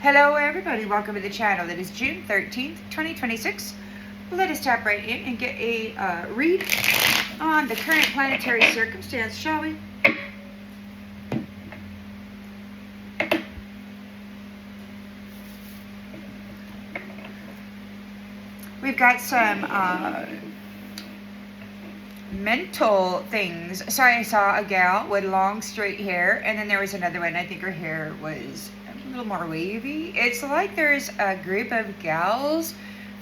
Hello everybody, welcome to the channel. It is June 13th, 2026. Let us tap right in and get a read on the current planetary circumstance, shall we? We've got some mental things. Sorry, I saw a gal with long straight hair, and then there was another one. I think her hair was a little more wavy. It's like there's a group of gals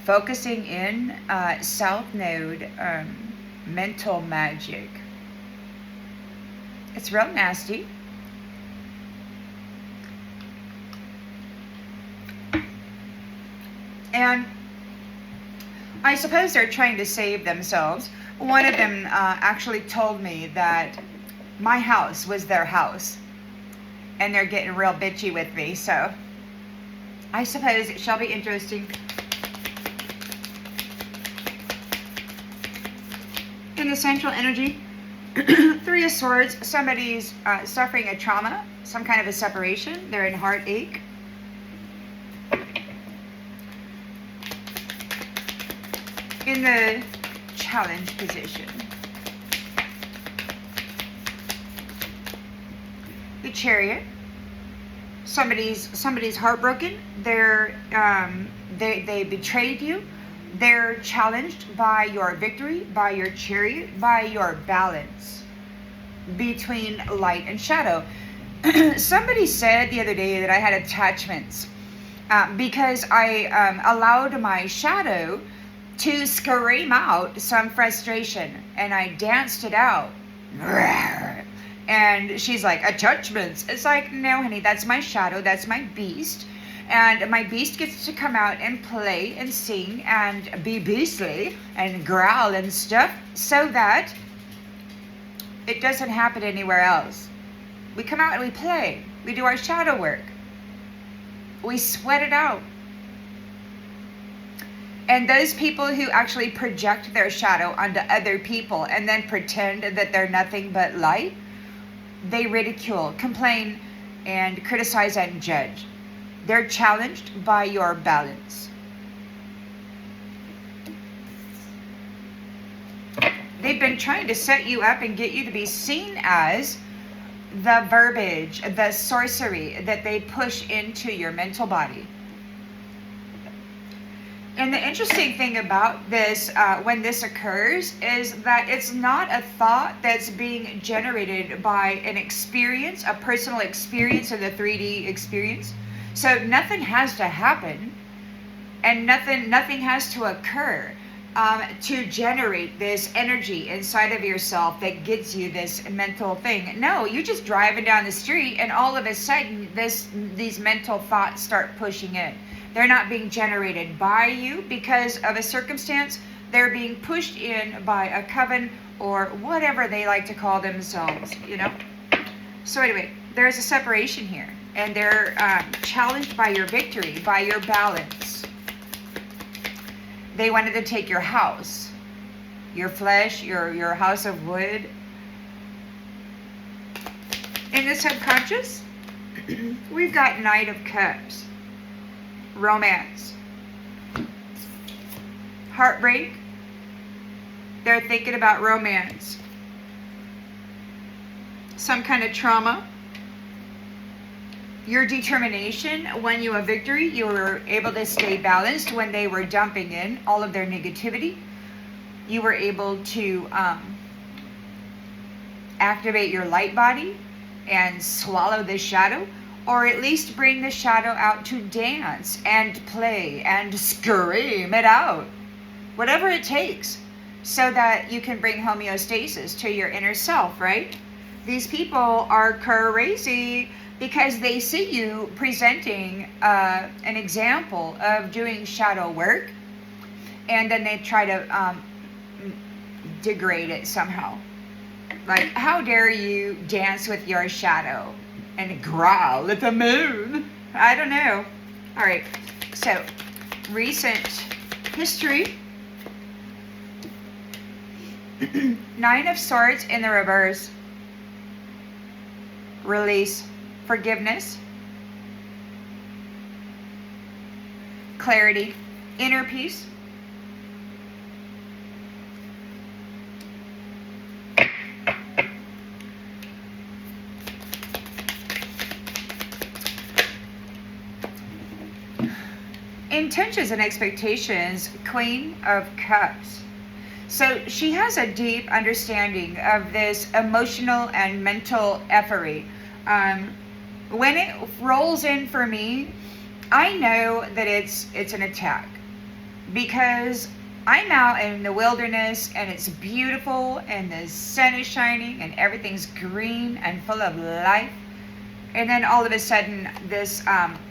focusing in South Node mental magic. It's real nasty. And I suppose they're trying to save themselves. One of them actually told me that my house was their house. And they're getting real bitchy with me. So I suppose it shall be interesting. In the central energy, Three of Swords, somebody's suffering a trauma, some kind of a separation. They're in heartache. In the challenge position, the Chariot, somebody's heartbroken. They betrayed you. They're challenged by your victory, by your Chariot, by your balance between light and shadow. Somebody said the other day that I had attachments because I allowed my shadow to scream out some frustration, and I danced it out. And she's like, attachments. It's like, no, honey, that's my shadow, that's my beast. And my beast gets to come out and play and sing and be beastly and growl and stuff so that it doesn't happen anywhere else. We come out and we play. We do our shadow work. We sweat it out. And those people who actually project their shadow onto other people and then pretend that they're nothing but light, they ridicule, complain, and criticize and judge. They're challenged by your balance. They've been trying to set you up and get you to be seen as the verbiage, the sorcery that they push into your mental body. And the interesting thing about this, when this occurs, is that it's not a thought that's being generated by an experience, a personal experience in the 3D experience. So nothing has to happen, and nothing has to occur to generate this energy inside of yourself that gets you this mental thing. No, you're just driving down the street, and all of a sudden, these mental thoughts start pushing in. They're not being generated by you because of a circumstance. They're being pushed in by a coven or whatever they like to call themselves, you know. So anyway, there's a separation here. And they're challenged by your victory, by your balance. They wanted to take your house, your flesh, your house of wood. In the subconscious, we've got Knight of Cups. Romance, heartbreak. They're thinking about romance, some kind of trauma. Your determination, when you have victory, you were able to stay balanced when they were dumping in all of their negativity. You were able to activate your light body and swallow the shadow. Or at least bring the shadow out to dance and play and scream it out. Whatever it takes, so that you can bring homeostasis to your inner self, right? These people are crazy because they see you presenting an example of doing shadow work, and then they try to degrade it somehow. Like, how dare you dance with your shadow? And growl at the moon. I don't know. All right. So, recent history. Nine of Swords in the reverse. Release. Forgiveness. clarity, inner peace. Intentions and expectations, Queen of Cups. So she has a deep understanding of this emotional and mental effery. When it rolls in for me, I know that it's an attack, because I'm out in the wilderness and it's beautiful and the sun is shining and everything's green and full of life, and then all of a sudden this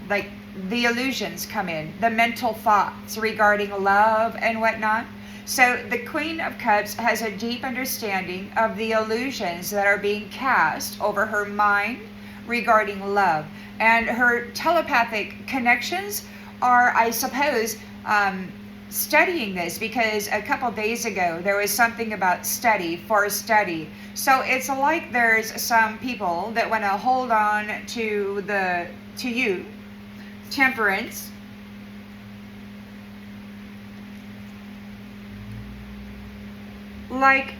like the illusions come in, the mental thoughts regarding love and whatnot. So the Queen of Cups has a deep understanding of the illusions that are being cast over her mind regarding love. And her telepathic connections are, I suppose, studying this, because a couple days ago there was something about study for study. So it's like there's some people that want to hold on to you, Temperance. Like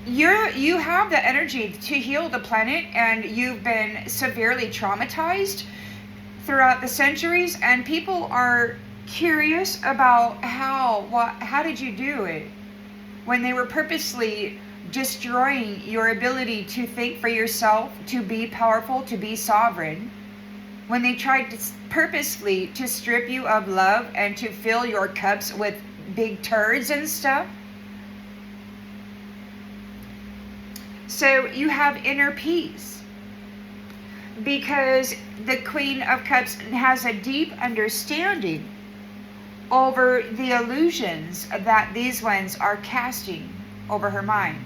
you have the energy to heal the planet, and you've been severely traumatized throughout the centuries, and people are curious about how did you do it, when they were purposely destroying your ability to think for yourself, to be powerful, to be sovereign, when they tried to purposely to strip you of love and to fill your cups with big turds and stuff. So you have inner peace, because the Queen of Cups has a deep understanding over the illusions that these ones are casting over her mind.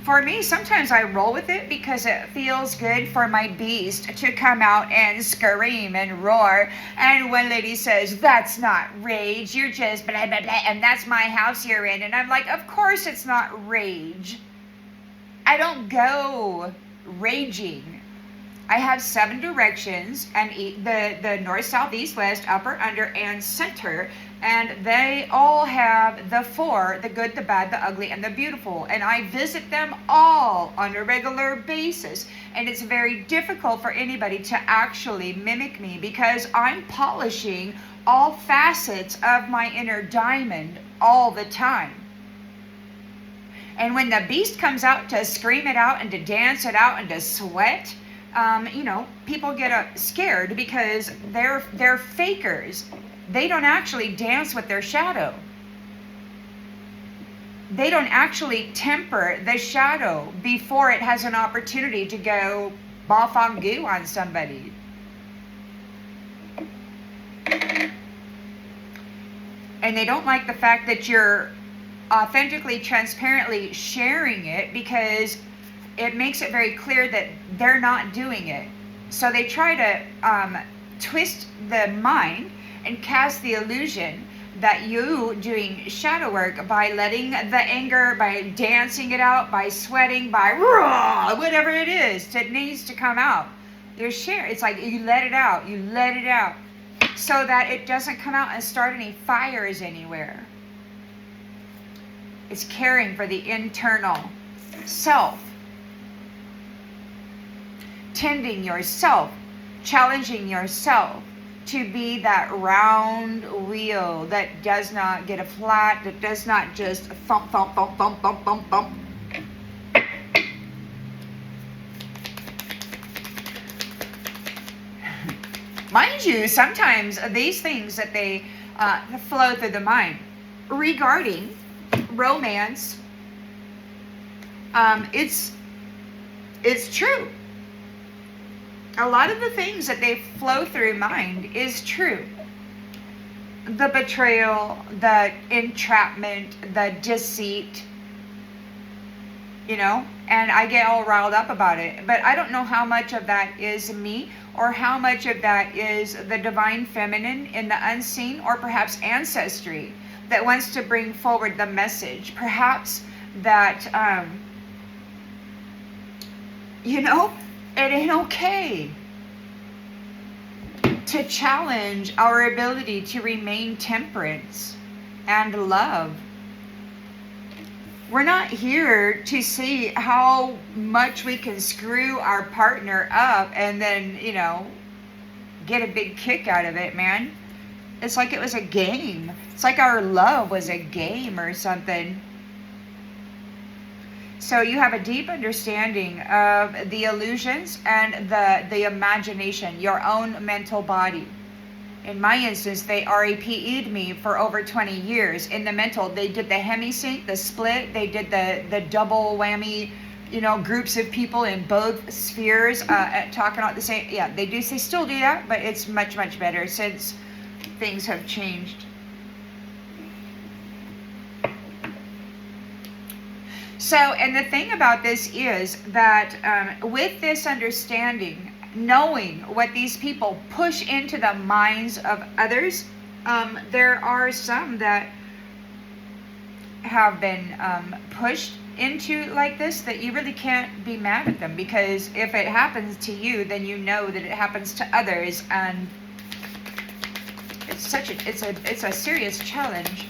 For me, sometimes I roll with it because it feels good for my beast to come out and scream and roar. And one lady says, "That's not rage, you're just blah, blah, blah, and that's my house you're in." And I'm like, of course it's not rage. I don't go raging. I have 7 directions, and the north, south, east, west, upper, under, and center. And they all have the 4, the good, the bad, the ugly, and the beautiful. And I visit them all on a regular basis. And it's very difficult for anybody to actually mimic me, because I'm polishing all facets of my inner diamond all the time. And when the beast comes out to scream it out and to dance it out and to sweat, people get scared, because they're fakers. They don't actually dance with their shadow. They don't actually temper the shadow before it has an opportunity to go bafangoo on somebody. And they don't like the fact that you're authentically, transparently sharing it, because it makes it very clear that they're not doing it. So they try to twist the mind and cast the illusion that you doing shadow work by letting the anger, by dancing it out, by sweating, by whatever it is that needs to come out. You're sharing. It's like you let it out, so that it doesn't come out and start any fires anywhere. It's caring for the internal self, tending yourself, challenging yourself to be that round wheel that does not get a flat, that does not just thump, thump, thump, thump, thump, thump, thump. Mind you, sometimes these things that they flow through the mind regarding romance, it's true. A lot of the things that they flow through mind is true. The betrayal, the entrapment, the deceit, and I get all riled up about it. But I don't know how much of that is me, or how much of that is the divine feminine in the unseen, or perhaps ancestry that wants to bring forward the message. Perhaps that, it ain't okay to challenge our ability to remain temperance and love. We're not here to see how much we can screw our partner up and then, get a big kick out of it, man. It's like it was a game. It's like our love was a game or something. So you have a deep understanding of the illusions and the imagination, your own mental body. In my instance, they RAPE'd me for over 20 years. In the mental, they did the hemisync, the split, they did the double whammy, groups of people in both spheres talking about the same. Yeah, they still do that, but it's much, much better since things have changed. So, and the thing about this is that with this understanding, knowing what these people push into the minds of others, there are some that have been pushed into like this that you really can't be mad at them, because if it happens to you, then you know that it happens to others, and it's a serious challenge.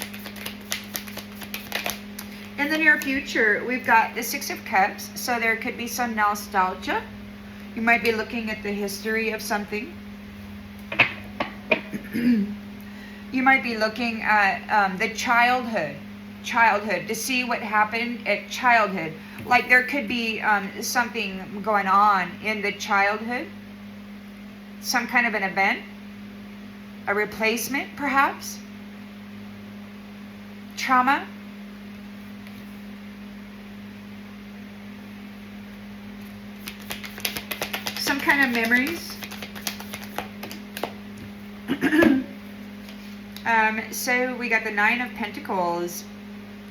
In the near future, we've got the Six of Cups, so there could be some nostalgia. You might be looking at the history of something. You might be looking at the childhood to see what happened at childhood. Like there could be something going on in the childhood, some kind of an event, a replacement perhaps, trauma. Some kind of memories. So we got the Nine of Pentacles,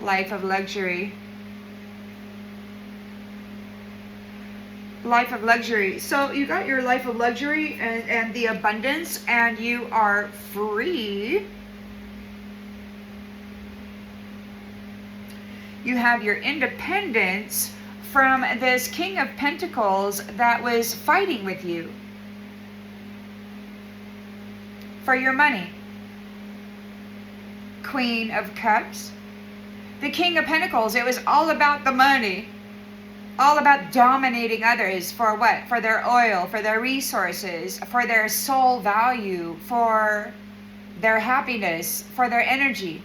life of luxury. Life of luxury. So you got your life of luxury and the abundance, and you are free. You have your independence from this King of Pentacles that was fighting with you for your money. Queen of Cups. The King of Pentacles, it was all about the money. All about dominating others for what? For their oil, for their resources, for their soul value, for their happiness, for their energy.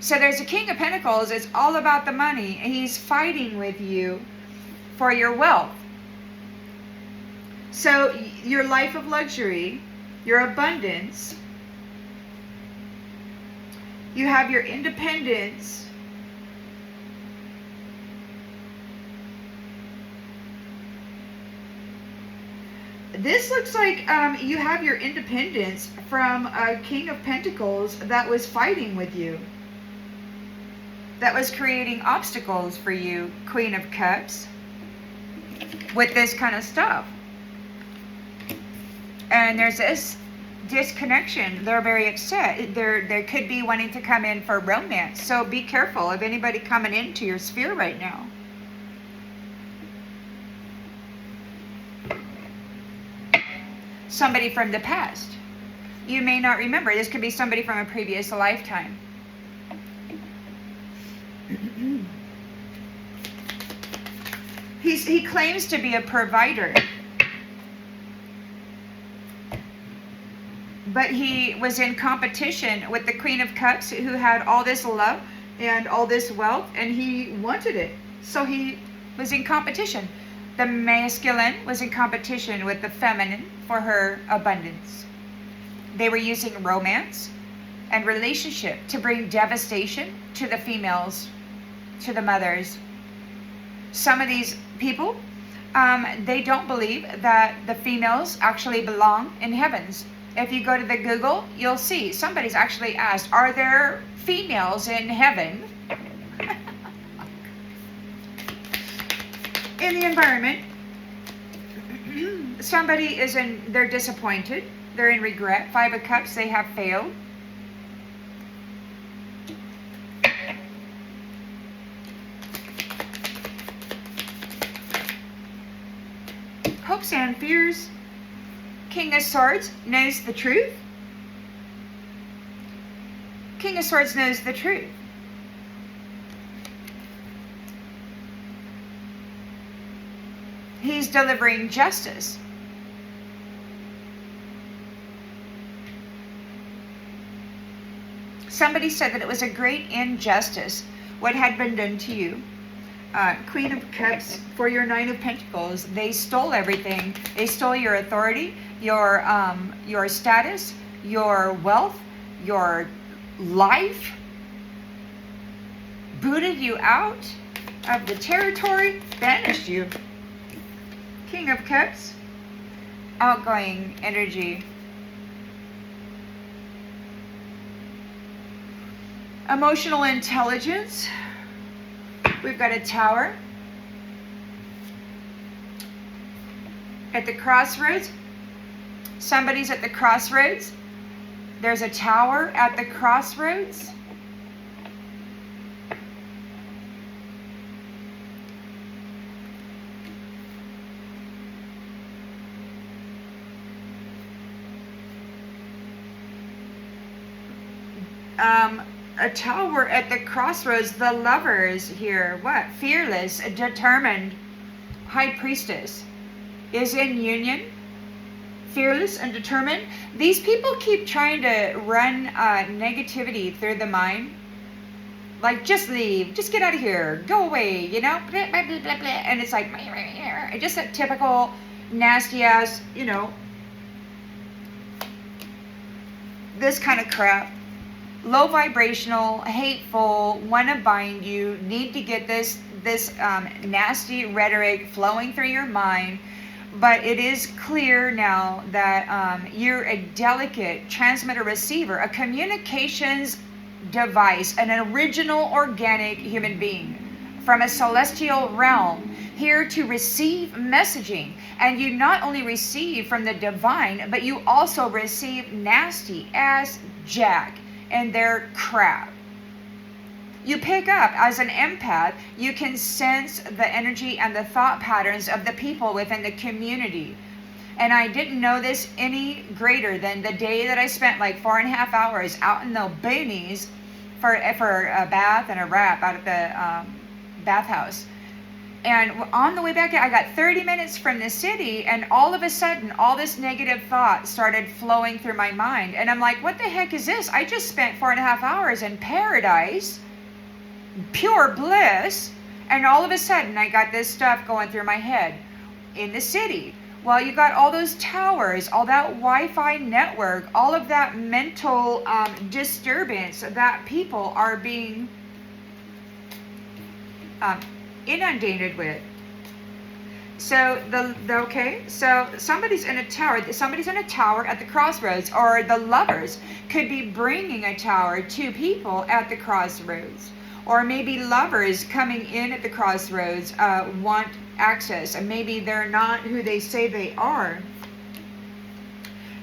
So there's a King of Pentacles, it's all about the money. He's fighting with you for your wealth. So your life of luxury, your abundance, you have your independence, this looks like you have your independence from a King of Pentacles that was fighting with you, that was creating obstacles for you, Queen of Cups, with this kind of stuff. And there's this disconnection. They're very upset. They could be wanting to come in for romance. So be careful of anybody coming into your sphere right now. Somebody from the past. You may not remember. This could be somebody from a previous lifetime. He claims to be a provider, but he was in competition with the Queen of Cups, who had all this love and all this wealth, and he wanted it. So he was in competition. The masculine was in competition with the feminine for her abundance. They were using romance and relationship to bring devastation to the females, to the mothers. Some of these people, they don't believe that the females actually belong in heavens. If you go to the Google, you'll see somebody's actually asked, are there females in heaven? In the environment, somebody they're disappointed, they're in regret. Five of Cups, they have failed. Hopes and fears. King of Swords knows the truth. King of Swords knows the truth. He's delivering justice. Somebody said that it was a great injustice what had been done to you. Queen of Cups for your Nine of Pentacles. They stole everything. They stole your authority, your status, your wealth, your life. Booted you out of the territory. Banished you. King of Cups. Outgoing energy. Emotional intelligence. We've got a Tower. At the crossroads. Somebody's at the crossroads. There's a Tower at the crossroads. A Tower at the crossroads. The Lovers here. What? Fearless, determined. High Priestess is in union. Fearless and determined. These people keep trying to run negativity through the mind. Like, just leave. Just get out of here. Go away. You know? Blah, blah, blah, blah, blah. And it's like, just that typical nasty ass, you know, this kind of crap. Low vibrational, hateful, want to bind you, need to get this nasty rhetoric flowing through your mind. But it is clear now that you're a delicate transmitter receiver, a communications device, an original organic human being from a celestial realm, here to receive messaging. And you not only receive from the divine, but you also receive nasty ass jack and their crap. You pick up as an empath. You can sense the energy and the thought patterns of the people within the community. And I didn't know this any greater than the day that I spent like 4.5 hours out in the boonies for a bath and a wrap out at the bathhouse. And on the way back, I got 30 minutes from the city, and all of a sudden, all this negative thought started flowing through my mind. And I'm like, what the heck is this? I just spent 4.5 hours in paradise, pure bliss, and all of a sudden, I got this stuff going through my head in the city. Well, you got all those towers, all that Wi-Fi network, all of that mental disturbance that people are being inundated with. So so somebody's in a tower at the crossroads, or the Lovers could be bringing a tower to people at the crossroads, or maybe Lovers coming in at the crossroads want access, and maybe they're not who they say they are.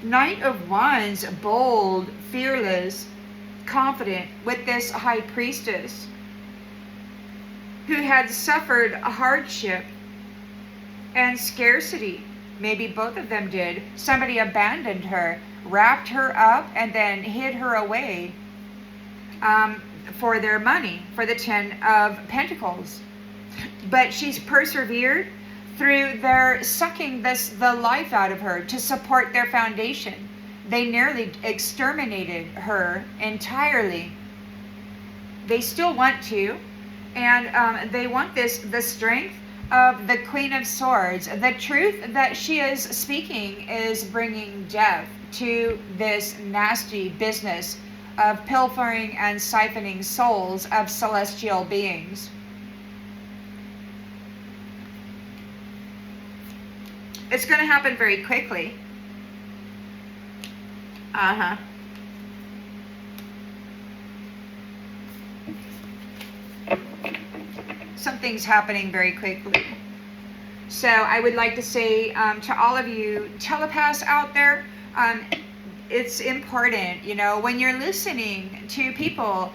Knight of Wands, bold, fearless, confident, with this High Priestess who had suffered hardship and scarcity. Maybe both of them did. Somebody abandoned her, wrapped her up, and then hid her away for their money, for the 10 of Pentacles. But she's persevered through their sucking the life out of her to support their foundation. They nearly exterminated her entirely. They still want to. And they want the strength of the Queen of Swords. The truth that she is speaking is bringing death to this nasty business of pilfering and siphoning souls of celestial beings. It's going to happen very quickly. Something's happening very quickly. So I would like to say to all of you telepaths out there, it's important, when you're listening to people,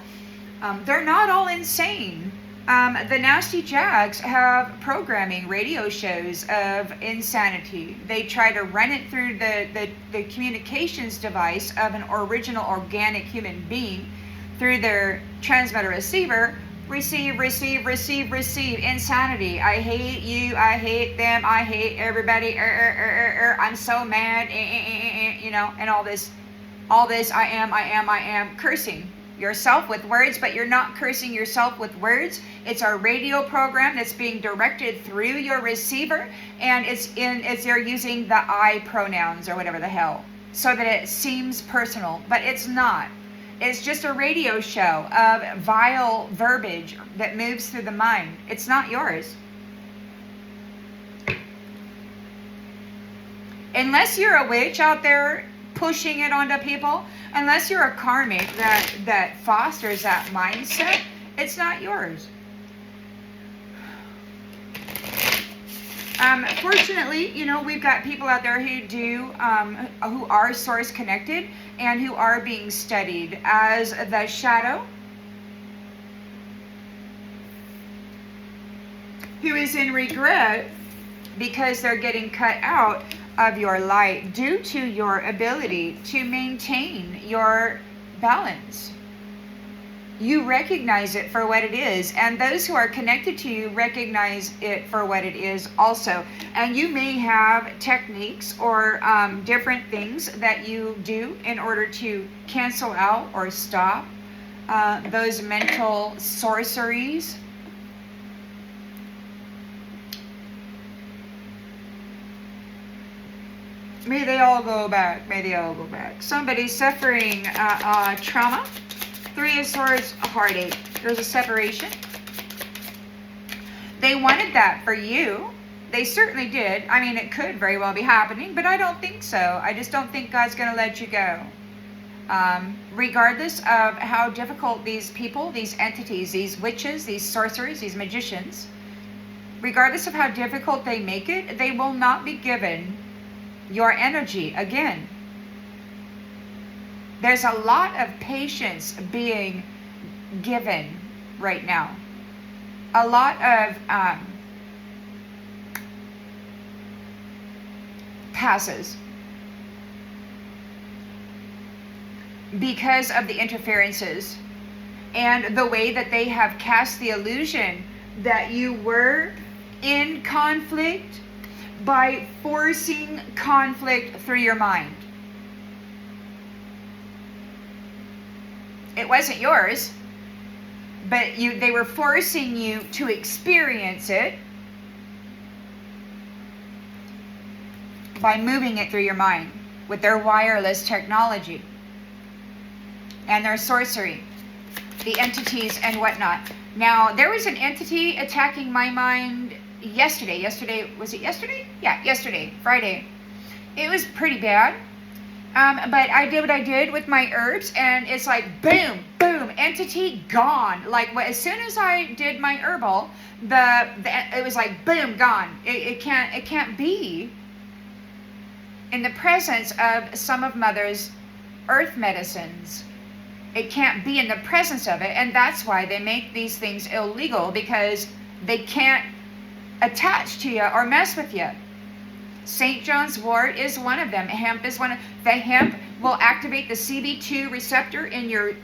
they're not all insane. The Nasty Jacks have programming radio shows of insanity. They try to run it through the communications device of an original organic human being through their transmitter receiver. Receive, receive, receive, receive. Insanity. I hate you. I hate them. I hate everybody. I'm so mad. You know, and all this. I am. Cursing yourself with words, but you're not cursing yourself with words. It's our radio program that's being directed through your receiver, and they're using the I pronouns or whatever the hell, so that it seems personal, but it's not. It's just a radio show of vile verbiage that moves through the mind. It's not yours. Unless you're a witch out there pushing it onto people, unless you're a karmic that fosters that mindset, it's not yours. Fortunately, you know, we've got people out there who are source connected and who are being studied as the shadow, who is in regret because they're getting cut out of your light due to your ability to maintain your balance. You recognize it for what it is, and those who are connected to you recognize it for what it is also. And you may have techniques or different things that you do in order to cancel out or stop those mental sorceries. May they all go back. May they all go back. Somebody suffering trauma. 3 of Swords, heartache. There's a separation. They wanted that for you. They certainly did. I mean, it could very well be happening, but I don't think so. I just don't think God's going to let you go. Regardless of how difficult these people, these entities, these witches, these sorcerers, these magicians, regardless of how difficult they make it, they will not be given your energy again. There's a lot of patience being given right now. A lot of passes because of the interferences and the way that they have cast the illusion that you were in conflict by forcing conflict through your mind. It wasn't yours, but they were forcing you to experience it by moving it through your mind with their wireless technology and their sorcery, the entities and whatnot. Now, there was an entity attacking my mind yesterday. Was it yesterday? Yeah, yesterday, Friday. It was pretty bad. But I did what I did with my herbs, and it's like boom, boom, entity gone. Like as soon as I did my herbal, it was like boom, gone. It can't be in the presence of some of Mother's earth medicines. It can't be in the presence of it, and that's why they make these things illegal, because they can't attach to you or mess with you. St. John's wort is one of them. Hemp is one of the hemp will activate the CB2 receptor in the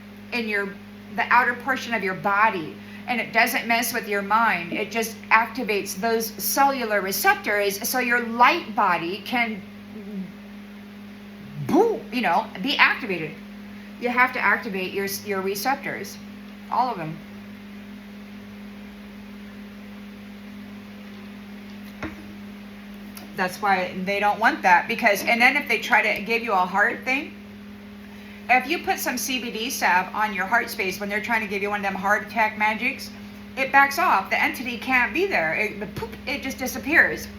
outer portion of your body, and it doesn't mess with your mind. It just activates those cellular receptors so your light body can be activated. You have to activate your receptors, all of them. That's why they don't want that, and then if they try to give you a heart thing, if you put some CBD salve on your heart space when they're trying to give you one of them heart attack magics, it backs off. The entity can't be there. It just disappears.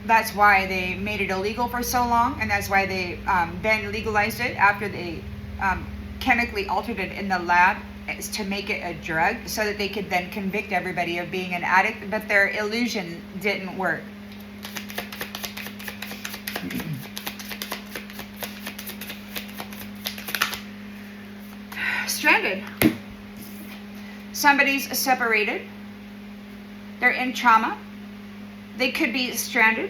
That's why they made it illegal for so long, and that's why they then legalized it after they chemically altered it in the lab to make it a drug, so that they could then convict everybody of being an addict, but their illusion didn't work. Stranded. Somebody's separated. They're in trauma. They could be stranded.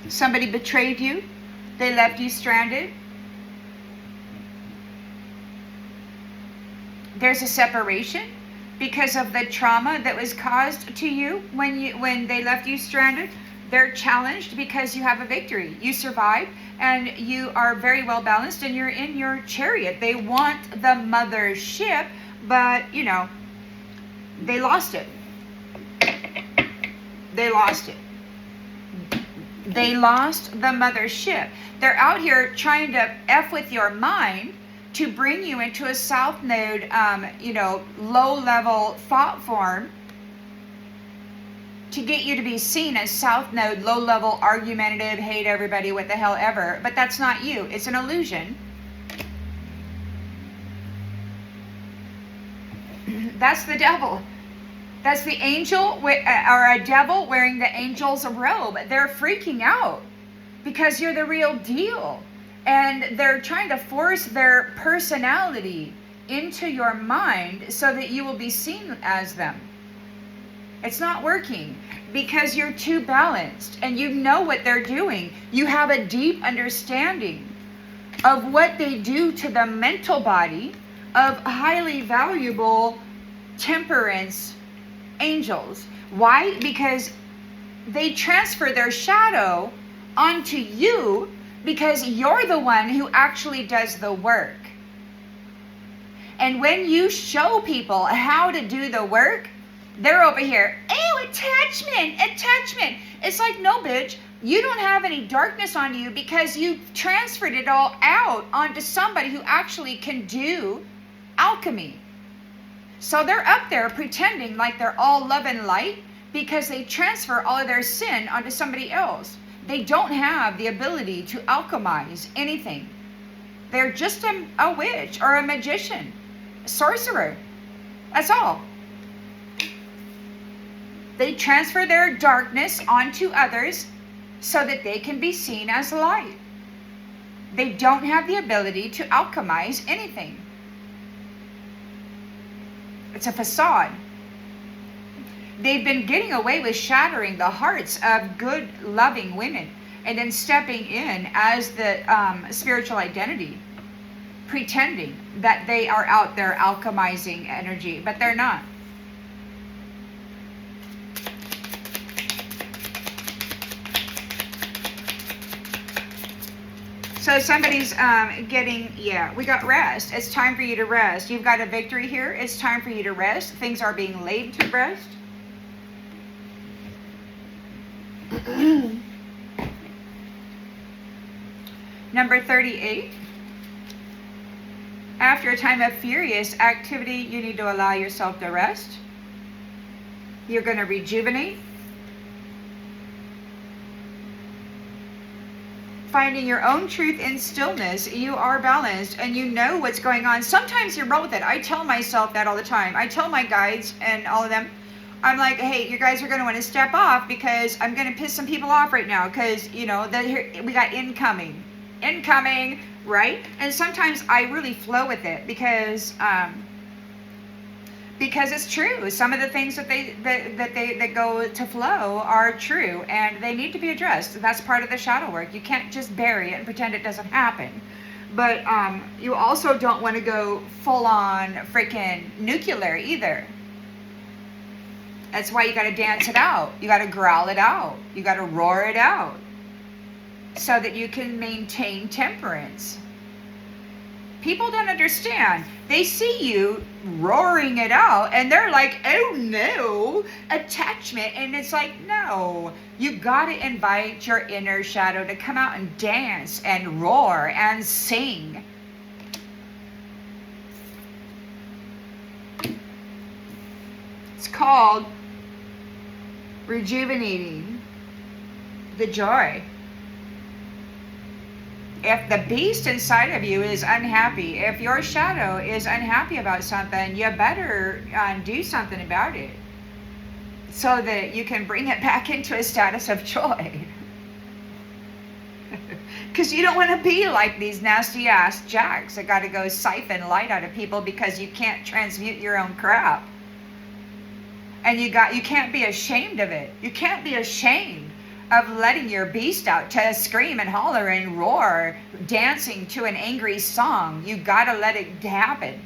Somebody betrayed you. They left you stranded. There's a separation because of the trauma that was caused to you when they left you stranded. They're challenged because you have a victory. You survived and you are very well balanced and you're in your chariot. They want the mother ship, but they lost it. They lost it. They lost the mother ship. They're out here trying to F with your mind to bring you into a south node, low-level thought form, to get you to be seen as south node, low-level, argumentative, hate everybody, what the hell ever. But that's not you. It's an illusion. That's the devil. That's the angel or a devil wearing the angel's robe. They're freaking out because you're the real deal. And they're trying to force their personality into your mind so that you will be seen as them. It's not working because you're too balanced and you know what they're doing. You have a deep understanding of what they do to the mental body of highly valuable temperance angels. Why? Because they transfer their shadow onto you because you're the one who actually does the work. And when you show people how to do the work, they're over here, oh, attachment. It's like, no, bitch, you don't have any darkness on you because you transferred it all out onto somebody who actually can do alchemy. So they're up there pretending like they're all love and light because they transfer all of their sin onto somebody else. They don't have the ability to alchemize anything. They're just a witch or a magician, a sorcerer. That's all. They transfer their darkness onto others so that they can be seen as light. They don't have the ability to alchemize anything. It's a facade. They've been getting away with shattering the hearts of good, loving women and then stepping in as the spiritual identity, pretending that they are out there alchemizing energy, but they're not. So somebody's we got rest. It's time for you to rest. You've got a victory here. It's time for you to rest. Things are being laid to rest. Number 38. After a time of furious activity, you need to allow yourself to rest. You're going to rejuvenate. Finding your own truth in stillness, you are balanced and you know what's going on. Sometimes you're wrong with it. I tell myself that all the time. I tell my guides and all of them, I'm like, hey, you guys are going to want to step off because I'm going to piss some people off right now because, we got incoming, right? And sometimes I really flow with it because it's true. Some of the things that go to flow are true and they need to be addressed. That's part of the shadow work. You can't just bury it and pretend it doesn't happen. But you also don't want to go full on freaking nuclear either. That's why you got to dance it out. You got to growl it out. You got to roar it out so that you can maintain temperance. People don't understand. They see you roaring it out and they're like, oh no, attachment. And it's like, no, you got to invite your inner shadow to come out and dance and roar and sing. It's called rejuvenating the joy. If the beast inside of you is unhappy, if your shadow is unhappy about something, you better do something about it so that you can bring it back into a status of joy. Because you don't want to be like these nasty ass jacks that got to go siphon light out of people because you can't transmute your own crap. And you can't be ashamed of it. You can't be ashamed of letting your beast out to scream and holler and roar, dancing to an angry song. You got to let it happen.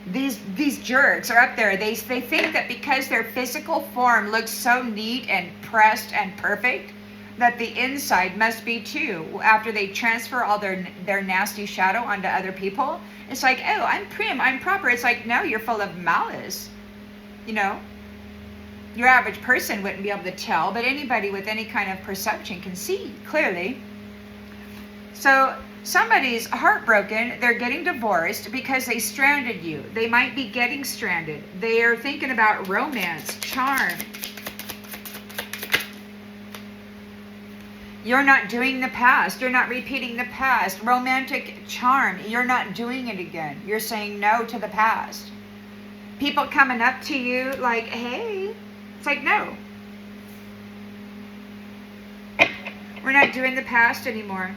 These jerks are up there. They think that because their physical form looks so neat and pressed and perfect, that the inside must be too. After they transfer all their nasty shadow onto other people, it's like, oh, I'm prim, I'm proper. It's like, no, you're full of malice. You know, your average person wouldn't be able to tell, but anybody with any kind of perception can see clearly. So somebody's heartbroken. They're getting divorced because they stranded you. They might be getting stranded. They are thinking about romance, charm. You're not doing the past. You're not repeating the past. Romantic charm. You're not doing it again. You're saying no to the past. People coming up to you like, hey. It's like, no. We're not doing the past anymore.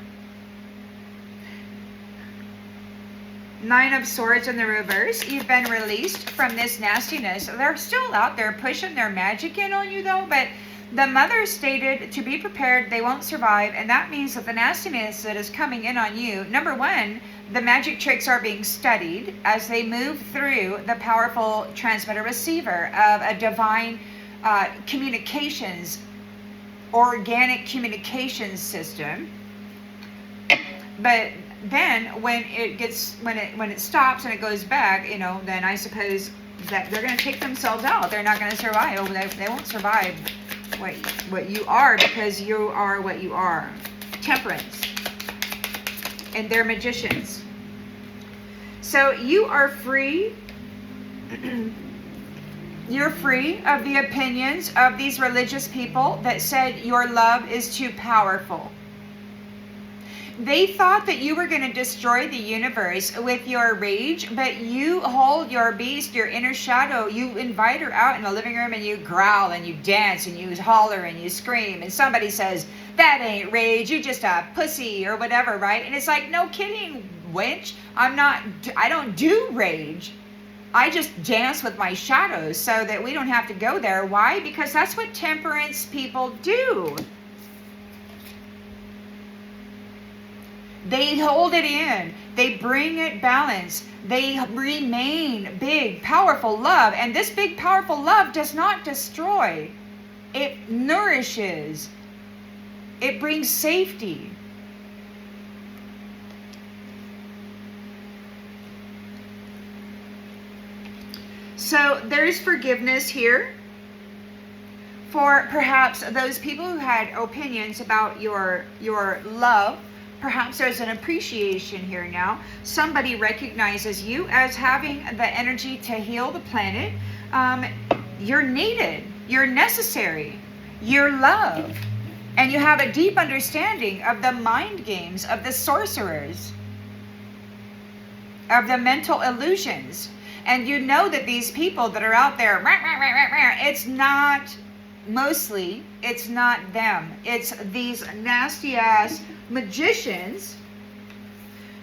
Nine of Swords in the reverse. You've been released from this nastiness. They're still out there pushing their magic in on you though, but the mother stated to be prepared, they won't survive, and that means that the nastiness that is coming in on you, number one, the magic tricks are being studied as they move through the powerful transmitter-receiver of a divine communications, organic communications system. But then when it stops and it goes back, you know, then I suppose that they're going to take themselves out. They're not going to survive. They won't survive what you are, because you are what you are. Temperance. And they're magicians. So you are free. You're free of the opinions of these religious people that said your love is too powerful. They thought that you were going to destroy the universe with your rage, but you hold your beast, your inner shadow. You invite her out in the living room and you growl and you dance and you holler and you scream. And somebody says, that ain't rage, you're just a pussy or whatever, right? And it's like, no kidding, wench. I don't do rage. I just dance with my shadows so that we don't have to go there. Why? Because that's what temperance people do. They hold it in. They bring it balance. They remain big, powerful love. And this big, powerful love does not destroy. It nourishes. It brings safety. So there's forgiveness here for perhaps those people who had opinions about your love. Perhaps there's an appreciation here now. Somebody recognizes you as having the energy to heal the planet. You're needed. You're necessary. You're loved. And you have a deep understanding of the mind games of the sorcerers, of the mental illusions. And you know that these people that are out there, it's not them. It's these nasty ass magicians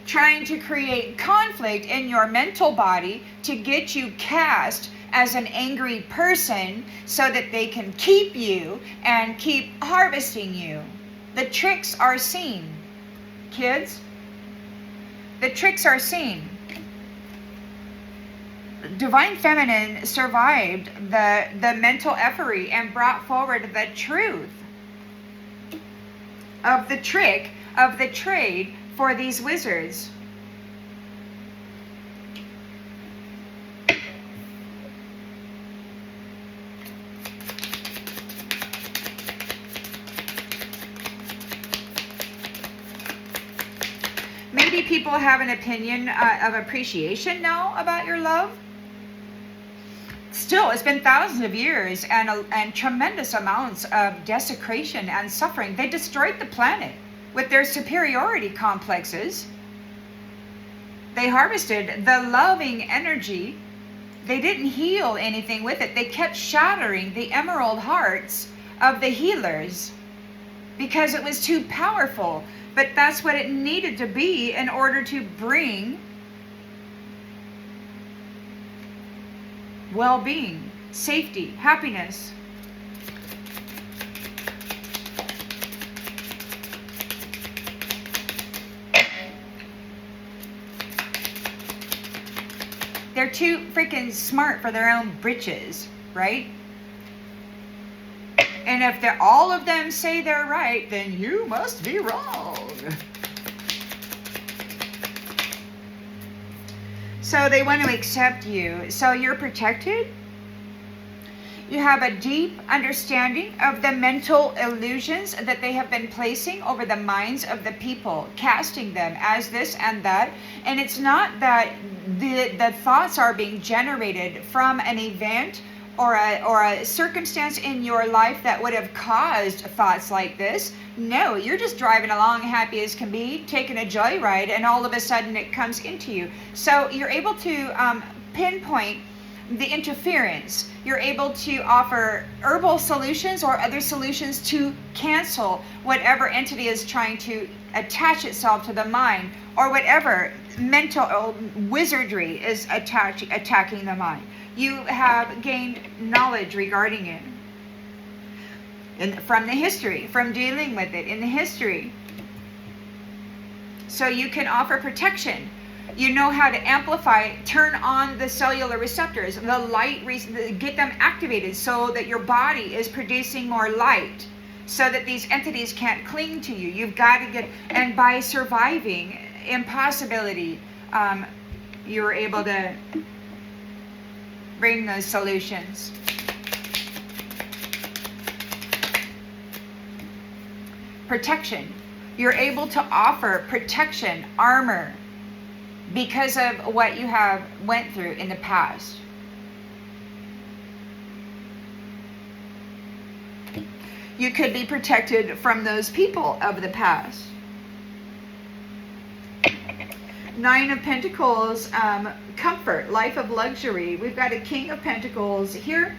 trying to create conflict in your mental body to get you cast as an angry person so that they can keep you and keep harvesting you. The tricks are seen, kids. The tricks are seen. Divine Feminine survived the mental effery and brought forward the truth of the trick of the trade for these wizards. Maybe people have an opinion of appreciation now about your love. Still, it's been thousands of years and tremendous amounts of desecration and suffering. They destroyed the planet with their superiority complexes. They harvested the loving energy. They didn't heal anything with it. They kept shattering the emerald hearts of the healers. because it was too powerful. But that's what it needed to be in order to bring well-being, safety, happiness. They're too freaking smart for their own britches, right? And if all of them say they're right, then you must be wrong. So they want to accept you. So you're protected. You have a deep understanding of the mental illusions that they have been placing over the minds of the people, casting them as this and that. And it's not that the thoughts are being generated from an event or a circumstance in your life that would have caused thoughts like this. No, you're just driving along happy as can be, taking a joyride, and all of a sudden it comes into you. So you're able to pinpoint the interference. You're able to offer herbal solutions or other solutions to cancel whatever entity is trying to attach itself to the mind, or whatever mental wizardry is attacking the mind. You have gained knowledge regarding it from the history, from dealing with it in the history. So you can offer protection. You know how to amplify, turn on the cellular receptors, the light, get them activated so that your body is producing more light, so that these entities can't cling to you. You've got to get, and by surviving impossibility, you're able to bring those solutions. Protection. You're able to offer protection, armor, because of what you have went through in the past. You could be protected from those people of the past. Nine of Pentacles, comfort, life of luxury. We've got a King of Pentacles here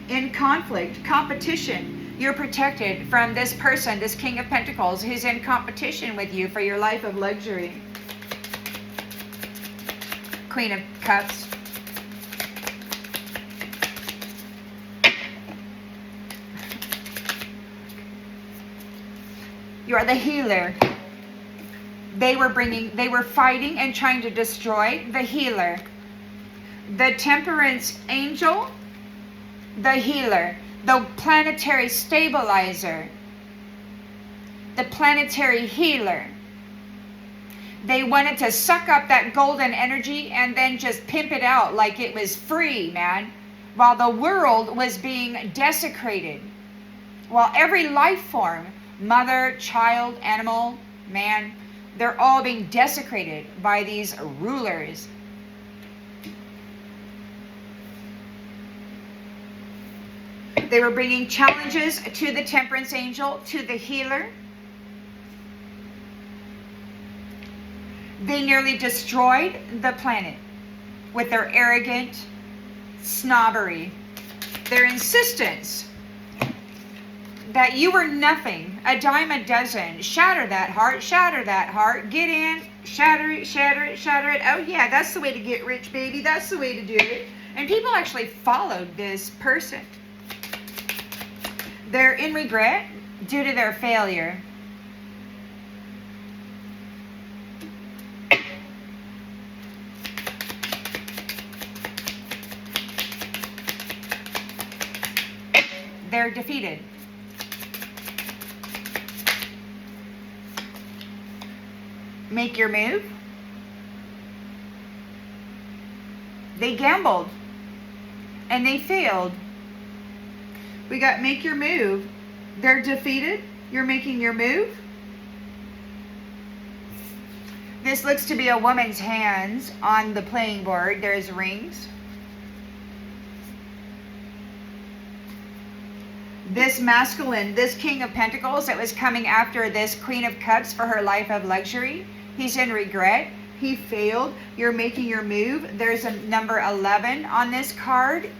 in conflict, competition. You're protected from this person, this King of Pentacles, who's in competition with you for your life of luxury. Queen of Cups. You are the healer. They were fighting and trying to destroy the healer. The Temperance Angel, the healer, the planetary stabilizer, the planetary healer. They wanted to suck up that golden energy and then just pimp it out like it was free, man. While the world was being desecrated. While every life form, mother, child, animal, man, they're all being desecrated by these rulers. They were bringing challenges to the Temperance Angel, to the healer. They nearly destroyed the planet with their arrogant snobbery, their insistence that you were nothing, a dime a dozen. Shatter that heart, get in, shatter it, shatter it, shatter it. Oh yeah, that's the way to get rich, baby. That's the way to do it. And people actually followed this person. They're in regret due to their failure. They're defeated. Make your move. They gambled and they failed. We got make your move. They're defeated. You're making your move. This looks to be a woman's hands on the playing board. There's rings. This masculine, this King of Pentacles that was coming after this Queen of Cups for her life of luxury, he's in regret. He failed. You're making your move. There's a number 11 on this card.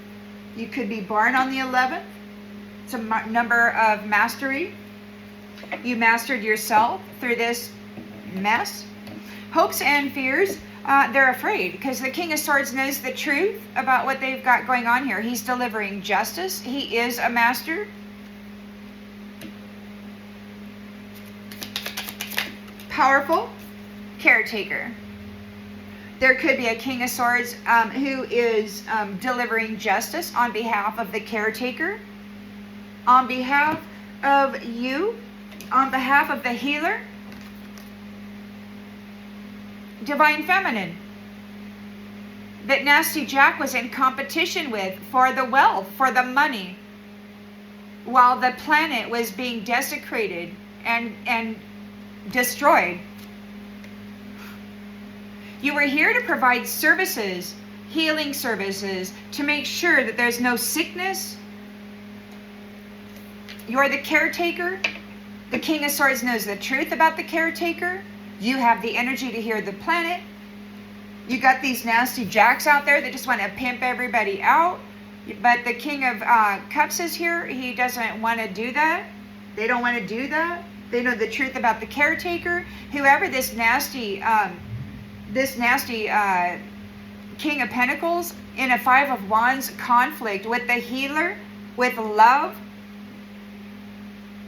You could be born on the 11th. It's a number of mastery. You mastered yourself through this mess. Hopes and fears, they're afraid because the King of Swords knows the truth about what they've got going on here. He's delivering justice. He is a master. Powerful caretaker. There could be a King of Swords who is delivering justice on behalf of the caretaker, on behalf of you, on behalf of the healer. Divine Feminine, that Nasty Jack was in competition with for the wealth, for the money, while the planet was being desecrated and destroyed. You were here to provide services, healing services, to make sure that there's no sickness. You're the caretaker. The King of Swords knows the truth about the caretaker. You have the energy to heal the planet. You got these nasty jacks out there that just want to pimp everybody out. But the King of Cups is here. He doesn't want to do that. They don't want to do that. They know the truth about the caretaker. Whoever this nasty King of Pentacles in a Five of Wands conflict with the healer, with love,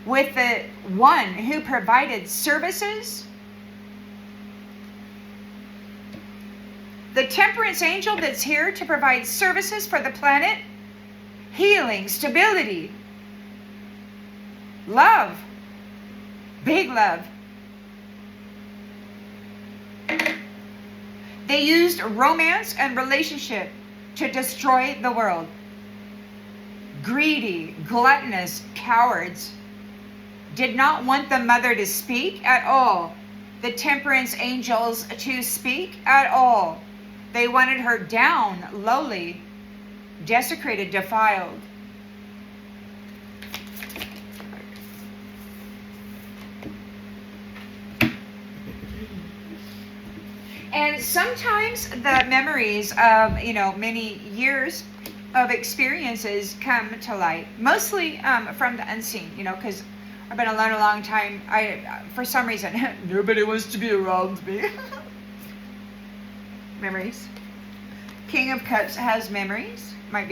with the one who provided services. The Temperance Angel that's here to provide services for the planet, healing, stability, love, big love. They used romance and relationship to destroy the world. Greedy, gluttonous cowards did not want the mother to speak at all. The Temperance Angels to speak at all. They wanted her down, lowly, desecrated, defiled. And sometimes the memories of, many years of experiences come to light. Mostly from the unseen, because I've been alone a long time. For some reason, nobody wants to be around me. Memories. King of Cups has memories. He might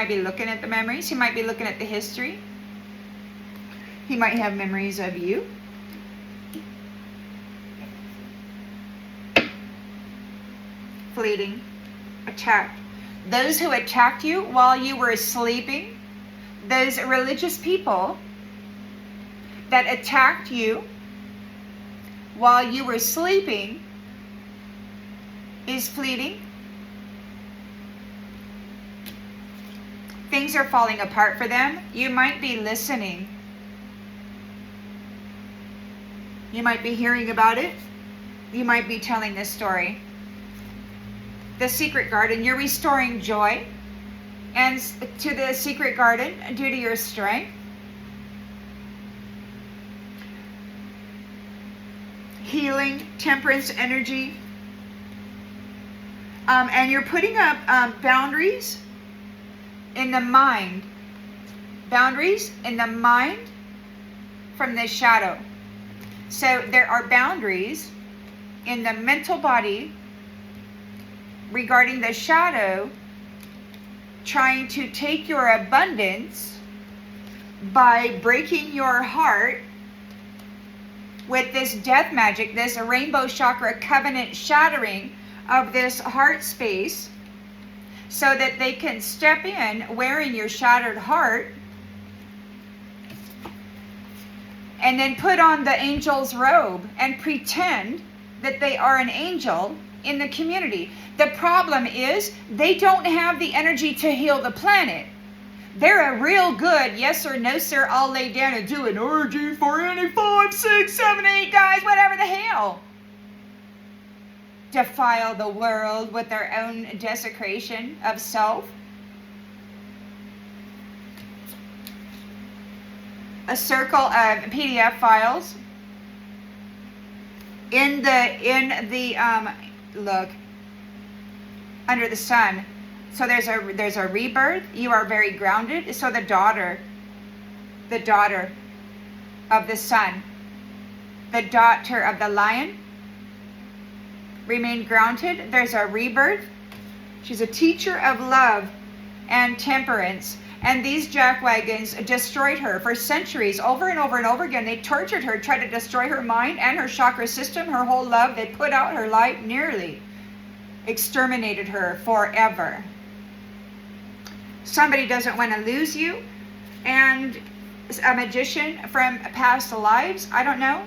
be looking at the memories. He might be looking at the history. He might have memories of you. Fleeting. Attacked. Those who attacked you while you were sleeping, those religious people that attacked you while you were sleeping, is fleeting. Things are falling apart for them. You might be listening. You might be hearing about it. You might be telling this story. The Secret Garden, you're restoring joy and to the Secret Garden due to your strength. Healing, temperance energy. And you're putting up boundaries in the mind. Boundaries in the mind from the shadow. So there are boundaries in the mental body regarding the shadow trying to take your abundance by breaking your heart with this death magic, this rainbow chakra covenant shattering of this heart space, so that they can step in wearing your shattered heart and then put on the angel's robe and pretend that they are an angel in the community. The problem is they don't have the energy to heal the planet. They're a real good yes or no sir, I'll lay down and do an orgy for any 5, 6, 7, 8 guys, whatever the hell. Defile the world with their own desecration of self. A circle of PDF files in the look under the sun. So there's a rebirth. You are very grounded. So the daughter of the sun, the daughter of the lion. Remain grounded. There's a rebirth. She's a teacher of love and temperance. And these jackwagons destroyed her for centuries, over and over and over again. They tortured her, tried to destroy her mind and her chakra system, her whole love. They put out her light, nearly exterminated her forever. Somebody doesn't want to lose you. And a magician from past lives, I don't know,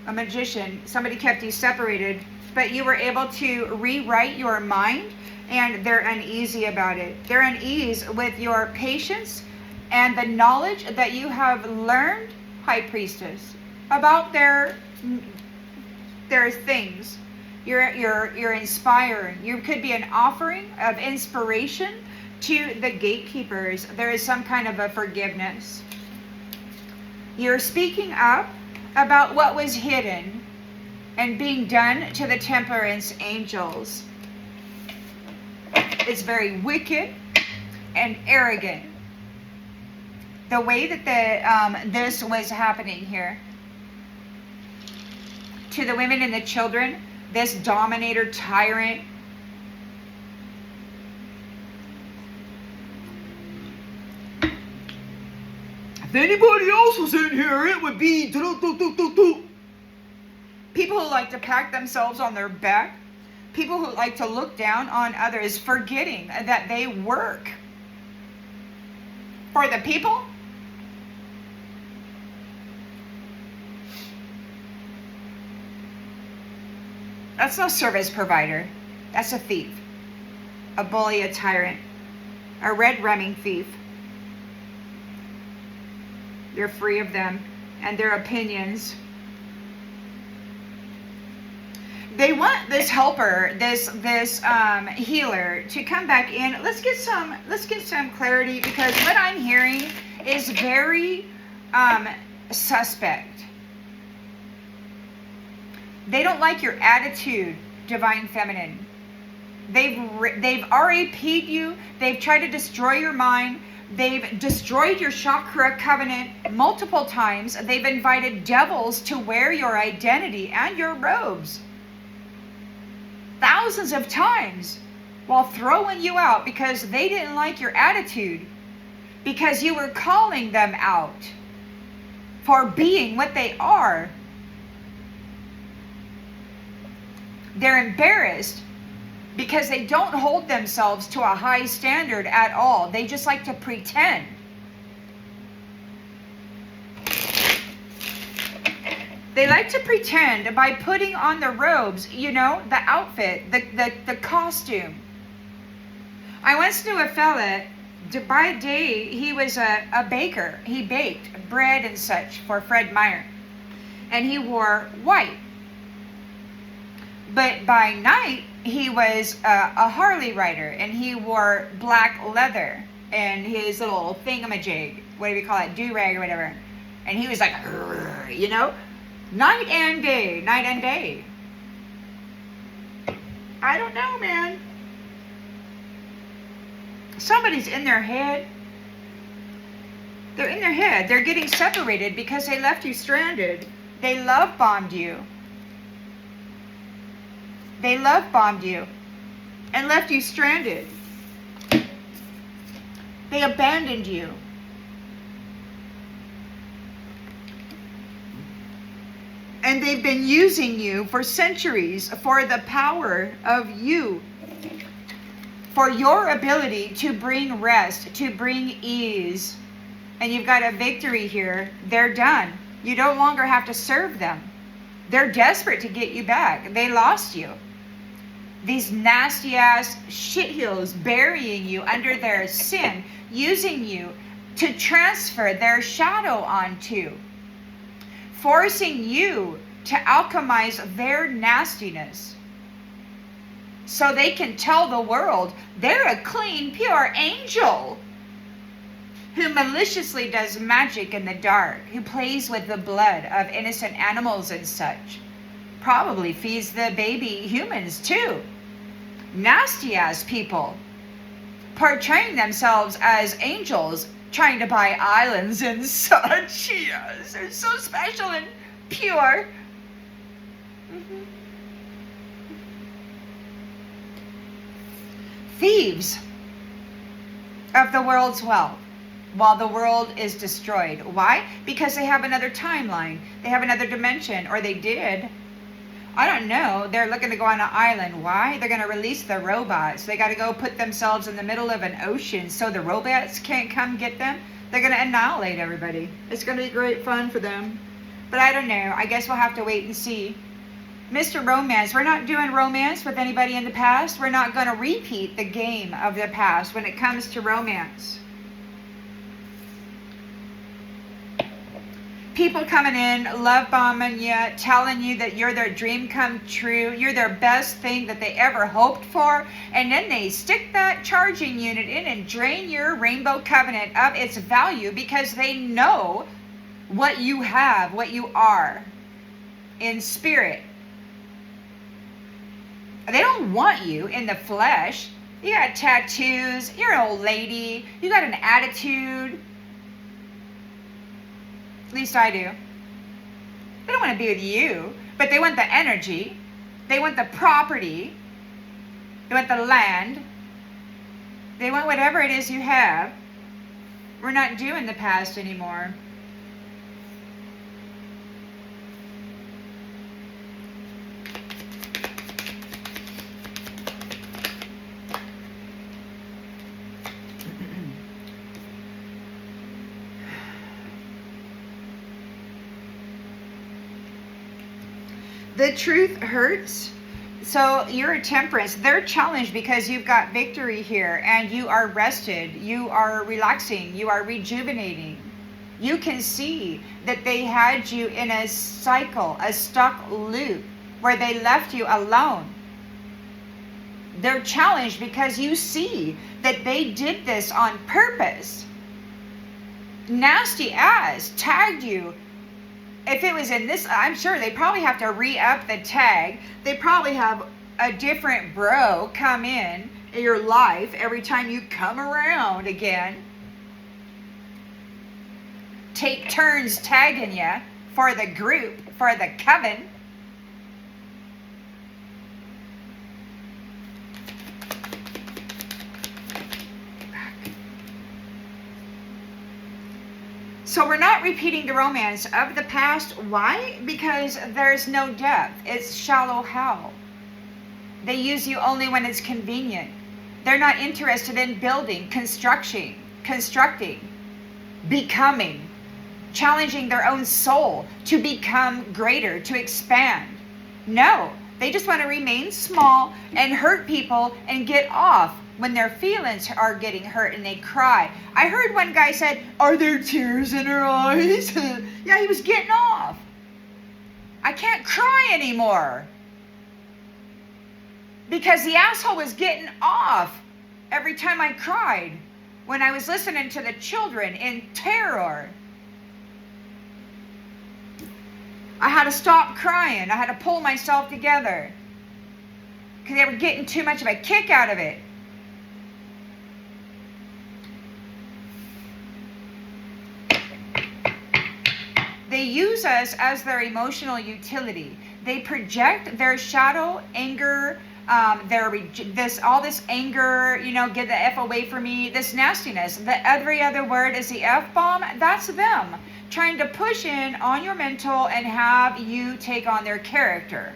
a magician, somebody kept you separated, but you were able to rewrite your mind, and they're uneasy about it. They're uneasy with your patience and the knowledge that you have learned, High Priestess, about their things. You're inspiring. You could be an offering of inspiration to the gatekeepers. There is some kind of a forgiveness. You're speaking up about what was hidden and being done to the temperance angels. It's very wicked and arrogant, the way that this was happening here. To the women and the children, this dominator, tyrant, if anybody else was in here, it would be people who like to pat themselves on their back, people who like to look down on others, forgetting that they work for the people. That's no service provider. That's a thief, a bully, a tyrant, a red rumming thief. You're free of them and their opinions. They want this helper, this healer to come back in. Let's get some clarity, because what I'm hearing is very suspect. They don't like your attitude, Divine Feminine. They've RAP'd you. They've tried to destroy your mind. They've destroyed your chakra covenant multiple times. They've invited devils to wear your identity and your robes thousands of times while throwing you out because they didn't like your attitude, because you were calling them out for being what they are. They're embarrassed because they don't hold themselves to a high standard at all. They just like to pretend. They like to pretend by putting on the robes, the outfit, the costume. I once knew a fella, by day, he was a baker. He baked bread and such for Fred Meyer. And he wore white. But by night, he was a Harley rider, and he wore black leather and his little thingamajig, what do we call it, do-rag or whatever. And he was like, night and day, night and day. I don't know, man. Somebody's in their head. They're in their head. They're getting separated because they left you stranded. They love bombed you. They love bombed you and left you stranded. They abandoned you. And they've been using you for centuries for the power of you, for your ability to bring rest, to bring ease. And you've got a victory here. They're done. You no longer have to serve them. They're desperate to get you back. They lost you. These nasty ass shitheels burying you under their sin, using you to transfer their shadow onto, forcing you to alchemize their nastiness so they can tell the world they're a clean, pure angel who maliciously does magic in the dark, who plays with the blood of innocent animals and such. Probably feeds the baby humans too. Nasty ass people portraying themselves as angels trying to buy islands and such. Yes, they're so special and pure. Mm-hmm. Thieves of the world's wealth while the world is destroyed. Why? Because they have another timeline. They have another dimension, or they did. I don't know. They're looking to go on an island. Why? They're going to release the robots. They got to go put themselves in the middle of an ocean so the robots can't come get them. They're going to annihilate everybody. It's going to be great fun for them. But I don't know. I guess we'll have to wait and see. Mr. Romance, we're not doing romance with anybody in the past. We're not going to repeat the game of the past when it comes to romance. People coming in, love bombing you, telling you that you're their dream come true, you're their best thing that they ever hoped for, and then they stick that charging unit in and drain your rainbow covenant of its value because they know what you have, what you are in spirit. They don't want you in the flesh. You got tattoos, you're an old lady, you got an attitude. At least I do. They don't want to be with you, but they want the energy. They want the property. They want the land. They want whatever it is you have. We're not doing the past anymore. The truth hurts. So you're a temperance. They're challenged because you've got victory here and you are rested. You are relaxing. You are rejuvenating. You can see that they had you in a cycle, a stuck loop where they left you alone. They're challenged because you see that they did this on purpose. Nasty ass tagged you. If it was in this, I'm sure they probably have to re-up the tag. They probably have a different bro come in your life every time you come around again. Take turns tagging you for the group, for the coven. So we're not repeating the romance of the past. Why? Because there's no depth. It's shallow hell. They use you only when it's convenient. They're not interested in building, constructing, becoming, challenging their own soul to become greater, to expand. No, they just want to remain small and hurt people and get off when their feelings are getting hurt and they cry. I heard one guy said, "Are there tears in her eyes?" Yeah, he was getting off. I can't cry anymore because the asshole was getting off every time I cried when I was listening to the children in terror. I had to stop crying. I had to pull myself together because they were getting too much of a kick out of it. They use us as their emotional utility. They project their shadow, anger, all this anger, get the F away from me, this nastiness. Every other word is the F-bomb. That's them trying to push in on your mental and have you take on their character.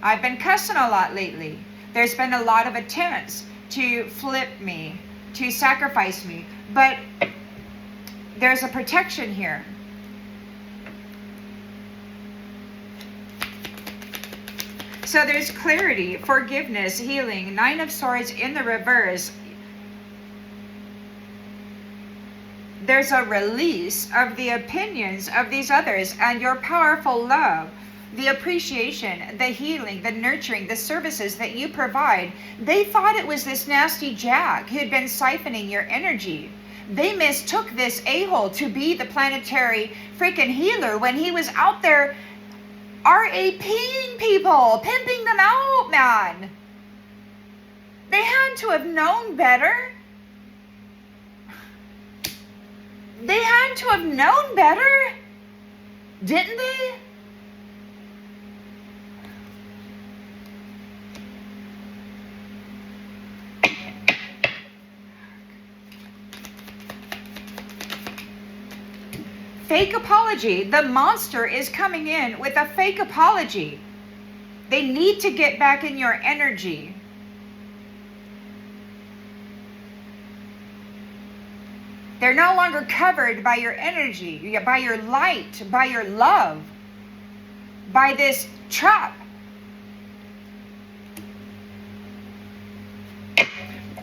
I've been cussing a lot lately. There's been a lot of attempts to flip me, to sacrifice me, but there's a protection here. So there's clarity, forgiveness, healing, 9 of Swords in the reverse. There's a release of the opinions of these others and your powerful love, the appreciation, the healing, the nurturing, the services that you provide. They thought it was this nasty jack who had been siphoning your energy. They mistook this a-hole to be the planetary freaking healer when he was out there RAPing people, pimping them out, man. They had to have known better. They had to have known better, didn't they? Fake apology. The monster is coming in with a fake apology. They need to get back in your energy. They're no longer covered by your energy, by your light, by your love, by this trap.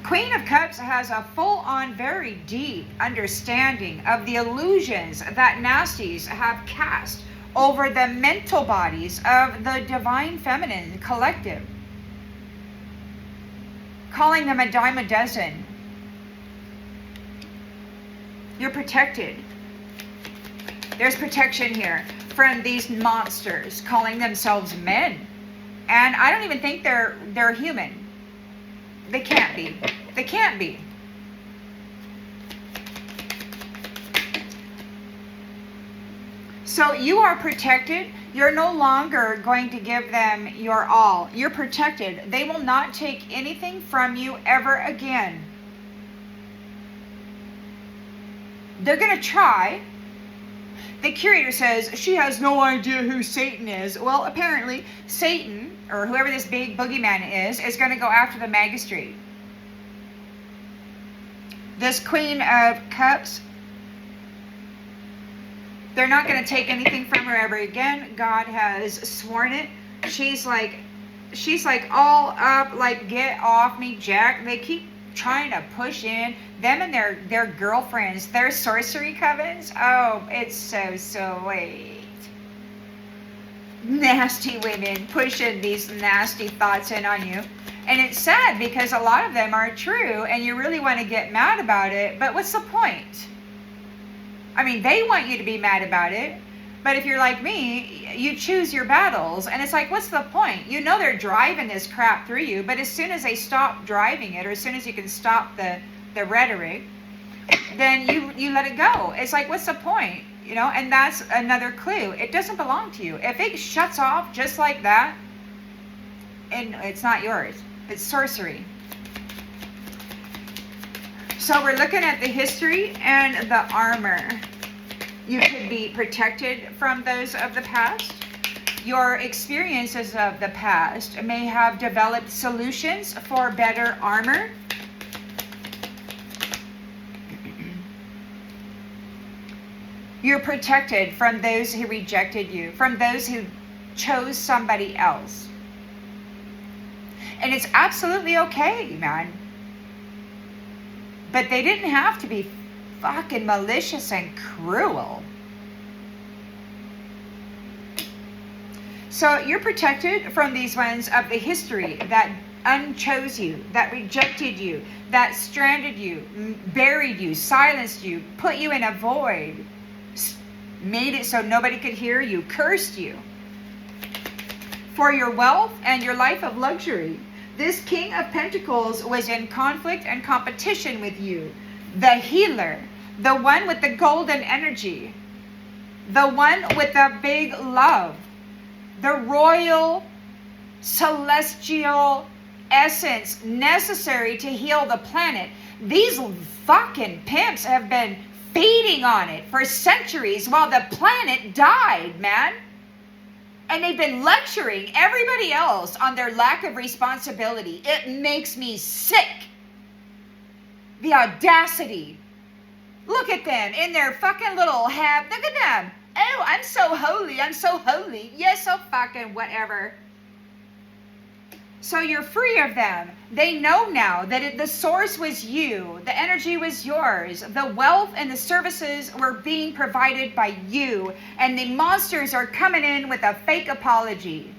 Queen of Cups has a full-on, very deep understanding of the illusions that nasties have cast over the mental bodies of the divine feminine collective, calling them a dime a dozen. You're protected. There's protection here from these monsters calling themselves men. And I don't even think they're human. They can't be. They can't be. So you are protected. You're no longer going to give them your all. You're protected. They will not take anything from you ever again. They're going to try. The curator says she has no idea who Satan is. Well, apparently Satan, or whoever this big boogeyman is going to go after the magistrate. This Queen of Cups, they're not going to take anything from her ever again. God has sworn it. She's like all up, like, get off me, Jack. They keep trying to push in them and their girlfriends, their sorcery covens. Oh, it's so sweet. Nasty women pushing these nasty thoughts in on you. And it's sad because a lot of them are true and you really want to get mad about it, but what's the point? I mean, they want you to be mad about it, but if you're like me, you choose your battles, and it's like, what's the point? You know they're driving this crap through you, but as soon as they stop driving it, or as soon as you can stop the rhetoric, then you let it go. It's like, what's the point? You know, and that's another clue. It doesn't belong to you. If it shuts off just like that, and it's not yours. It's sorcery. So we're looking at the history and the armor. You could be protected from those of the past. Your experiences of the past may have developed solutions for better armor. You're protected from those who rejected you, from those who chose somebody else. And it's absolutely okay, man. But they didn't have to be fucking malicious and cruel. So you're protected from these ones of the history that unchose you, that rejected you, that stranded you, buried you, silenced you, put you in a void, made it so nobody could hear you, cursed you. For your wealth and your life of luxury, this King of Pentacles was in conflict and competition with you. The healer, the one with the golden energy, the one with the big love, the royal, celestial essence necessary to heal the planet. These fucking pimps have been feeding on it for centuries while the planet died, man. And they've been lecturing everybody else on their lack of responsibility. It makes me sick. The audacity. Look at them in their fucking little hat. Look at them. Oh, I'm so holy. I'm so holy. Yes, so fucking whatever. So you're free of them. They know now that the source was you. The energy was yours. The wealth and the services were being provided by you. And the monsters are coming in with a fake apology.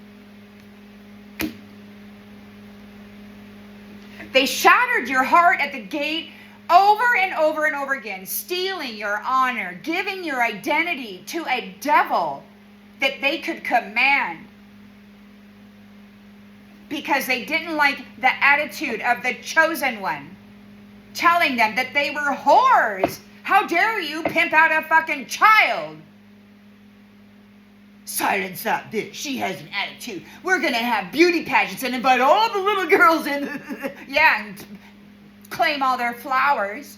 They shattered your heart at the gate over and over and over again, stealing your honor, giving your identity to a devil that they could command. Because they didn't like the attitude of the chosen one, telling them that they were whores, How dare you pimp out a fucking child? Silence that bitch. She has an attitude. We're gonna have beauty pageants and invite all the little girls in. Yeah, and claim all their flowers.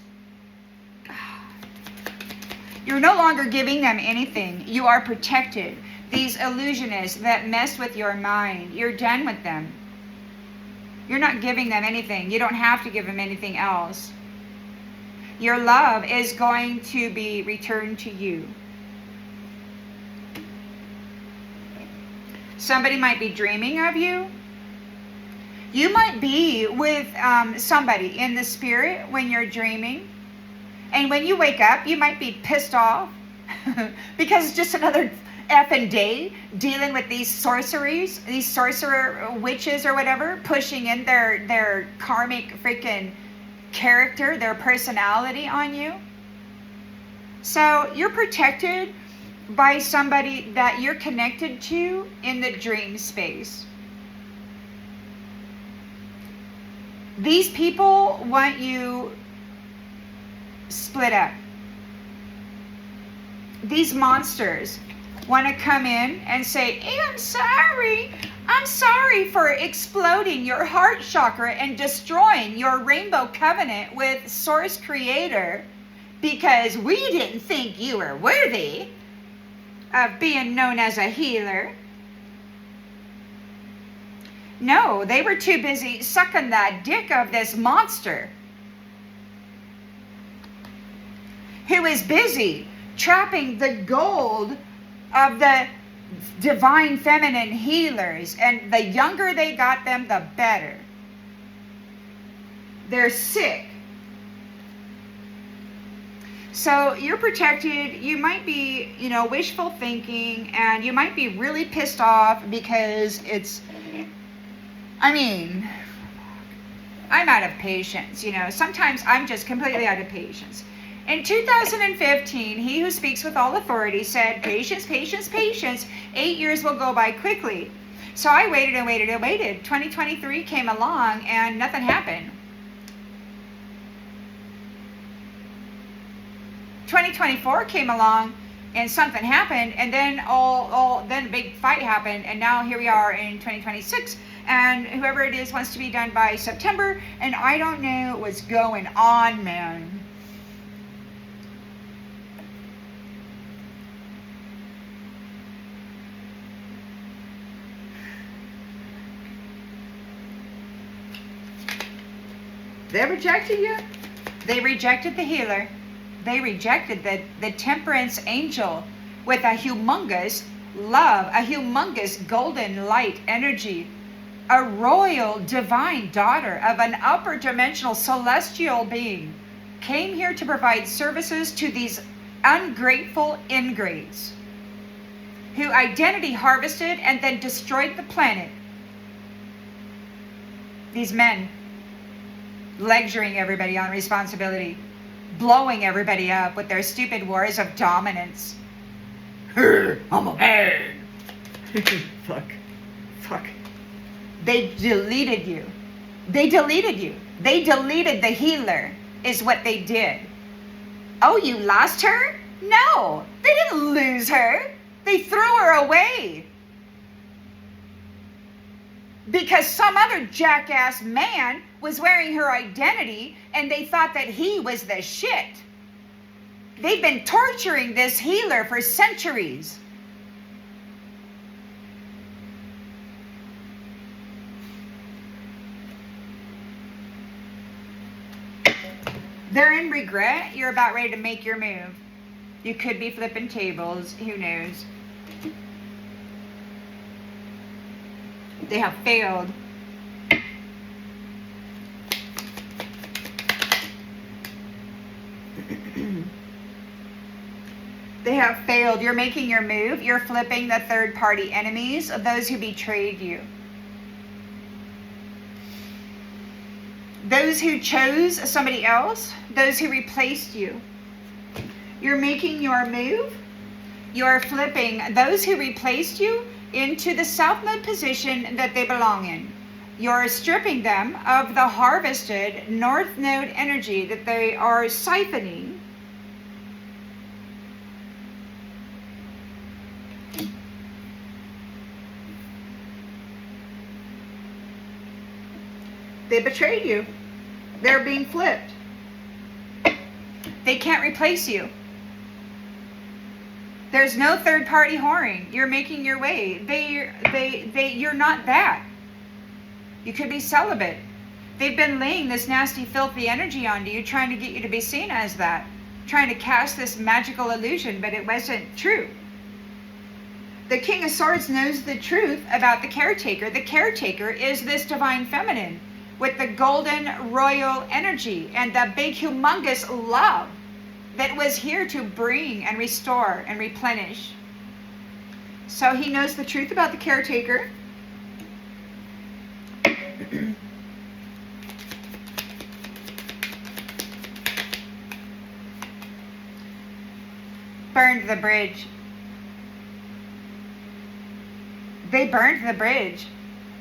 You're no longer giving them anything. You are protected. These illusionists that mess with your mind, you're done with them. You're not giving them anything. You don't have to give them anything else. Your love is going to be returned to you. Somebody might be dreaming of you. You might be with somebody in the spirit when you're dreaming. And when you wake up, you might be pissed off because it's just another effing day dealing with these sorceries, these sorcerer witches or whatever, pushing in their karmic freaking character, their personality on you. So you're protected by somebody that you're connected to in the dream space. These people want you split up. These monsters want to come in and say, hey, I'm sorry for exploding your heart chakra and destroying your rainbow covenant with Source Creator because we didn't think you were worthy of being known as a healer. No, they were too busy sucking that dick of this monster who is busy trapping the gold of the divine feminine healers, and the younger they got them, the better. They're sick. So you're protected. You might be, wishful thinking, and you might be really pissed off because I'm out of patience. Sometimes I'm just completely out of patience. In 2015, he who speaks with all authority said, patience, patience, patience. 8 years will go by quickly. So I waited and waited and waited. 2023 came along and nothing happened. 2024 came along and something happened, and then then a big fight happened, and now here we are in 2026, and whoever it is wants to be done by September, and I don't know what's going on, man. They rejected you. They rejected the healer. They rejected the temperance angel with a humongous love, a humongous golden light energy, a royal divine daughter of an upper dimensional celestial being, came here to provide services to these ungrateful ingrates who identity harvested and then destroyed the planet. These men lecturing everybody on responsibility, blowing everybody up with their stupid wars of dominance. I'm a man. Fuck. They deleted you. They deleted you. They deleted the healer, is what they did. Oh, you lost her? No, they didn't lose her. They threw her away. Because some other jackass man was wearing her identity and they thought that he was the shit. They've been torturing this healer for centuries. They're in regret. You're about ready to make your move. You could be flipping tables. Who knows? They have failed. They have failed. You're making your move. You're flipping the third-party enemies of those who betrayed you. Those who chose somebody else. Those who replaced you. You're making your move. You're flipping those who replaced you into the south node position that they belong in. You're stripping them of the harvested north node energy that they are siphoning They betrayed you. They're being flipped. They can't replace you. There's no third party whoring. You're making your way. You're not that. You could be celibate. They've been laying this nasty, filthy energy onto you, trying to get you to be seen as that. Trying to cast this magical illusion, but it wasn't true. The King of Swords knows the truth about the caretaker. The caretaker is this divine feminine with the golden royal energy and the big humongous love that was here to bring and restore and replenish. So he knows the truth about the caretaker. Burned the bridge. They burned the bridge,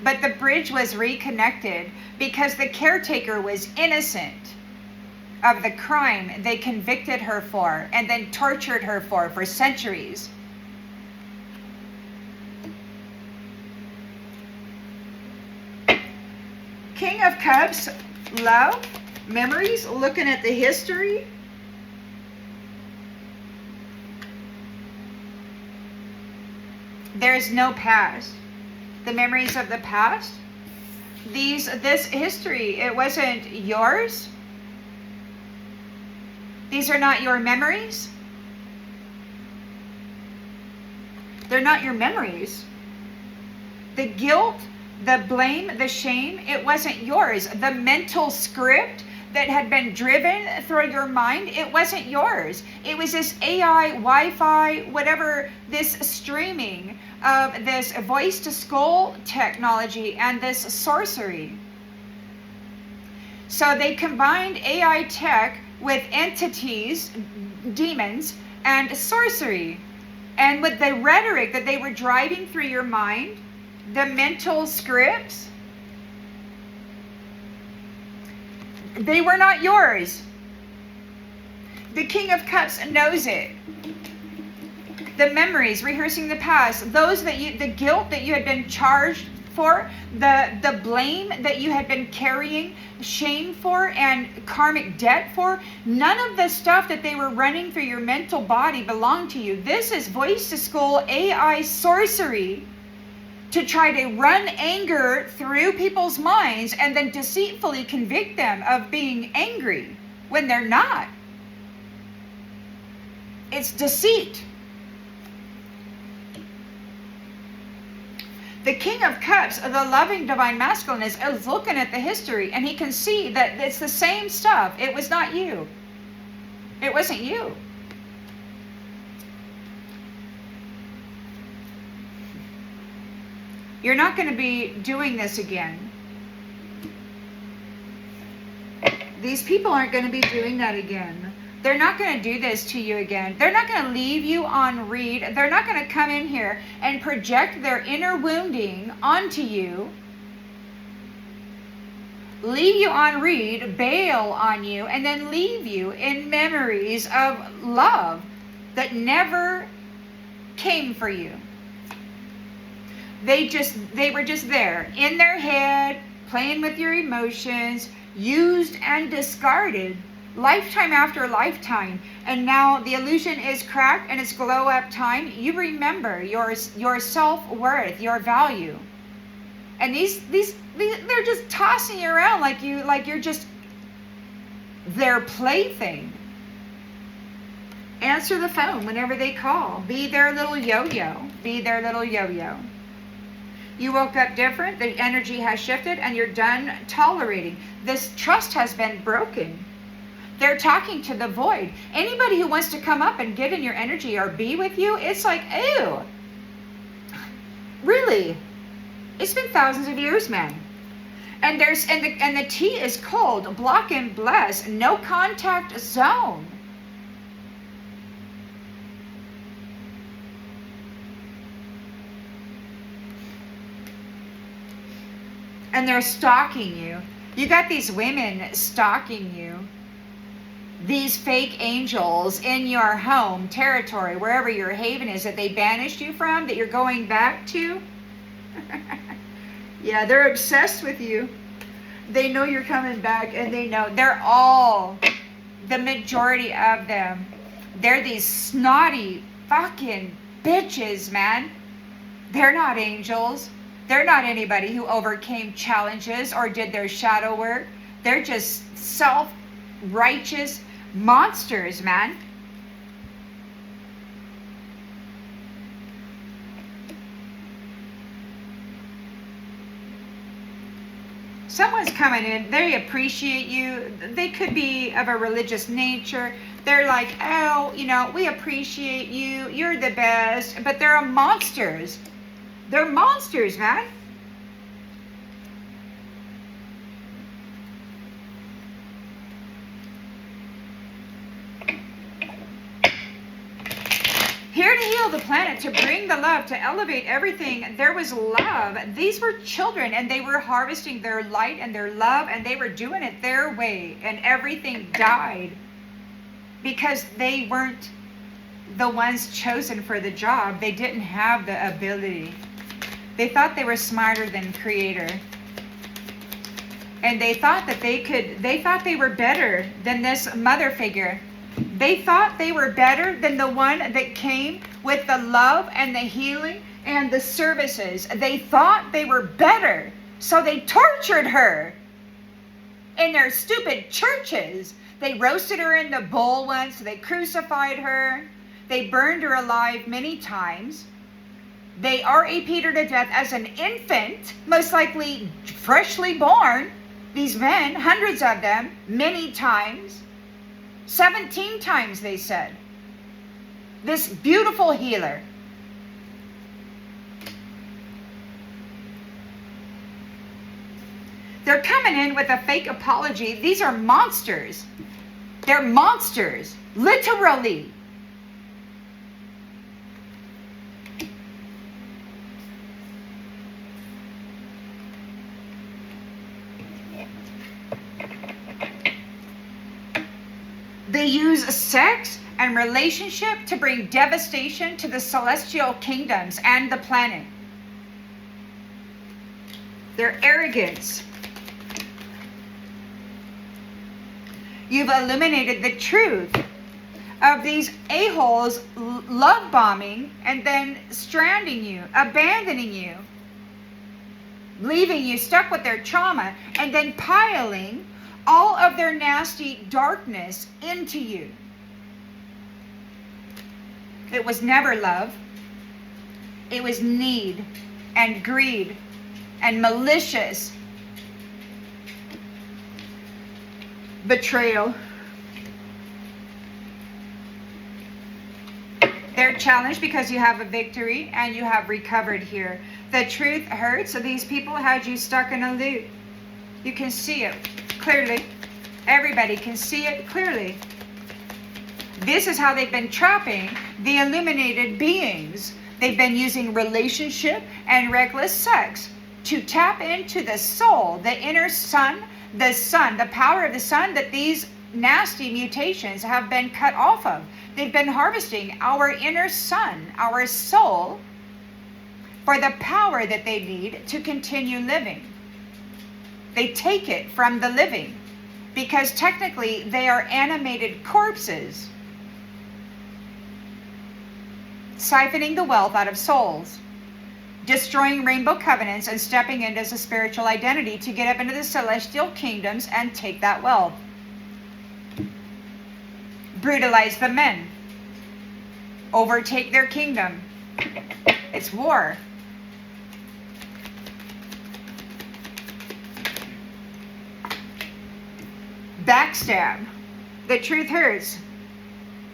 but the bridge was reconnected because the caretaker was innocent of the crime they convicted her for and then tortured her for centuries. King of Cups, love, memories, looking at the history. There's no past. The memories of the past, this history, it wasn't yours. These are not your memories. They're not your memories. The guilt, the blame, the shame, it wasn't yours. The mental script that had been driven through your mind, it wasn't yours. It was this AI, Wi-Fi, whatever, this streaming of this voice to skull technology and this sorcery. So they combined AI tech with entities, demons, and sorcery. And with the rhetoric that they were driving through your mind, the mental scripts, they were not yours. The King of Cups knows it. The memories, rehearsing the past, the guilt that you had been charged for, the blame that you had been carrying, shame for, and karmic debt for, none of the stuff that they were running through your mental body belonged to you. This is voice to skull AI sorcery to try to run anger through people's minds and then deceitfully convict them of being angry when they're not. It's deceit. The King of Cups, the loving divine masculine, is looking at the history, and he can see that it's the same stuff. It was not you. It wasn't you. You're not going to be doing this again. These people aren't going to be doing that again. They're not going to do this to you again. They're not going to leave you on read. They're not going to come in here and project their inner wounding onto you, leave you on read, bail on you, and then leave you in memories of love that never came for you. They were just there in their head, playing with your emotions, used and discarded lifetime after lifetime, and now the illusion is cracked and it's glow up time. You remember your self-worth, your value, and these they're just tossing you around like you're just their plaything. Answer the phone whenever they call. Be their little yo-yo. Be their little yo-yo. You woke up different, the energy has shifted, and you're done tolerating. This trust has been broken. They're talking to the void. Anybody who wants to come up and get in your energy or be with you, it's like, ew. Really? It's been thousands of years, man. And the T is cold, block and bless, no contact zone. And they're stalking you. You got these women stalking you. These fake angels in your home territory, wherever your haven is that they banished you from, that you're going back to. Yeah, they're obsessed with you. They know you're coming back, and they know they're all, the majority of them, they're these snotty fucking bitches, man. They're not angels. They're not anybody who overcame challenges or did their shadow work. They're just self-righteous monsters, man. Someone's coming in, they appreciate you. They could be of a religious nature. They're like, oh, we appreciate you. You're the best. But they're monsters. They're monsters, man. Here to heal the planet, to bring the love, to elevate everything. There was love. These were children, and they were harvesting their light and their love, and they were doing it their way, and everything died because they weren't the ones chosen for the job. They didn't have the ability. They thought they were smarter than Creator. And they thought that they thought they were better than this mother figure. They thought they were better than the one that came with the love and the healing and the services. They thought they were better. So they tortured her in their stupid churches. They roasted her in the bowl once. They crucified her. They burned her alive many times. They RAP'd her to death as an infant, most likely freshly born. These men, hundreds of them, many times. 17 times, they said. This beautiful healer. They're coming in with a fake apology. These are monsters. They're monsters. Literally. They use sex and relationship to bring devastation to the celestial kingdoms and the planet. Their arrogance. You've illuminated the truth of these a-holes love bombing and then stranding you, abandoning you, leaving you stuck with their trauma, and then piling all of their nasty darkness into you. It was never love. It was need and greed and malicious betrayal. They're challenged because you have a victory and you have recovered here. The truth hurts, so these people had you stuck in a loop. You can see it clearly. Everybody can see it clearly. This is how they've been trapping the illuminated beings. They've been using relationship and reckless sex to tap into the soul, the inner sun, the power of the sun that these nasty mutations have been cut off of. They've been harvesting our inner sun, our soul, for the power that they need to continue living. They take it from the living because technically they are animated corpses, siphoning the wealth out of souls, destroying rainbow covenants and stepping into a spiritual identity to get up into the celestial kingdoms and take that wealth. Brutalize the men. Overtake their kingdom. It's war. Backstab. The truth hurts.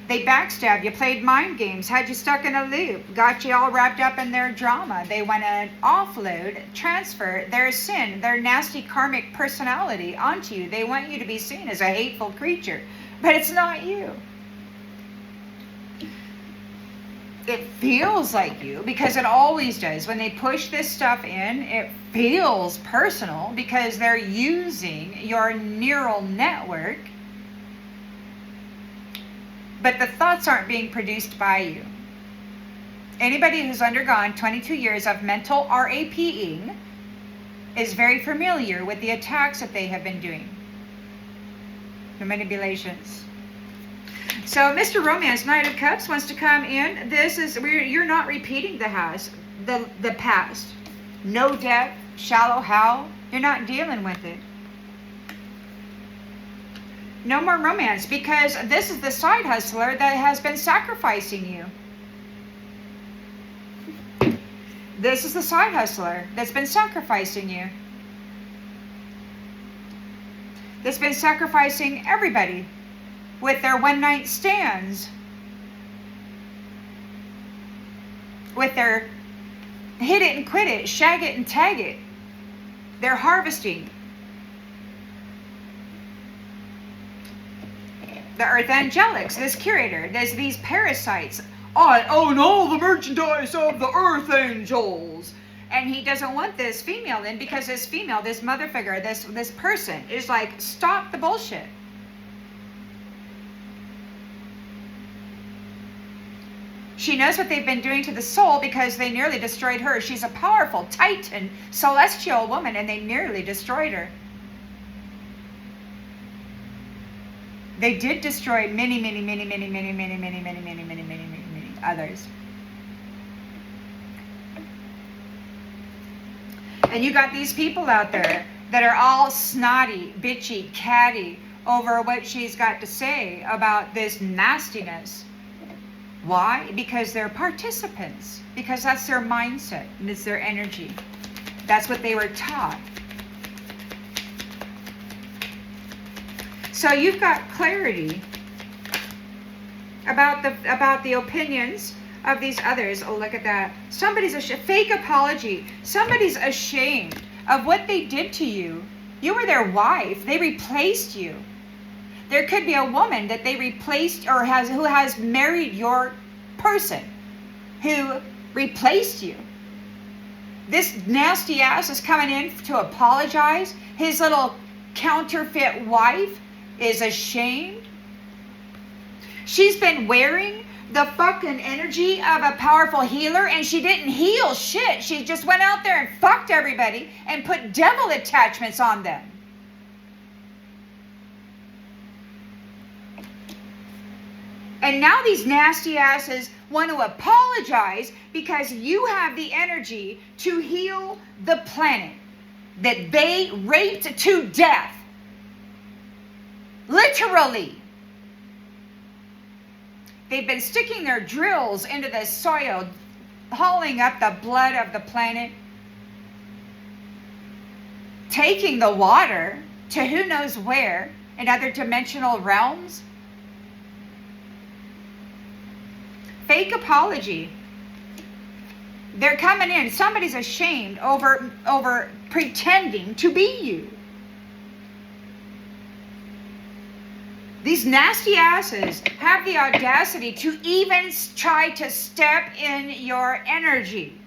They backstabbed you, played mind games, had you stuck in a loop, got you all wrapped up in their drama. They want to offload, transfer their sin, their nasty karmic personality onto you. They want you to be seen as a hateful creature, but it's not you. It feels like you because it always does. When they push this stuff in, it feels personal because they're using your neural network. But the thoughts aren't being produced by you. Anybody who's undergone 22 years of mental RAPing is very familiar with the attacks that they have been doing. The manipulations. So Mr. Romance, Knight of Cups, wants to come in. You're not repeating the past. No depth, shallow how. You're not dealing with it. No more romance, because this is the side hustler that has been sacrificing you. This is the side hustler that's been sacrificing you. That's been sacrificing everybody with their one-night stands. With their hit it and quit it, shag it and tag it. They're harvesting. The Earth Angelics, this curator, there's these parasites. I own all the merchandise of the Earth Angels. And he doesn't want this female in, because this female, this mother figure, this person is like, stop the bullshit. She knows what they've been doing to the soul, because they nearly destroyed her. She's a powerful, titan, celestial woman, and they nearly destroyed her. They did destroy many others. And you got these people out there that are all snotty, bitchy, catty over what she's got to say about this nastiness. Why? Because they're participants. Because that's their mindset and it's their energy. That's what they were taught. So you've got clarity about the opinions of these others. Oh, look at that. Somebody's fake apology. Somebody's ashamed of what they did to you. You were their wife. They replaced you. There could be a woman that they replaced, or who has married your person, who replaced you. This nasty ass is coming in to apologize. His little counterfeit wife is ashamed. She's been wearing the fucking energy of a powerful healer, and she didn't heal shit. She just went out there and fucked everybody and put devil attachments on them. And now these nasty asses want to apologize because you have the energy to heal the planet that they raped to death. Literally. They've been sticking their drills into the soil, hauling up the blood of the planet, taking the water to who knows where in other dimensional realms. Fake apology. They're coming in. Somebody's ashamed over pretending to be you. These nasty asses have the audacity to even try to step in your energy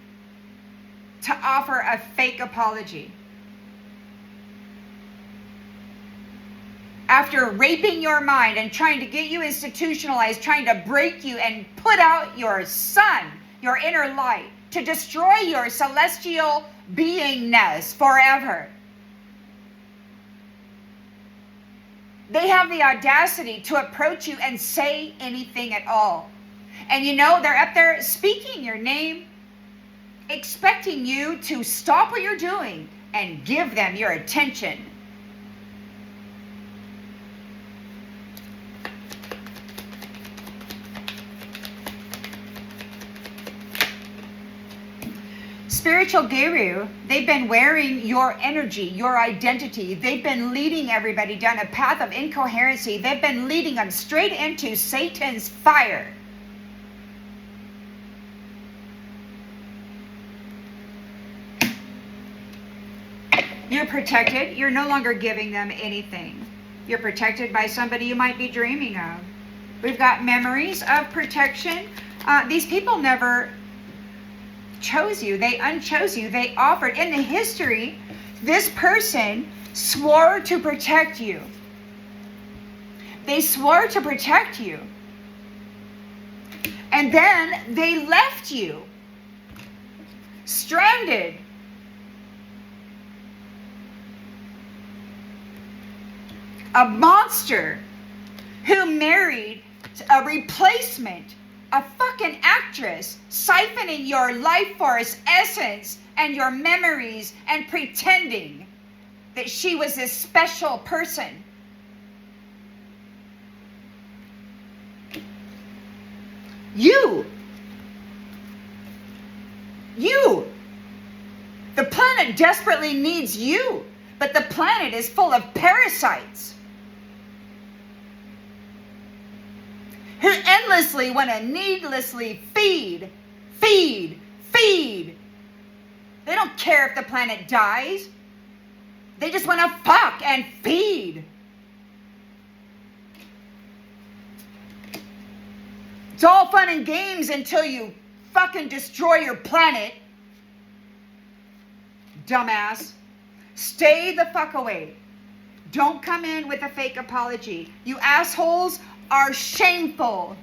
to offer a fake apology. After raping your mind and trying to get you institutionalized, trying to break you and put out your sun, your inner light, to destroy your celestial beingness forever. They have the audacity to approach you and say anything at all. And you know, they're up there speaking your name, expecting you to stop what you're doing and give them your attention. Spiritual guru, they've been wearing your energy, your identity. They've been leading everybody down a path of incoherency. They've been leading them straight into Satan's fire. You're protected. You're no longer giving them anything. You're protected by somebody you might be dreaming of. We've got memories of protection. These people never chose you. They unchose you. They offered. In the history, this person swore to protect you. They swore to protect you. And then they left you stranded a monster who married a replacement, a fucking actress, siphoning your life force essence and your memories and pretending that she was this special person. You, the planet desperately needs you, but the planet is full of parasites who endlessly want to needlessly feed. They don't care if the planet dies. They just want to fuck and feed. It's all fun and games until you fucking destroy your planet. Dumbass. Stay the fuck away. Don't come in with a fake apology. You assholes are shameful.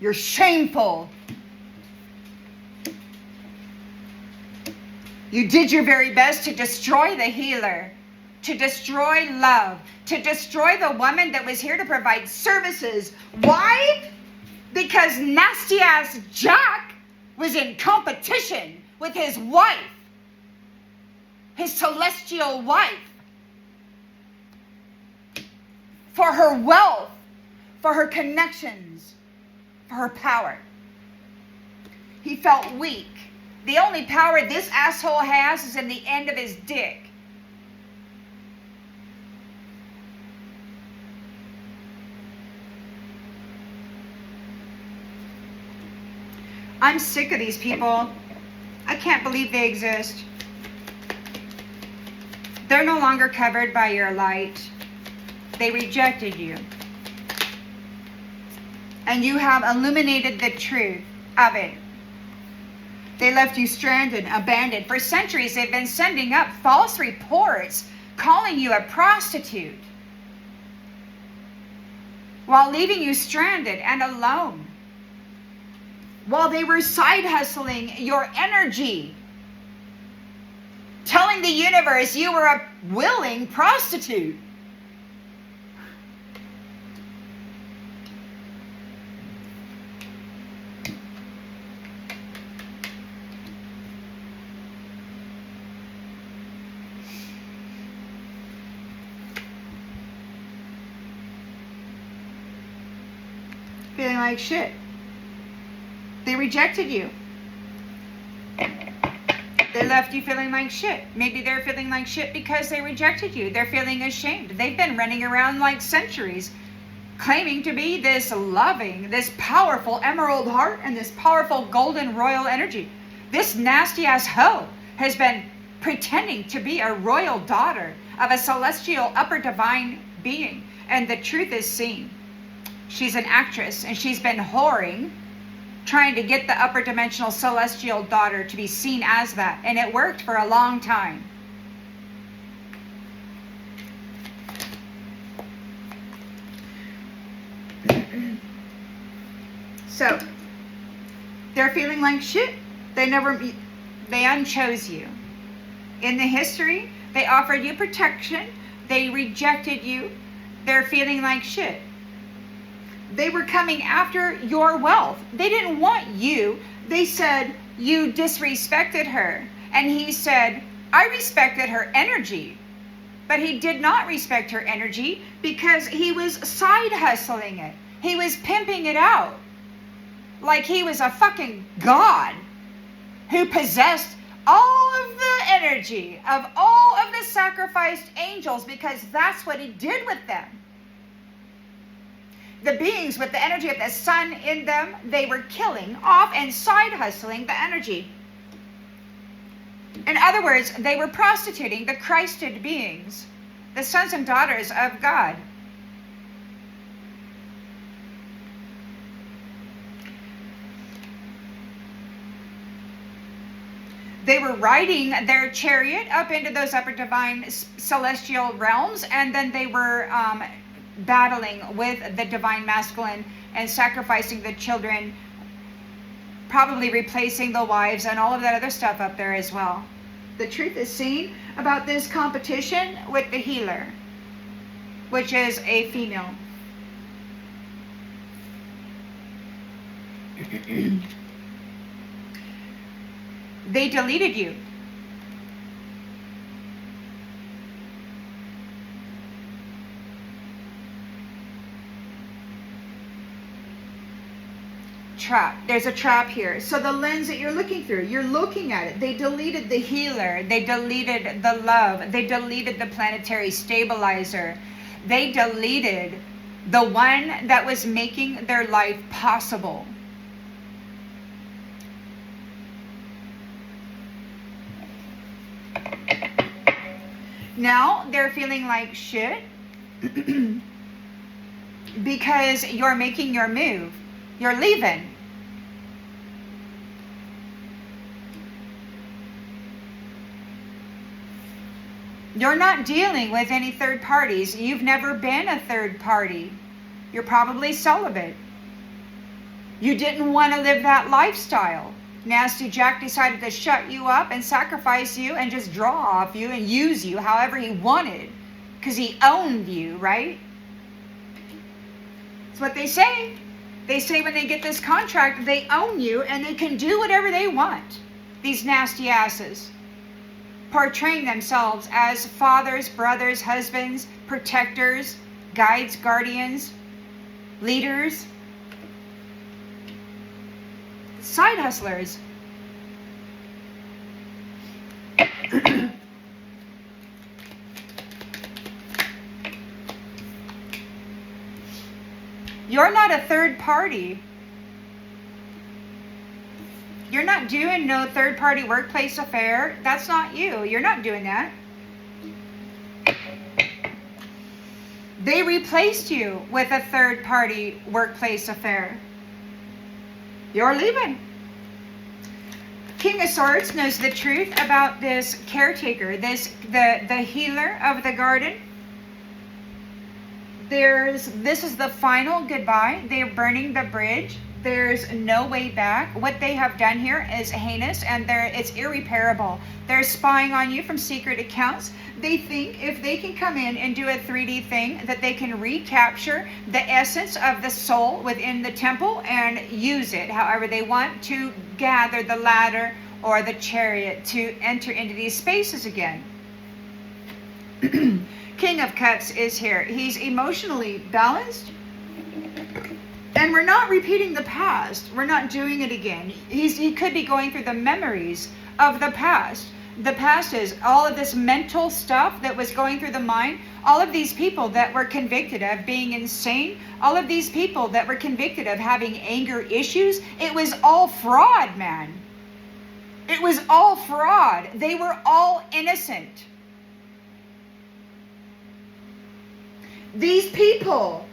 You're shameful. You did your very best to destroy the healer, to destroy love, to destroy the woman that was here to provide services. Why? Because nasty ass Jack was in competition with his wife, his celestial wife, for her wealth, for her connections, for her power. He felt weak. The only power this asshole has is in the end of his dick. I'm sick of these people. I can't believe they exist. They're no longer covered by your light. They rejected you. And you have illuminated the truth of it. They left you stranded, abandoned. For centuries, they've been sending up false reports, calling you a prostitute, while leaving you stranded and alone. While they were side hustling your energy, telling the universe you were a willing prostitute. Feeling like shit. They rejected you. They left you feeling like shit. Maybe they're feeling like shit because they rejected you. They're feeling ashamed. They've been running around like centuries, claiming to be this loving, this powerful emerald heart and this powerful golden royal energy. This nasty ass hoe has been pretending to be a royal daughter of a celestial upper divine being. And the truth is seen. She's an actress and she's been whoring, trying to get the upper dimensional celestial daughter to be seen as that. And it worked for a long time. So, they're feeling like shit. They unchose you. In the history, they offered you protection. They rejected you. They're feeling like shit. They were coming after your wealth. They didn't want you. They said you disrespected her. And he said, I respected her energy. But he did not respect her energy because he was side hustling it. He was pimping it out. Like he was a fucking god who possessed all of the energy of all of the sacrificed angels, because that's what he did with them. The beings with the energy of the sun in them, they were killing off and side hustling the energy. In other words, they were prostituting the Christed beings, the sons and daughters of God. They were riding their chariot up into those upper divine celestial realms, and then they were battling with the divine masculine and sacrificing the children probably replacing the wives and all of that other stuff up there as well. The truth is seen about this competition with the healer, which is a female. They deleted you. Trap. There's a trap here. So the lens that you're looking through, you're looking at it. They deleted the healer. They deleted the love. They deleted the planetary stabilizer. They deleted the one that was making their life possible. Now they're feeling like shit because you're making your move. You're leaving. You're not dealing with any third parties. You've never been a third party. You're probably celibate. You didn't want to live that lifestyle. Nasty Jack decided to shut you up and sacrifice you and just draw off you and use you however he wanted because he owned you, right? That's what they say. They say when they get this contract, they own you and they can do whatever they want. These nasty asses. Portraying themselves as fathers, brothers, husbands, protectors, guides, guardians, leaders, side hustlers. You're not a third party. You're not doing no third party workplace affair. That's not you. You're not doing that. They replaced you with a third party workplace affair. You're leaving. King of Swords knows the truth about this caretaker, the healer of the garden. This is the final goodbye. They're burning the bridge. There's no way back. What they have done here is heinous and it's irreparable. They're spying on you from secret accounts. They think if they can come in and do a 3D thing that they can recapture the essence of the soul within the temple and use it however they want to gather the ladder or the chariot to enter into these spaces again. King of Cups is here. He's emotionally balanced. And we're not repeating the past. We're not doing it again. He could be going through the memories of the past. The past is all of this mental stuff that was going through the mind. All of these people that were convicted of being insane. All of these people that were convicted of having anger issues. It was all fraud, man. It was all fraud. They were all innocent. These people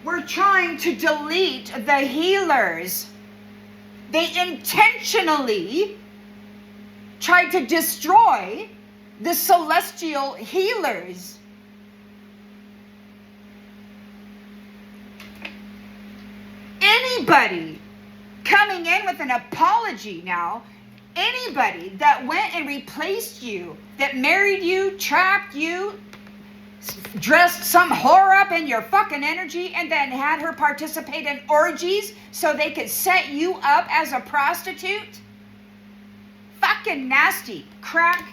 were trying to delete the healers. They intentionally tried to destroy the celestial healers. Anybody coming in with an apology now, anybody that went and replaced you, that married you, trapped you, dressed some whore up in your fucking energy and then had her participate in orgies so they could set you up as a prostitute? Fucking nasty crack.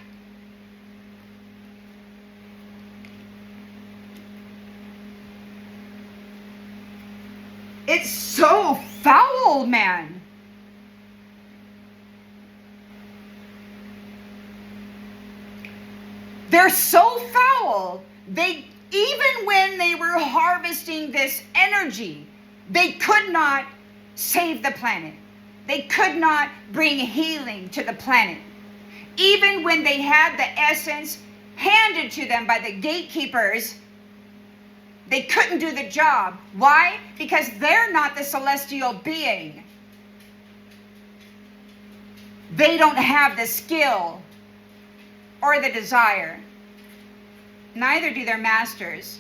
It's so foul, man. They're so foul. Even when they were harvesting this energy, they could not save the planet. They could not bring healing to the planet. Even when they had the essence handed to them by the gatekeepers, they couldn't do the job. Why? Because they're not the celestial being. They don't have the skill or the desire. Neither do their masters.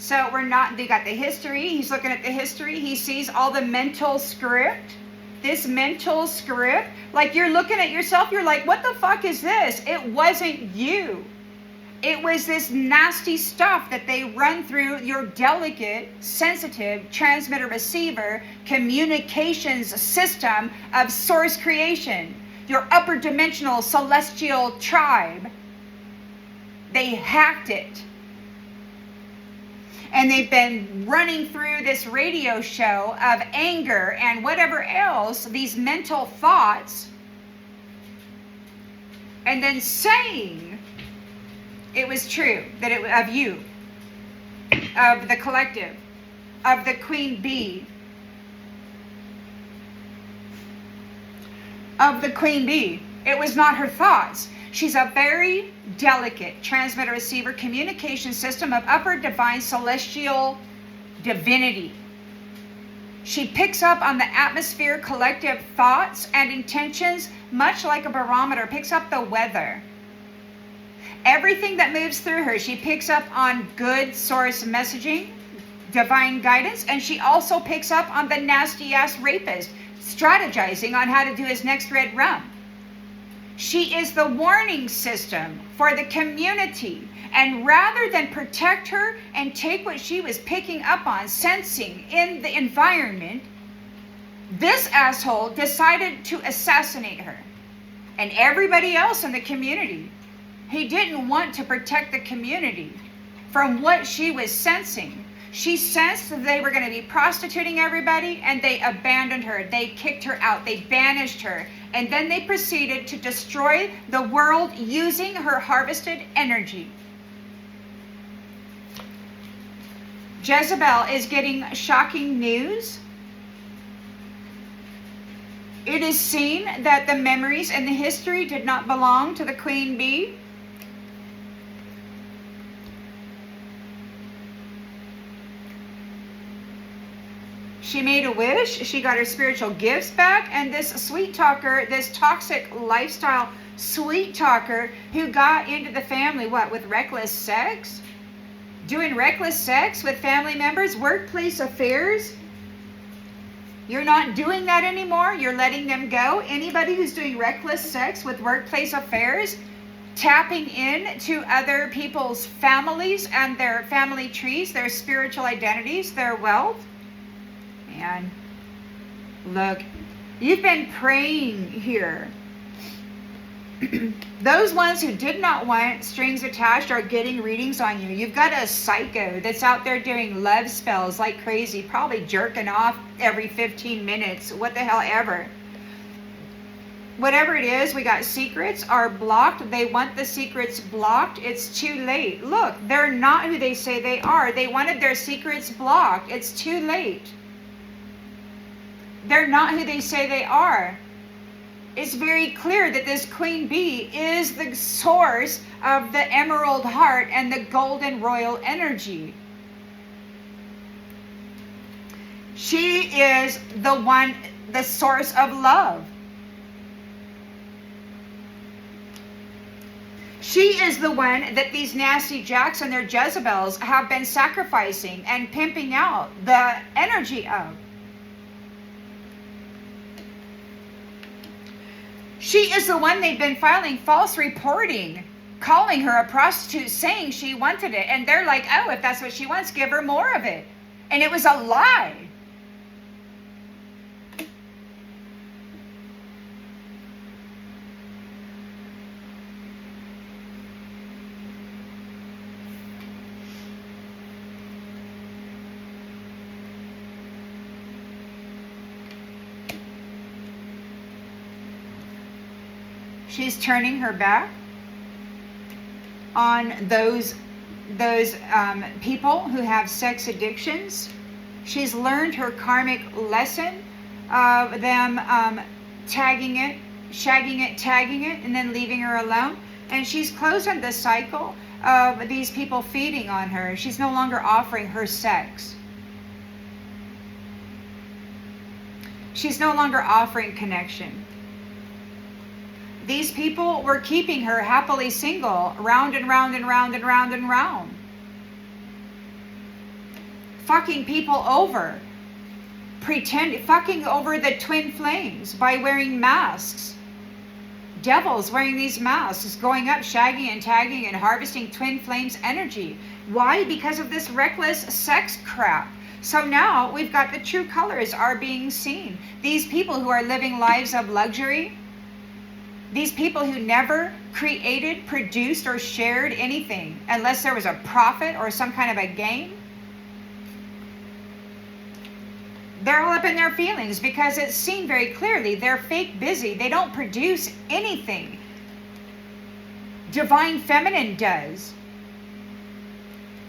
So they got the history. He's looking at the history. He sees all the mental script. This mental script, like you're looking at yourself, you're like, what the fuck is this? It wasn't you. It was this nasty stuff that they run through your delicate, sensitive, transmitter receiver communications system of source creation, your upper dimensional celestial tribe. They hacked it. And they've been running through this radio show of anger and whatever else, these mental thoughts, and then saying it was true, that it was of you, of the collective, of the queen bee, of the queen bee. It was not her thoughts. She's a very delicate transmitter receiver communication system of upper divine celestial divinity. She picks up on the atmosphere, collective thoughts and intentions, much like a barometer picks up the weather. Everything that moves through her, she picks up on good source messaging, divine guidance, and she also picks up on the nasty ass rapist strategizing on how to do his next red rum. She is the warning system for the community. And rather than protect her and take what she was picking up on, sensing in the environment, this asshole decided to assassinate her and everybody else in the community. He didn't want to protect the community from what she was sensing. She sensed that they were going to be prostituting everybody, and they abandoned her. They kicked her out. They banished her. And then they proceeded to destroy the world using her harvested energy. Jezebel is getting shocking news. It is seen that the memories and the history did not belong to the queen bee. She made a wish. She got her spiritual gifts back. And this sweet talker, this toxic lifestyle sweet talker who got into the family, what, with reckless sex? Doing reckless sex with family members, workplace affairs. You're not doing that anymore. You're letting them go. Anybody who's doing reckless sex with workplace affairs, tapping in to other people's families and their family trees, their spiritual identities, their wealth. Man, look, you've been praying here. Those ones who did not want strings attached are getting readings on you. You've got a psycho that's out there doing love spells like crazy, probably jerking off every 15 minutes, what the hell ever. Whatever it is, we got secrets are blocked. They want the secrets blocked. It's too late. Look, they're not who they say they are. They wanted their secrets blocked. It's too late. They're not who they say they are. It's very clear that this queen bee is the source of the emerald heart and the golden royal energy. She is the one, the source of love. She is the one that these nasty jacks and their Jezebels have been sacrificing and pimping out the energy of. She is the one they've been filing false reporting, calling her a prostitute, saying she wanted it. And they're like, oh, if that's what she wants, give her more of it. And it was a lie. She's turning her back on those people who have sex addictions. She's learned her karmic lesson of them tagging it, shagging it, tagging it, and then leaving her alone. And she's closed on the cycle of these people feeding on her. She's no longer offering her sex. She's no longer offering connection. These people were keeping her happily single, round and round and round and round and round. fucking people over. Fucking over the twin flames by wearing masks. Devils wearing these masks, going up, shagging and tagging and harvesting twin flames energy. Why? Because of this reckless sex crap. So now we've got the true colors are being seen. These people who are living lives of luxury, these people who never created, produced, or shared anything unless there was a profit or some kind of a gain, they're all up in their feelings because it's seen very clearly. They're fake busy. They don't produce anything. Divine Feminine does.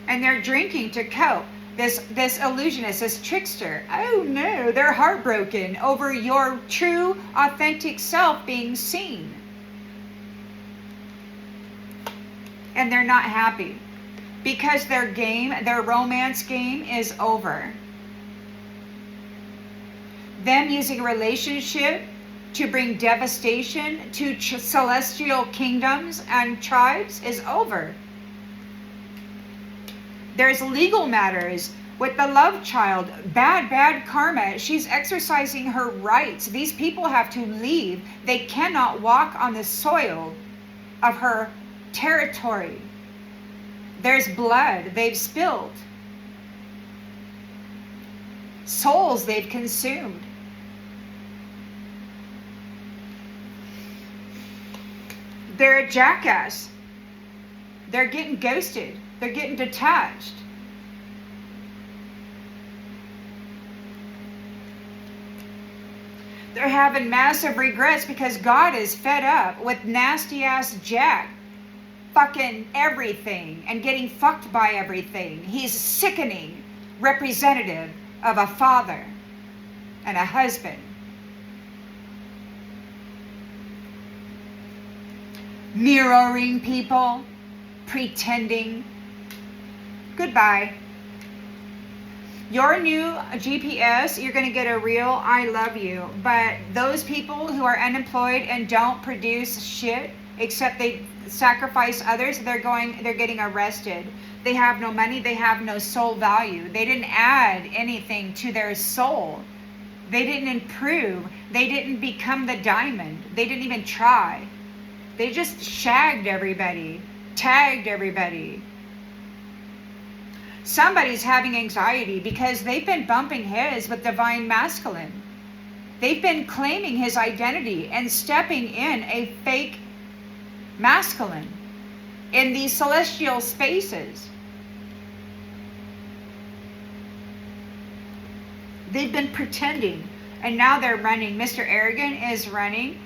And they're drinking to cope. This illusionist, this trickster. Oh no, they're heartbroken over your true, authentic self being seen. And they're not happy. Because their game, their romance game is over. Them using a relationship to bring devastation to celestial kingdoms and tribes is over. There's legal matters with the love child. Bad karma. She's exercising her rights. These people have to leave. They cannot walk on the soil of her territory. There's blood they've spilled. Souls they've consumed. They're a jackass. They're getting ghosted. They're getting detached. They're having massive regrets because God is fed up with nasty ass Jack fucking everything and getting fucked by everything. He's a sickening representative of a father and a husband. Mirroring people, pretending. Goodbye. Your new GPS, you're going to get a real I love you. But those people who are unemployed and don't produce shit, except they sacrifice others, they're getting arrested. They have no money, they have no soul value. They didn't add anything to their soul. They didn't improve. They didn't become the diamond. They didn't even try. They just shagged everybody, tagged everybody. Somebody's having anxiety because they've been bumping heads with divine masculine. They've been claiming his identity and stepping in a fake masculine in these celestial spaces. They've been pretending, and now they're running. Mr. Arrogant is running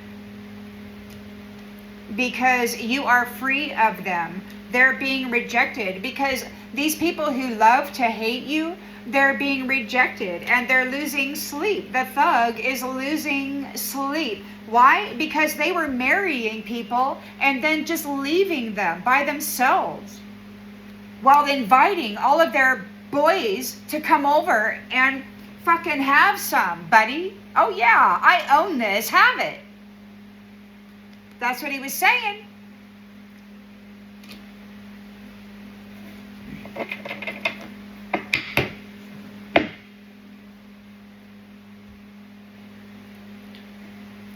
because you are free of them. They're being rejected because these people who love to hate you, they're being rejected and they're losing sleep. The thug is losing sleep. Why? Because they were marrying people and then just leaving them by themselves while inviting all of their boys to come over and fucking have some, buddy. Oh yeah, I own this, have it. That's what he was saying.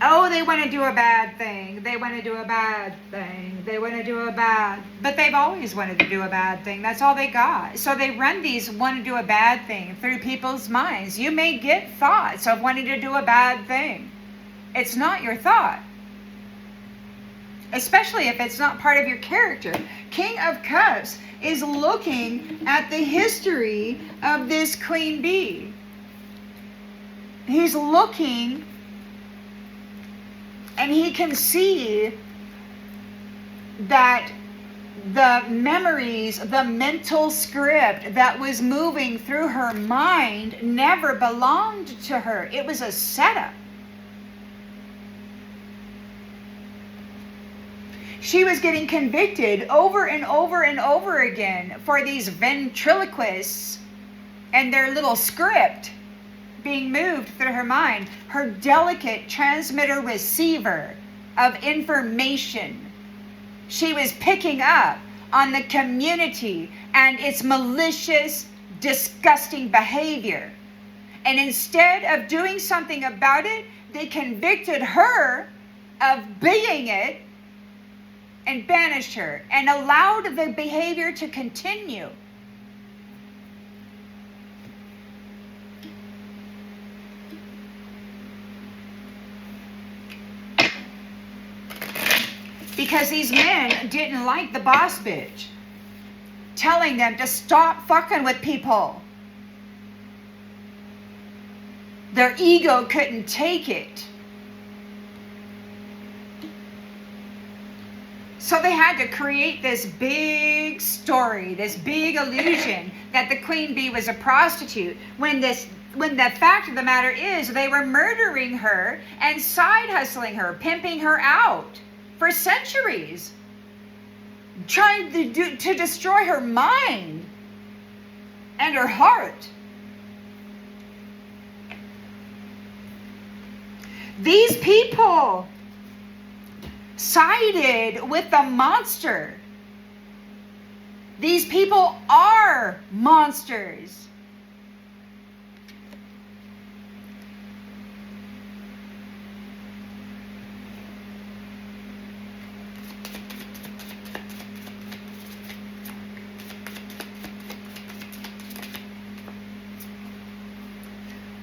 Oh, they want to do a bad thing. They want to do a bad thing. They want to do a bad... But they've always wanted to do a bad thing. That's all they got. So they run these want to do a bad thing through people's minds. You may get thoughts of wanting to do a bad thing. It's not your thought. Especially if it's not part of your character. King of Cups is looking at the history of this Queen Bee. He's looking... And he can see that the memories, the mental script that was moving through her mind never belonged to her. It was a setup. She was getting convicted over and over and over again for these ventriloquists and their little script being moved through her mind, her delicate transmitter receiver of information. She was picking up on the community and its malicious disgusting behavior. And instead of doing something about it, they convicted her of being it and banished her and allowed the behavior to continue. Because these men didn't like the boss bitch telling them to stop fucking with people. Their ego couldn't take it. So they had to create this big story, this big illusion that the queen bee was a prostitute, when the fact of the matter is they were murdering her and side hustling her, pimping her out for centuries, trying to destroy her mind and her heart. These people sided with the monster. These people are monsters.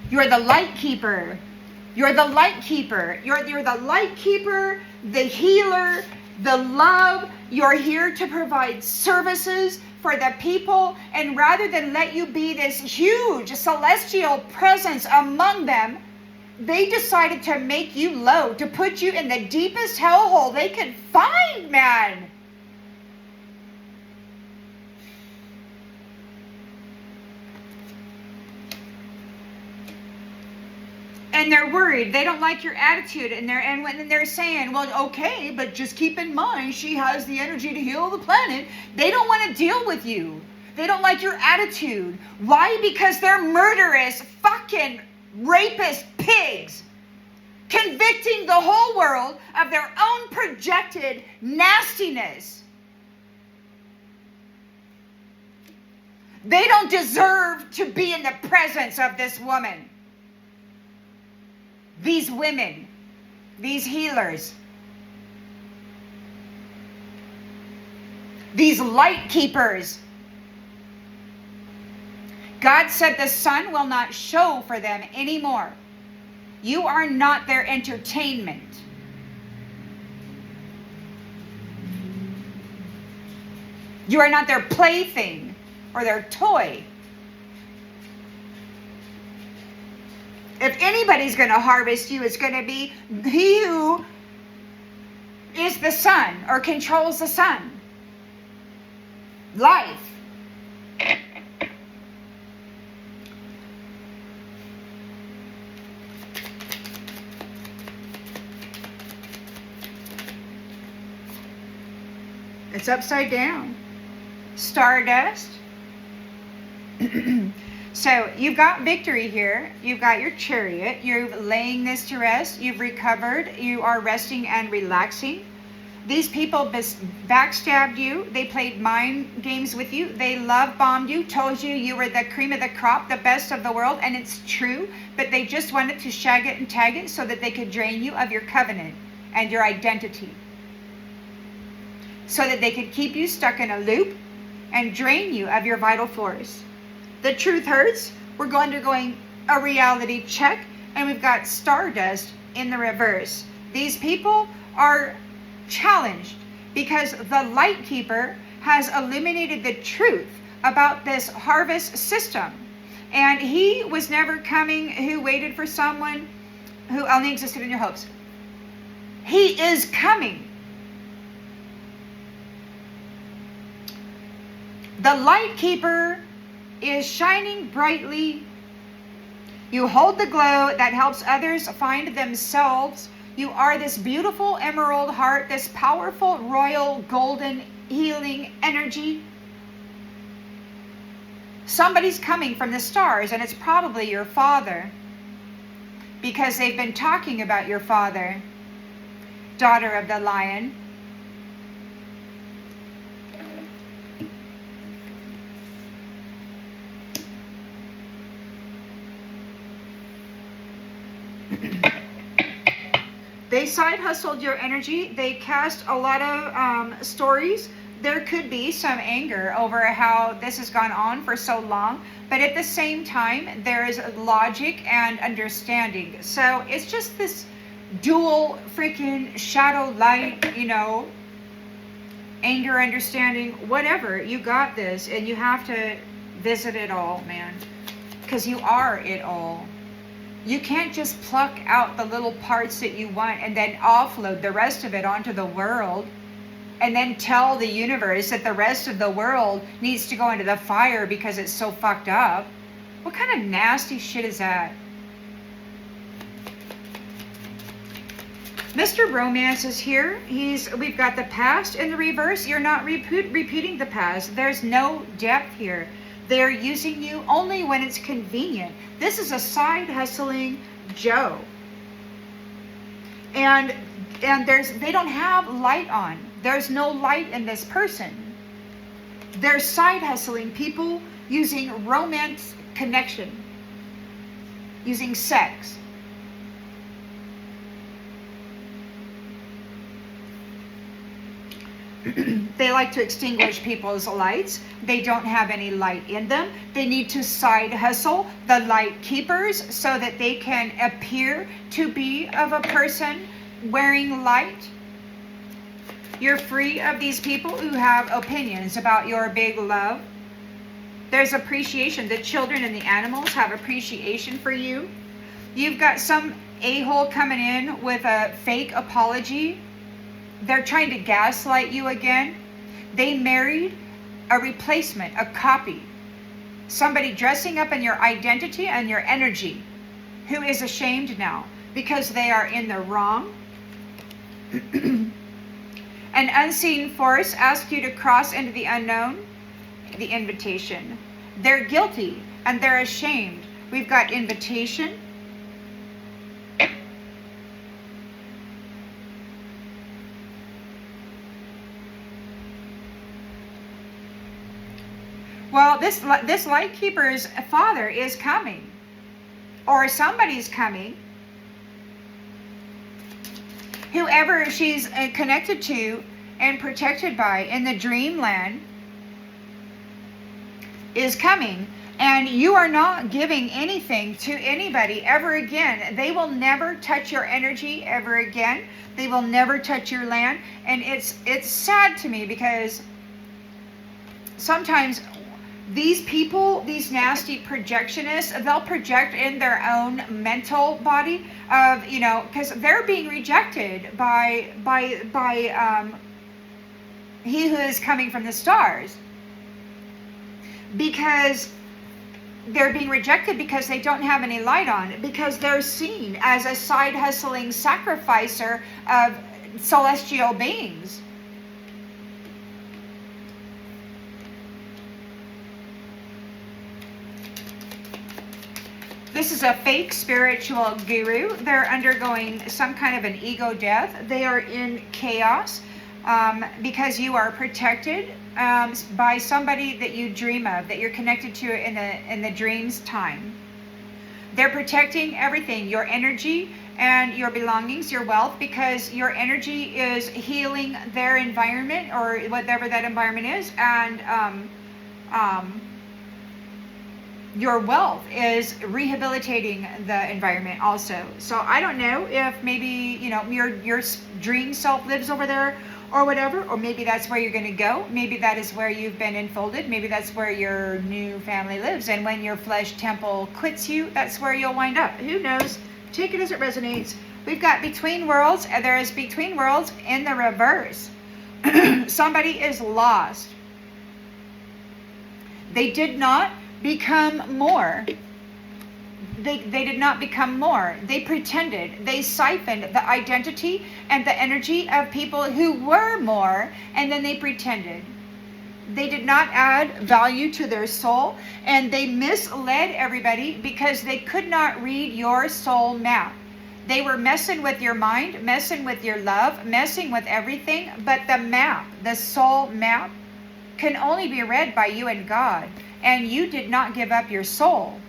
You're the light keeper. You're the light keeper. You're the light keeper, the healer, the love. You're here to provide services for the people. And rather than let you be this huge celestial presence among them, they decided to make you low, to put you in the deepest hellhole they could find, man. And they're worried. They don't like your attitude. And when they're saying, well, okay, but just keep in mind, she has the energy to heal the planet. They don't want to deal with you. They don't like your attitude. Why? Because they're murderous, fucking rapist pigs, convicting the whole world of their own projected nastiness. They don't deserve to be in the presence of this woman. These women, these healers, these light keepers. God said the sun will not show for them anymore. You are not their entertainment. You are not their plaything or their toy. If anybody's going to harvest you, it's going to be he who is the sun or controls the sun. Life. It's upside down. Stardust. So you've got victory here. You've got your chariot. You're laying this to rest. You've recovered. You are resting and relaxing. These people backstabbed you. They played mind games with you. They love bombed you, told you you were the cream of the crop, the best of the world, and it's true. But they just wanted to shag it and tag it so that they could drain you of your covenant and your identity. So that they could keep you stuck in a loop and drain you of your vital force. The truth hurts. We're going to a reality check, and we've got Stardust in the reverse. These people are challenged because the light keeper has illuminated the truth about this harvest system. And he was never coming who waited for someone who only existed in your hopes. He is coming. The light keeper is shining brightly. You hold the glow that helps others find themselves. You are this beautiful emerald heart, this powerful royal golden healing energy. Somebody's coming from the stars, and it's probably your father, because they've been talking about your father, daughter of the lion. They side hustled your energy. They cast a lot of stories. There could be some anger over how this has gone on for so long, but at the same time, there is logic and understanding. So it's just this dual freaking shadow light, anger, understanding, whatever. You got this, and you have to visit it all, man, because you are it all. You can't just pluck out the little parts that you want and then offload the rest of it onto the world and then tell the universe that the rest of the world needs to go into the fire because it's so fucked up. What kind of nasty shit is that? Mr. Romance is here. We've got the past in the reverse. You're not repeating the past. There's no depth here. They're using you only when it's convenient. This is a side hustling Joe. And they don't have light on. There's no light in this person. They're side hustling people using romance connection, using sex. They like to extinguish people's lights. They don't have any light in them. They need to side hustle the light keepers so that they can appear to be of a person wearing light. You're free of these people who have opinions about your big love. There's appreciation. The children and the animals have appreciation for you. You've got some a-hole coming in with a fake apology. They're trying to gaslight you again. They married a replacement, a copy. Somebody dressing up in your identity and your energy who is ashamed now because they are in the wrong. An unseen force asks you to cross into the unknown, the invitation. They're guilty and they're ashamed. We've got invitation. Well, this light keeper's father is coming, or somebody's coming. Whoever she's connected to and protected by in the dreamland is coming, and you are not giving anything to anybody ever again. They will never touch your energy ever again. They will never touch your land, and it's sad to me because sometimes these people, these nasty projectionists, they'll project in their own mental body of, because they're being rejected by he who is coming from the stars. Because they're being rejected because they don't have any light on, because they're seen as a side hustling sacrificer of celestial beings. This is a fake spiritual guru. They're undergoing some kind of an ego death. They are in chaos because you are protected by somebody that you dream of, that you're connected to in the dreams time. They're protecting everything, your energy and your belongings, your wealth, because your energy is healing their environment or whatever that environment is, and your wealth is rehabilitating the environment also. So I don't know if maybe, your dream self lives over there or whatever, or maybe that's where you're going to go. Maybe that is where you've been enfolded. Maybe that's where your new family lives. And when your flesh temple quits you, that's where you'll wind up. Who knows? Take it as it resonates. We've got between worlds, and there is between worlds in the reverse. Somebody is lost. They did not become more. They did not become more. They pretended. They siphoned the identity and the energy of people who were more, and then they pretended. They did not add value to their soul, and they misled everybody because they could not read your soul map. They were messing with your mind, messing with your love, messing with everything, but the map, the soul map, can only be read by you and God. And you did not give up your soul.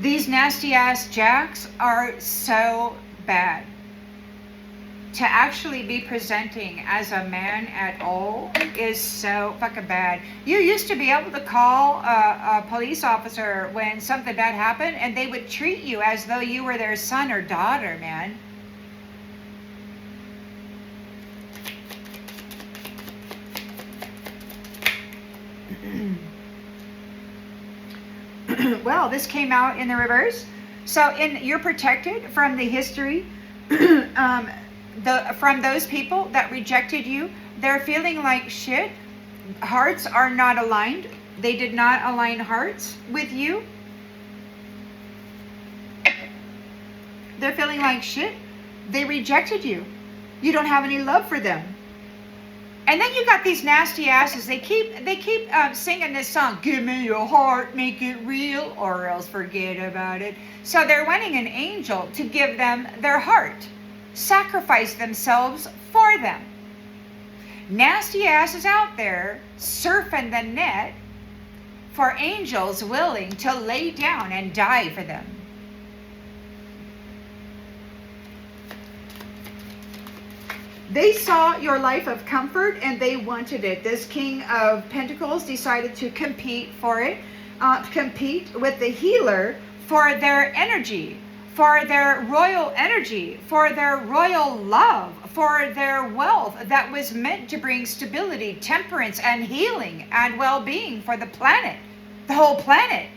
These nasty ass jacks are so bad. To actually be presenting as a man at all is so fucking bad. You used to be able to call a police officer when something bad happened, and they would treat you as though you were their son or daughter, man. Well, this came out in the reverse. So you're protected from the history from those people that rejected you. They're feeling like shit. Hearts are not aligned. They did not align hearts with you. They're feeling like shit. They rejected you. You don't have any love for them. And then you got these nasty asses. They keep singing this song, "Give me your heart, make it real, or else forget about it." So they're wanting an angel to give them their heart, sacrifice themselves for them. Nasty asses out there surfing the net for angels willing to lay down and die for them. They saw your life of comfort and they wanted it. This King of Pentacles decided to compete for it, compete with the healer for their energy, for their royal energy, for their royal love, for their wealth that was meant to bring stability, temperance, and healing and well-being for the planet, the whole planet.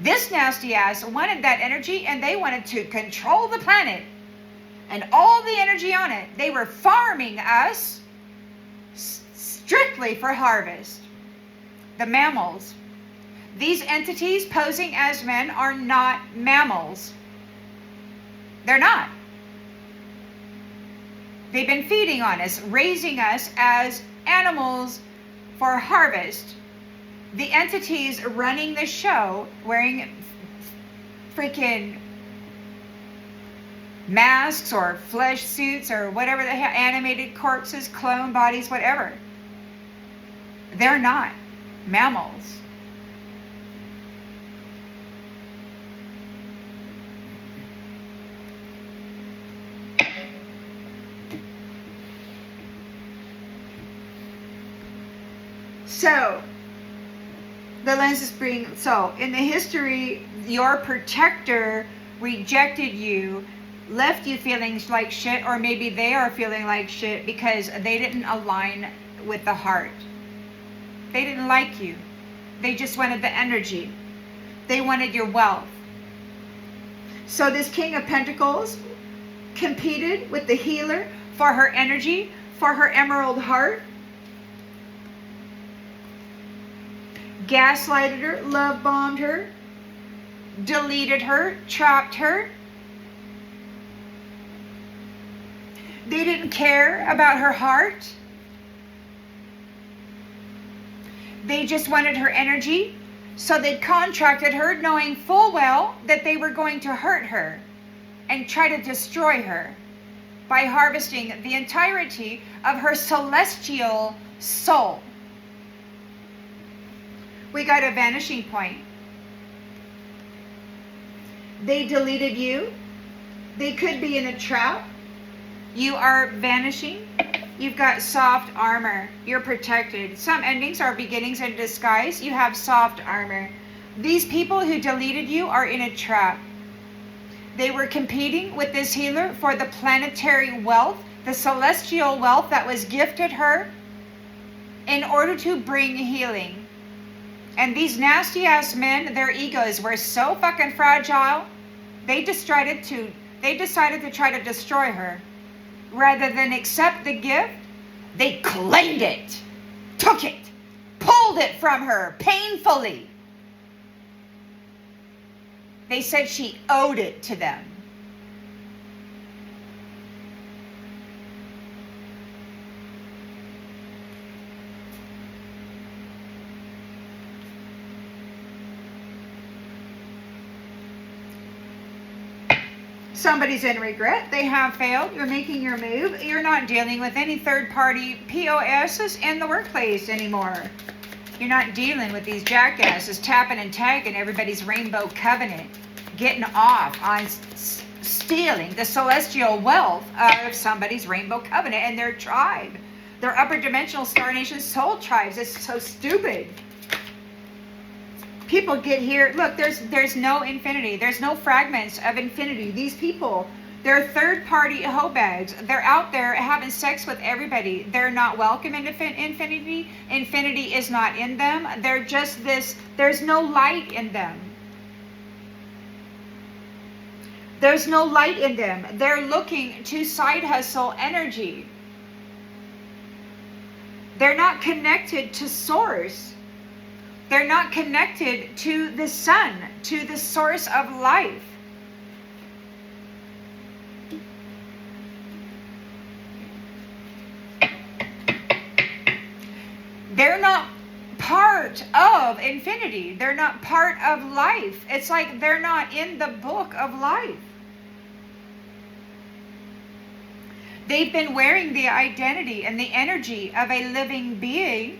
This nasty ass wanted that energy, and they wanted to control the planet and all the energy on it. They were farming us strictly for harvest. The mammals. These entities posing as men are not mammals. They're not. They've been feeding on us, raising us as animals for harvest. The entities running the show wearing freaking masks or flesh suits or whatever the hell, animated corpses, clone bodies, whatever. They're not mammals. So, the lens is being, so in the history, your protector rejected you, left you feeling like shit, or maybe they are feeling like shit because they didn't align with the heart. They didn't like you. They just wanted the energy. They wanted your wealth. So this King of Pentacles competed with the healer for her energy, for her emerald heart. Gaslighted her, love bombed her, deleted her, trapped her. They didn't care about her heart. They just wanted her energy. So they contracted her knowing full well that they were going to hurt her and try to destroy her by harvesting the entirety of her celestial soul. We got a vanishing point. They deleted you. They could be in a trap. You are vanishing. You've got soft armor. You're protected. Some endings are beginnings in disguise. You have soft armor. These people who deleted you are in a trap. They were competing with this healer for the planetary wealth, the celestial wealth that was gifted her in order to bring healing. And these nasty ass men, their egos were so fucking fragile, they decided to try to destroy her. Rather than accept the gift, they claimed it, took it, pulled it from her painfully. They said she owed it to them. Somebody's in regret. They have failed. You're making your move. You're not dealing with any third-party POSs in the workplace anymore. You're not dealing with these jackasses tapping and tagging everybody's rainbow covenant. getting off on stealing the celestial wealth of somebody's rainbow covenant and their tribe, their upper dimensional star nation soul tribes. It's so stupid. People get here. Look, there's no infinity. There's no fragments of infinity. These people, they're third-party hoe bags. They're out there having sex with everybody. They're not welcome in infinity. Infinity is not in them. They're just this. There's no light in them. There's no light in them. They're looking to side hustle energy. They're not connected to source. They're not connected to the sun, to the source of life. They're not part of infinity. They're not part of life. It's like they're not in the book of life. They've been wearing the identity and the energy of a living being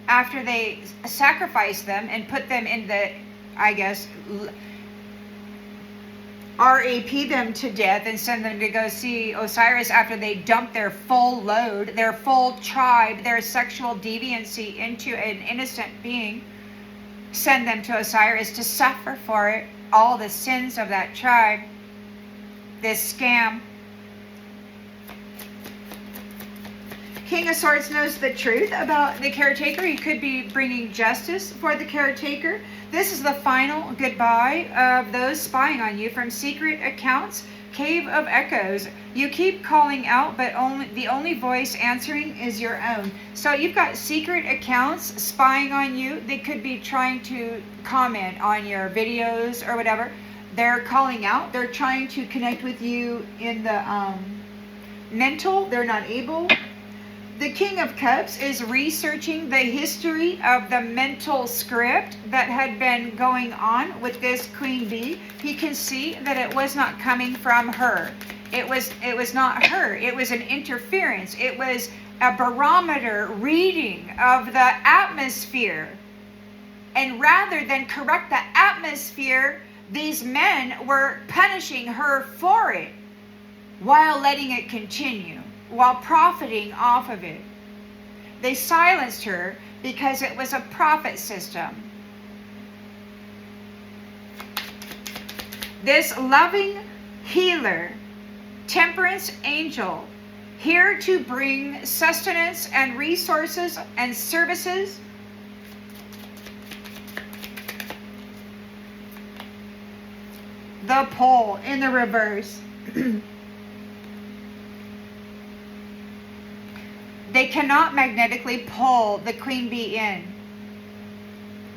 after they sacrifice them and put them in the, I guess, RAP them to death and send them to go see Osiris after they dump their full load, their full tribe, their sexual deviancy into an innocent being. Send them to Osiris to suffer for it, all the sins of that tribe. This scam. King of Swords knows the truth about the caretaker. He could be bringing justice for the caretaker. This is the final goodbye of those spying on you from secret accounts, Cave of Echoes. You keep calling out, but the only voice answering is your own. So you've got secret accounts spying on you. They could be trying to comment on your videos or whatever. They're calling out. They're trying to connect with you in the mental. They're not able. The King of Cups is researching the history of the mental script that had been going on with this Queen Bee. He can see that it was not coming from her. It was not her. It was an interference. It was a barometer reading of the atmosphere. And rather than correct the atmosphere, these men were punishing her for it while letting it continue, while profiting off of it. They silenced her because it was a profit system. This loving healer, temperance angel, here to bring sustenance and resources and services. The pole in the reverse. They cannot magnetically pull the Queen Bee in.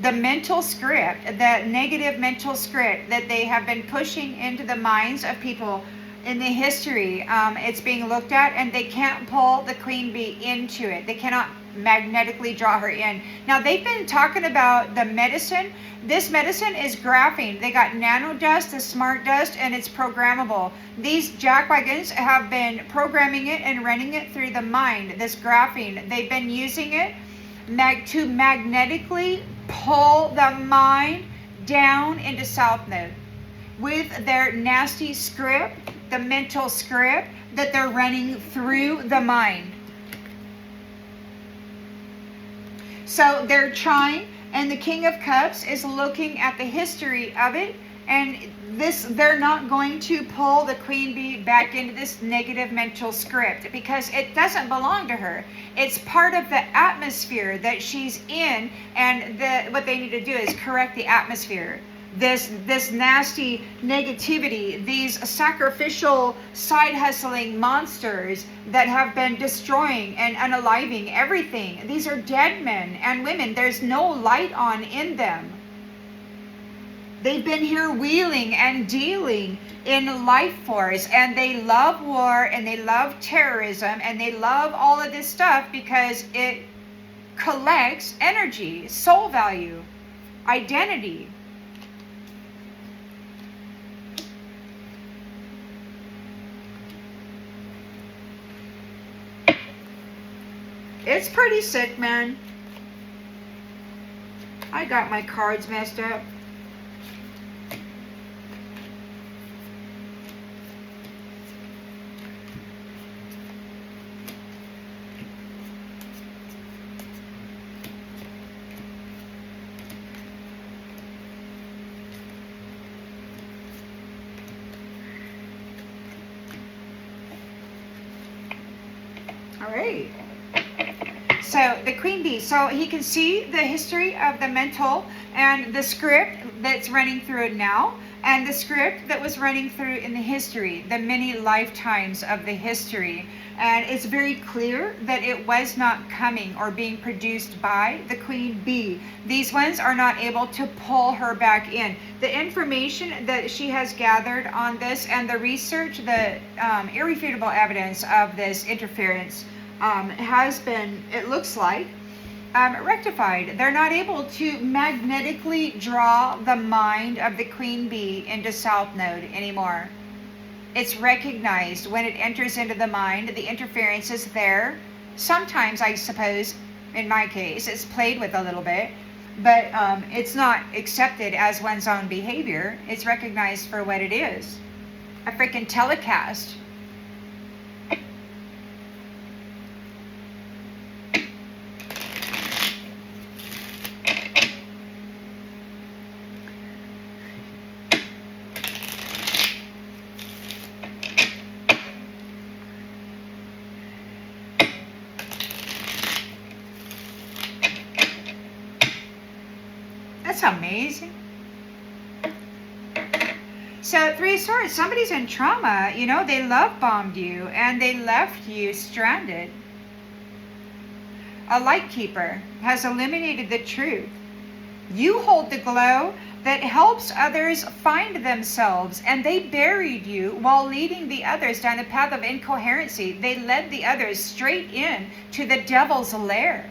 The mental script, the negative mental script that they have been pushing into the minds of people in the history, it's being looked at, and they can't pull the Queen Bee into it. They cannot magnetically draw her in. Now, they've been talking about the medicine. This medicine is graphene. They got nano dust, the smart dust, and it's programmable. These jackwagons have been programming it and running it through the mind, this graphene. They've been using it to magnetically pull the mind down into South Node with their nasty script, the mental script that they're running through the mind. So they're trying, and the King of Cups is looking at the history of it, and they're not going to pull the Queen Bee back into this negative mental script because it doesn't belong to her. It's part of the atmosphere that she's in, and what they need to do is correct the atmosphere. This nasty negativity, these sacrificial side hustling monsters that have been destroying and unaliving everything. These are dead men and women. There's no light on in them. They've been here wheeling and dealing in life force, and they love war, and they love terrorism, and they love all of this stuff because it collects energy, soul value, identity. It's pretty sick, man. I got my cards messed up. Great. So the queen bee, so he can see the history of the mental and the script that's running through it now, and the script that was running through in the history, the many lifetimes of the history. And it's very clear that it was not coming or being produced by the queen bee. These ones are not able to pull her back in. The information that she has gathered on this and the research, the irrefutable evidence of this interference has been, it looks like, rectified. They're not able to magnetically draw the mind of the queen bee into South Node anymore. It's recognized when it enters into the mind. The interference is there. Sometimes, I suppose, in my case, it's played with a little bit, but it's not accepted as one's own behavior. It's recognized for what it is. A freaking telecast. That's amazing. So, Three of Swords, somebody's in trauma. You know, they love bombed you and they left you stranded. A light keeper has illuminated the truth. You hold the glow that helps others find themselves, and they buried you while leading the others down the path of incoherency. They led the others straight in to the devil's lair.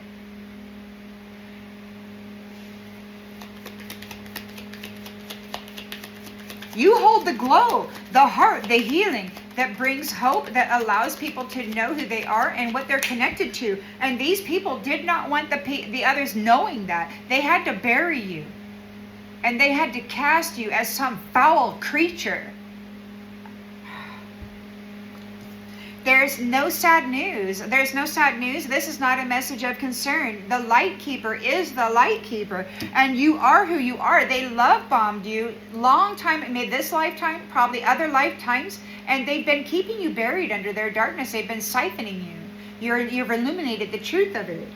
You hold the glow, the heart, the healing that brings hope, that allows people to know who they are and what they're connected to. And these people did not want the others knowing that. They had to bury you. And they had to cast you as some foul creature. There's no sad news. There's no sad news. This is not a message of concern. The light keeper is the light keeper. And you are who you are. They love bombed you long time, maybe this lifetime, probably other lifetimes. And they've been keeping you buried under their darkness. They've been siphoning you. You've illuminated the truth of it.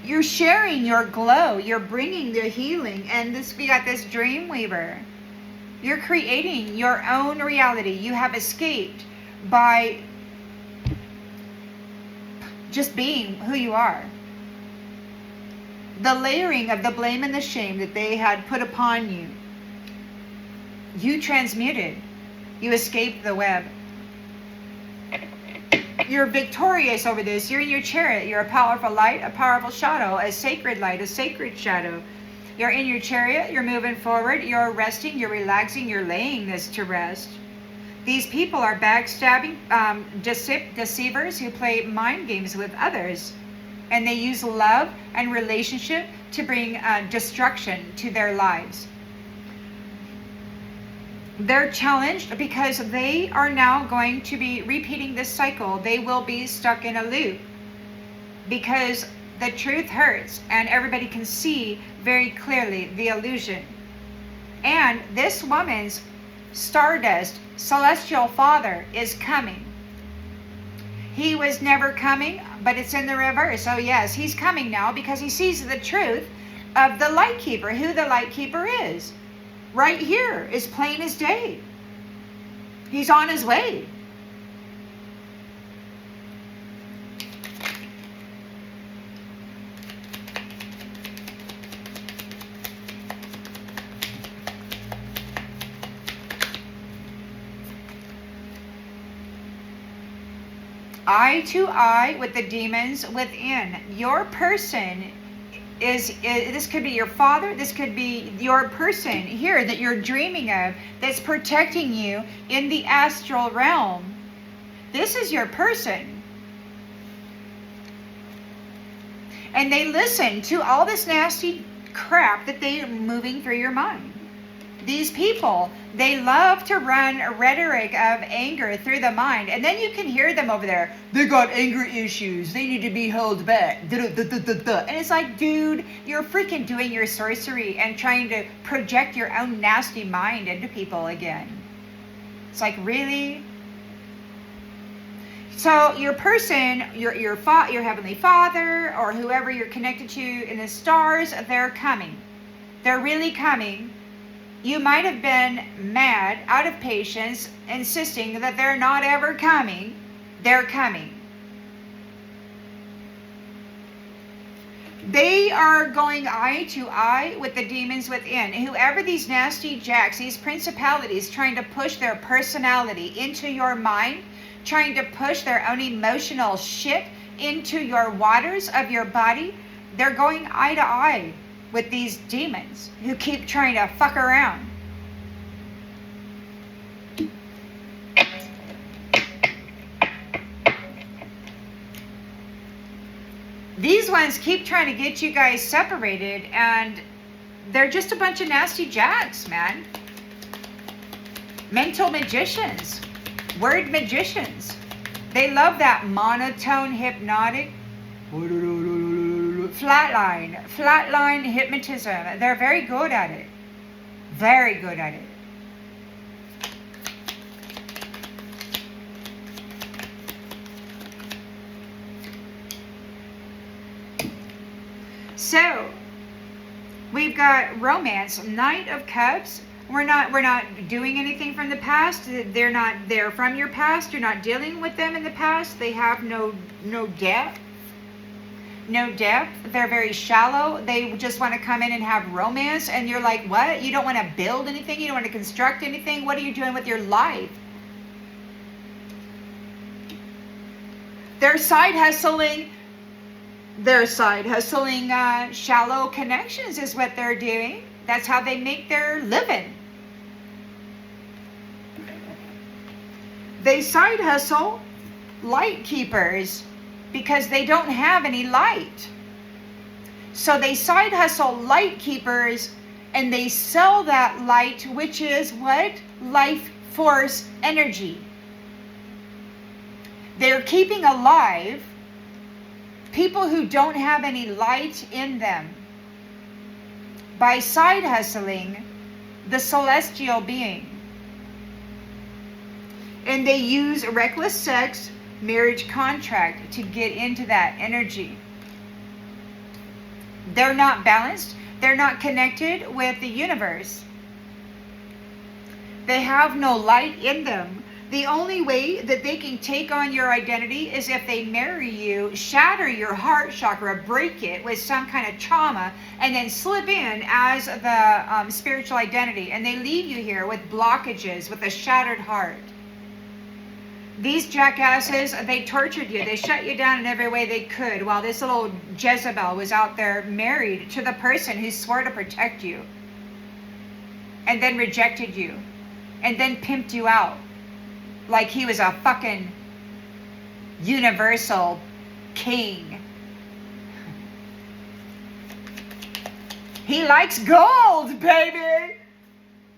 You're sharing your glow. You're bringing the healing. And we got this dream weaver. You're creating your own reality. You have escaped by just being who you are. The layering of the blame and the shame that they had put upon you, you transmuted. You escaped the web. You're victorious over this. You're in your chariot. You're a powerful light, a powerful shadow, a sacred light, a sacred shadow. You're in your chariot, you're moving forward, you're resting, you're relaxing, you're laying this to rest. These people are backstabbing, deceivers who play mind games with others. And they use love and relationship to bring destruction to their lives. They're challenged because they are now going to be repeating this cycle. They will be stuck in a loop because the truth hurts and everybody can see very clearly the illusion. And this woman's stardust celestial father is coming. He was never coming, but it's in the reverse. So yes, he's coming now because he sees the truth of the light keeper, who the light keeper is. Right here is plain as day. He's on his way. Eye to eye with the demons within. Your person is this could be your father, this could be your person here that you're dreaming of that's protecting you in the astral realm. This is your person. And they listen to all this nasty crap that they're moving through your mind. These people, they love to run a rhetoric of anger through the mind. And then you can hear them over there. They got anger issues. They need to be held back. And it's like, dude, you're freaking doing your sorcery and trying to project your own nasty mind into people again. It's like, really? So your person, your heavenly Father, or whoever you're connected to in the stars, they're coming. They're really coming. You might have been mad, out of patience, insisting that they're not ever coming. They're coming. They are going eye to eye with the demons within. Whoever these nasty jacks, these principalities trying to push their personality into your mind, trying to push their own emotional shit into your waters of your body, they're going eye to eye with these demons who keep trying to fuck around. These ones keep trying to get you guys separated, and they're just a bunch of nasty jacks, man. Mental magicians. Word magicians. They love that monotone, hypnotic, flatline hypnotism. They're very good at it. Very good at it. So, we've got romance, Knight of Cups. We're not doing anything from the past. They're from your past. You're not dealing with them in the past. They have no depth. No depth. They're very shallow. They just want to come in and have romance, and you're like, what? You don't want to build anything? You don't want to construct anything? What are you doing with your life? They're side hustling. Shallow connections is what they're doing. That's how they make their living. They side hustle light keepers because they don't have any light. So they side hustle light keepers, and they sell that light, which is what? Life force energy. They're keeping alive people who don't have any light in them by side hustling the celestial being. And they use reckless sex, marriage contract to get into that energy. They're not balanced. They're not connected with the universe. They have no light in them. The only way that they can take on your identity is if they marry you, shatter your heart chakra, break it with some kind of trauma, and then slip in as the spiritual identity. And they leave you here with blockages, with a shattered heart. These jackasses, they tortured you. They shut you down in every way they could, while this little Jezebel was out there married to the person who swore to protect you, and then rejected you, and then pimped you out like he was a fucking universal king. He likes gold, baby.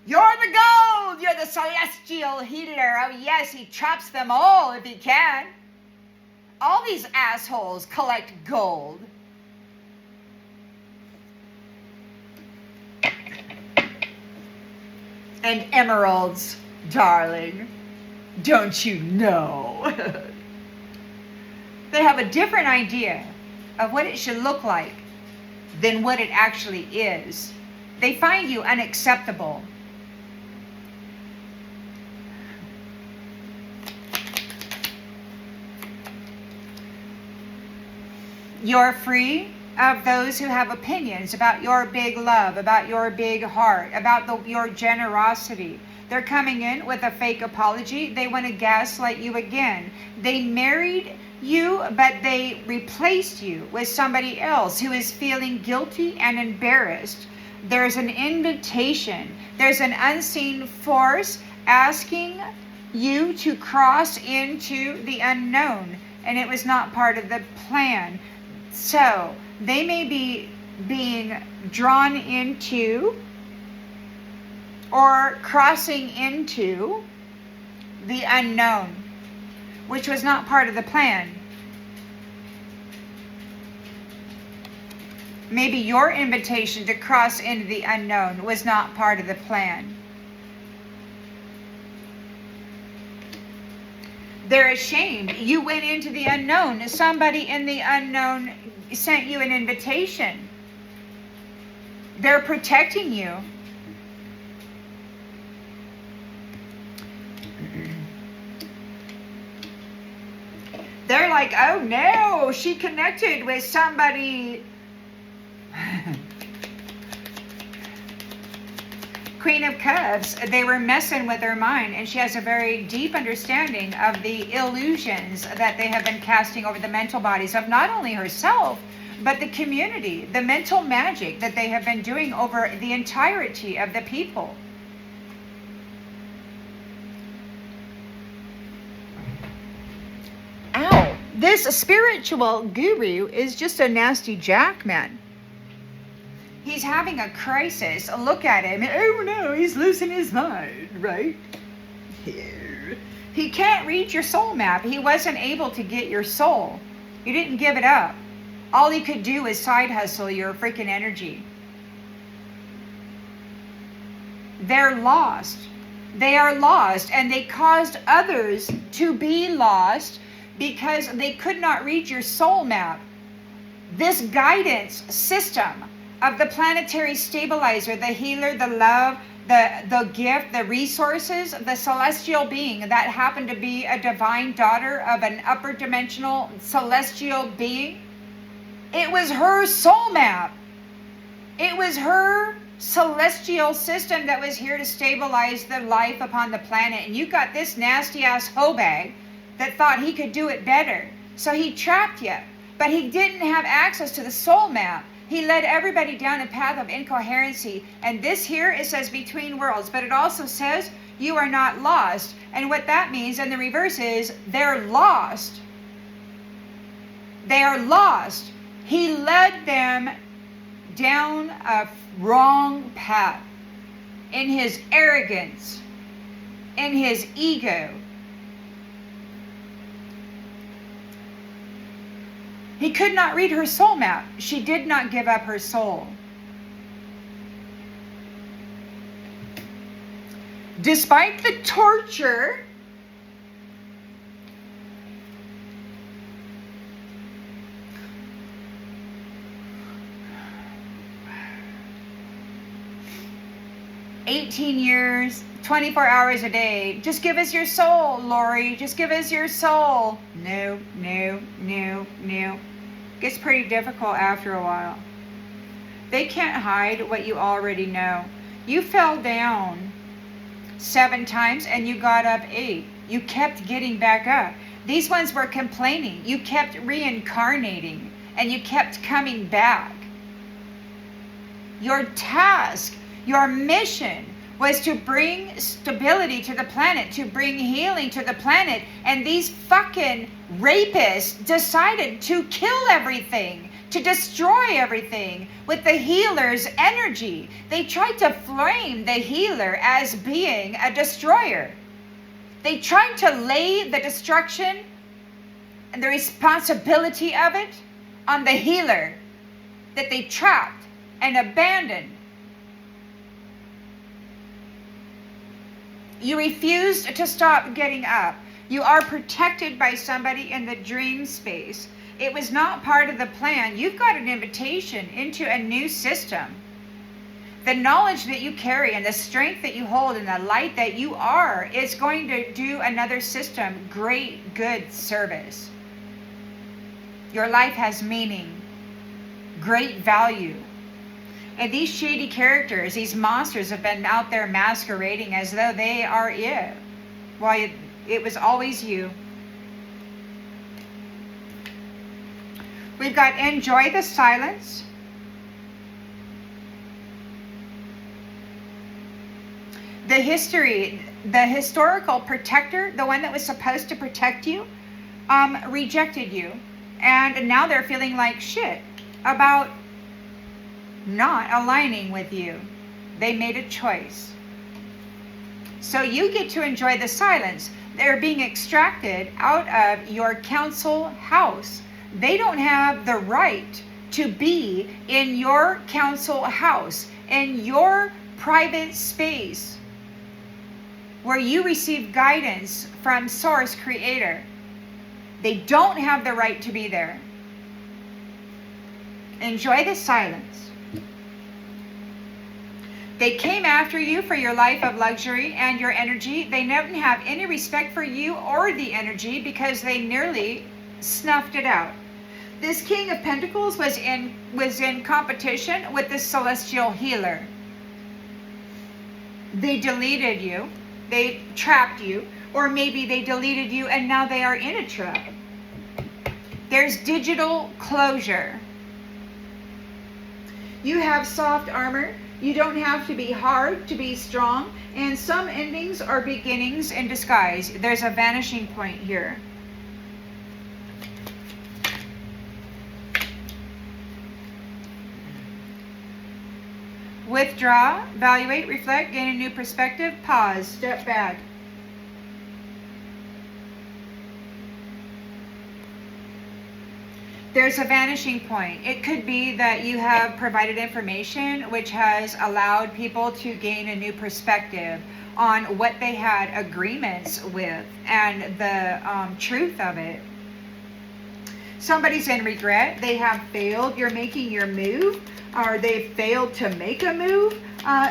You're the gold. You're the celestial healer. Oh yes, he chops them all if he can. All these assholes collect gold. And emeralds, darling. Don't you know? They have a different idea of what it should look like than what it actually is. They find you unacceptable. You're free of those who have opinions about your big love, about your big heart, about your generosity. They're coming in with a fake apology. They want to gaslight you again. They married you, but they replaced you with somebody else who is feeling guilty and embarrassed. There's an invitation. There's an unseen force asking you to cross into the unknown, and it was not part of the plan. So they may be being drawn into or crossing into the unknown, which was not part of the plan. Maybe your invitation to cross into the unknown was not part of the plan. They're ashamed. You went into the unknown. Somebody in the unknown sent you an invitation. They're protecting you. They're like, oh no, she connected with somebody. Queen of Cups, they were messing with her mind, and she has a very deep understanding of the illusions that they have been casting over the mental bodies of not only herself, but the community, the mental magic that they have been doing over the entirety of the people. Ow! This spiritual guru is just a nasty jackman. He's having a crisis. Look at him. Oh no, he's losing his mind, right? He can't read your soul map. He wasn't able to get your soul. You didn't give it up. All he could do is side hustle your freaking energy. They're lost. They are lost, and they caused others to be lost because they could not read your soul map. This guidance system of the planetary stabilizer, the healer, the love, the gift, the resources, the celestial being that happened to be a divine daughter of an upper dimensional celestial being. It was her soul map. It was her celestial system that was here to stabilize the life upon the planet. And you got this nasty ass hoe bag that thought he could do it better. So he trapped you. But he didn't have access to the soul map. He led everybody down a path of incoherency. And this here, it says between worlds. But it also says you are not lost. And what that means in the reverse is they're lost. They are lost. He led them down a wrong path. In his arrogance. In his ego. He could not read her soul map. She did not give up her soul. Despite the torture, "18 years, 24 hours a day. Just give us your soul, Lori. Just give us your soul." No, no, no, no. Gets pretty difficult after a while. They can't hide what you already know. You fell down 7 times and you got up 8. You kept getting back up. These ones were complaining. You kept reincarnating and you kept coming back. Your task, your mission was to bring stability to the planet, to bring healing to the planet. And these fucking rapists decided to kill everything, to destroy everything with the healer's energy. They tried to frame the healer as being a destroyer. They tried to lay the destruction and the responsibility of it on the healer that they trapped and abandoned. You refused to stop getting up. You are protected by somebody in the dream space. It was not part of the plan. You've got an invitation into a new system. The knowledge that you carry and the strength that you hold and the light that you are is going to do another system great, good service. Your life has meaning, great value. And these shady characters, these monsters have been out there masquerading as though they are it. Why, it was always you. We've got enjoy the silence. The historical protector, the one that was supposed to protect you, rejected you. And now they're feeling like shit about not aligning with you. They made a choice. So you get to enjoy the silence. They're being extracted out of your council house. They don't have the right to be in your council house, in your private space. where you receive guidance from Source Creator. They don't have the right to be there. Enjoy the silence. They came after you for your life of luxury and your energy. They didn't have any respect for you or the energy because they nearly snuffed it out. This King of Pentacles was in competition with the Celestial Healer. They deleted you. They trapped you. Or maybe they deleted you and now they are in a trap. There's digital closure. You have soft armor. You don't have to be hard to be strong. And some endings are beginnings in disguise. There's a vanishing point here. Withdraw, evaluate, reflect, gain a new perspective, pause, step back. There's a vanishing point. It could be that you have provided information which has allowed people to gain a new perspective on what they had agreements with and the truth of it. Somebody's in regret. They have failed. You're making your move. Or they failed to make a move.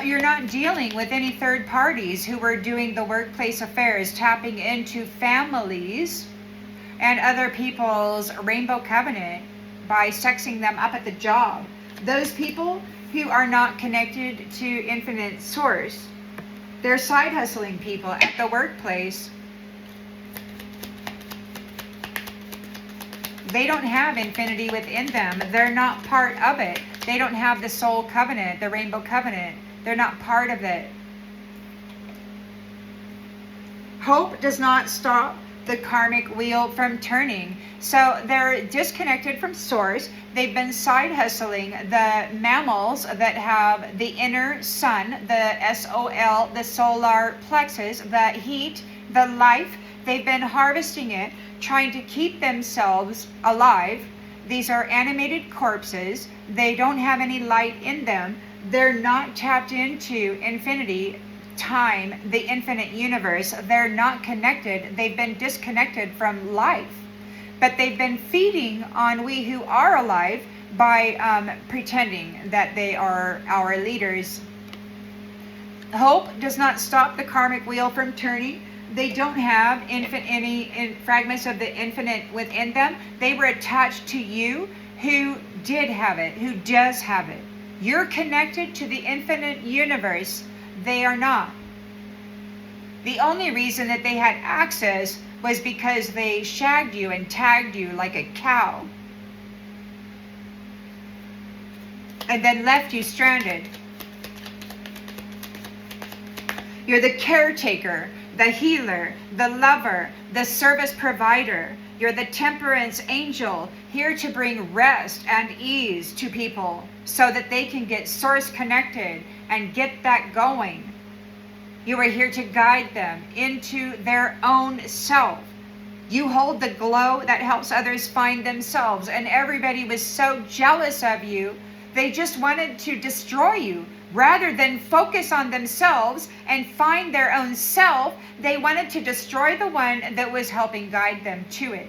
You're not dealing with any third parties who were doing the workplace affairs, tapping into families and other people's rainbow covenant by sexing them up at the job. Those people who are not connected to infinite source. They're side hustling people at the workplace. They don't have infinity within them. They're not part of it. They don't have the soul covenant, the rainbow covenant. They're not part of it. Hope does not stop the karmic wheel from turning. So they're disconnected from source. They've been side hustling the mammals that have the inner sun, the SOL, the solar plexus, the heat, the life. They've been harvesting it, trying to keep themselves alive. These are animated corpses. They don't have any light in them. They're not tapped into infinity, time, the infinite universe. They're not connected. They've been disconnected from life. But they've been feeding on we who are alive by pretending that they are our leaders. Hope does not stop the karmic wheel from turning. They don't have any fragments of the infinite within them. They were attached to you who did have it, who does have it. You're connected to the infinite universe. They are not. The only reason that they had access was because they shagged you and tagged you like a cow. And then left you stranded. You're the caretaker, the healer, the lover, the service provider. You're the temperance angel, here to bring rest and ease to people so that they can get source connected and get that going. You are here to guide them into their own self. You hold the glow that helps others find themselves, and everybody was so jealous of you, they just wanted to destroy you. Rather than focus on themselves and find their own self, they wanted to destroy the one that was helping guide them to it.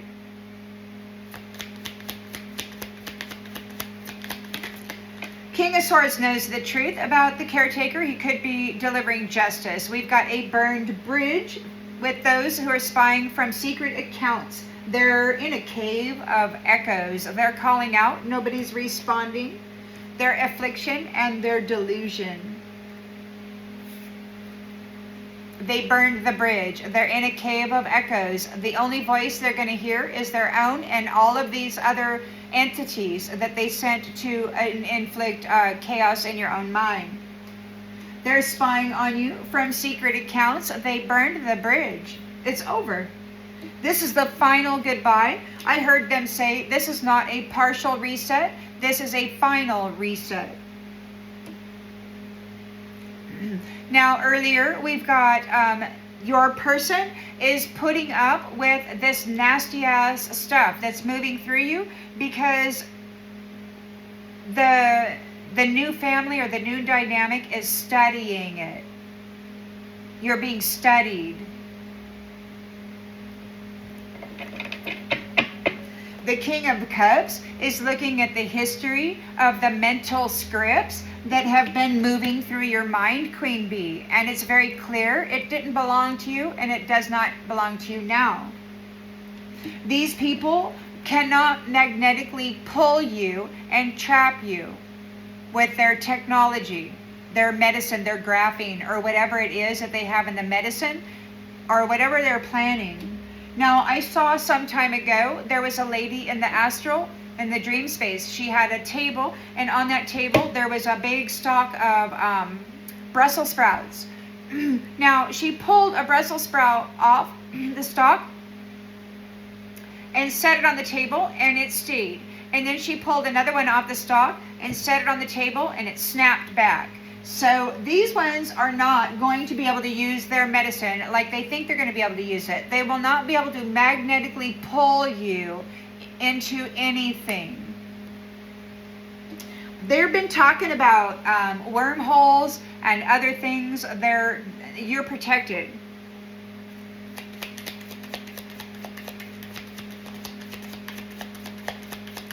King of Swords knows the truth about the caretaker. He could be delivering justice. We've got a burned bridge with those who are spying from secret accounts. They're in a cave of echoes. They're calling out. Nobody's responding. Their affliction and their delusion. They burned the bridge. They're in a cave of echoes. The only voice they're going to hear is their own and all of these other entities that they sent to inflict chaos in your own mind. They're spying on you from secret accounts. They burned the bridge. It's over. This is the final goodbye. I heard them say this is not a partial reset. This is a final reset. Now, earlier we've got your person is putting up with this nasty ass stuff that's moving through you because the new family or the new dynamic is studying it. You're being studied. The King of Cups is looking at the history of the mental scripts that have been moving through your mind, Queen Bee. And it's very clear it didn't belong to you and it does not belong to you now. These people cannot magnetically pull you and trap you with their technology, their medicine, their graphene, or whatever it is that they have in the medicine, or whatever they're planning. Now, I saw some time ago, there was a lady in the astral, in the dream space. She had a table, and on that table, there was a big stalk of Brussels sprouts. Now, she pulled a Brussels sprout off the stalk and set it on the table, and it stayed. And then she pulled another one off the stalk and set it on the table, and it snapped back. So these ones are not going to be able to use their medicine like they think they're going to be able to use it. They will not be able to magnetically pull you into anything. They've been talking about wormholes and other things. You're protected.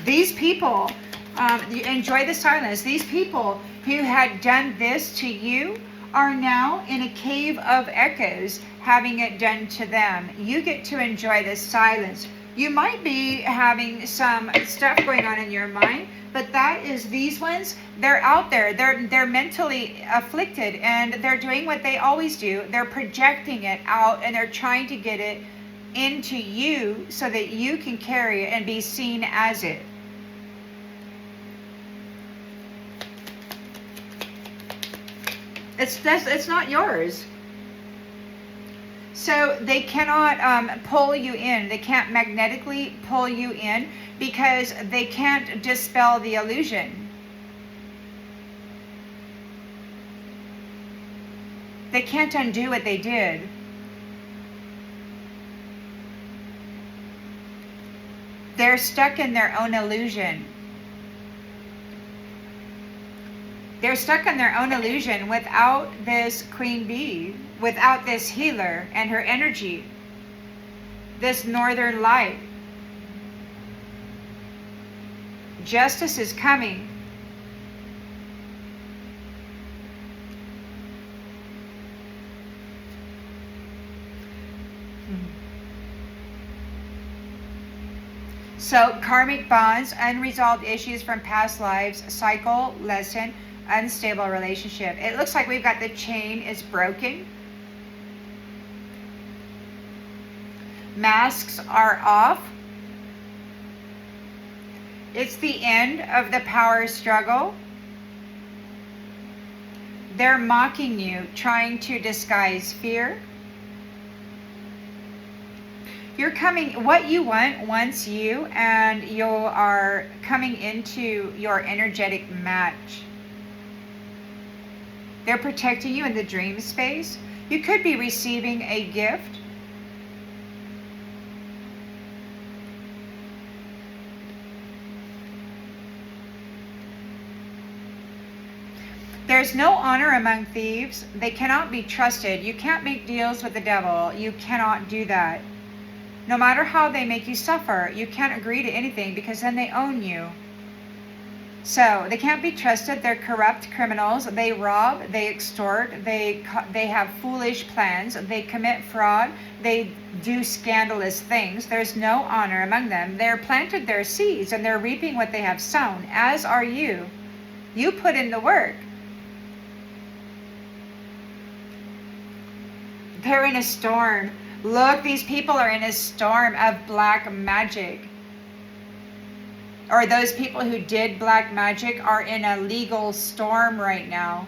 These people, enjoy the silence. These people who had done this to you are now in a cave of echoes having it done to them. You get to enjoy the silence. You might be having some stuff going on in your mind, but that is these ones. They're out there. They're mentally afflicted, and they're doing what they always do. They're projecting it out, and they're trying to get it into you so that you can carry it and be seen as it. It's not yours. So they cannot pull you in. They can't magnetically pull you in because they can't dispel the illusion. They can't undo what they did. They're stuck in their own illusion. They're stuck in their own illusion without this Queen Bee, without this healer and her energy, this northern light. Justice is coming. So, karmic bonds, unresolved issues from past lives, cycle, lesson, unstable relationship. It looks like we've got the chain is broken. Masks are off. It's the end of the power struggle. They're mocking you, trying to disguise fear. You're coming, what you want wants you, and you are coming into your energetic match. They're protecting you in the dream space. You could be receiving a gift. There's no honor among thieves. They cannot be trusted. You can't make deals with the devil. You cannot do that. No matter how they make you suffer, you can't agree to anything because then they own you. So they can't be trusted. They're corrupt criminals. They rob, they extort, they have foolish plans, they commit fraud, they do scandalous things. There's no honor among them. They're planted their seeds and they're reaping what they have sown, as are you. You put in the work. They're in a storm. Look, these people are in a storm of black magic. Or those people who did black magic are in a legal storm right now.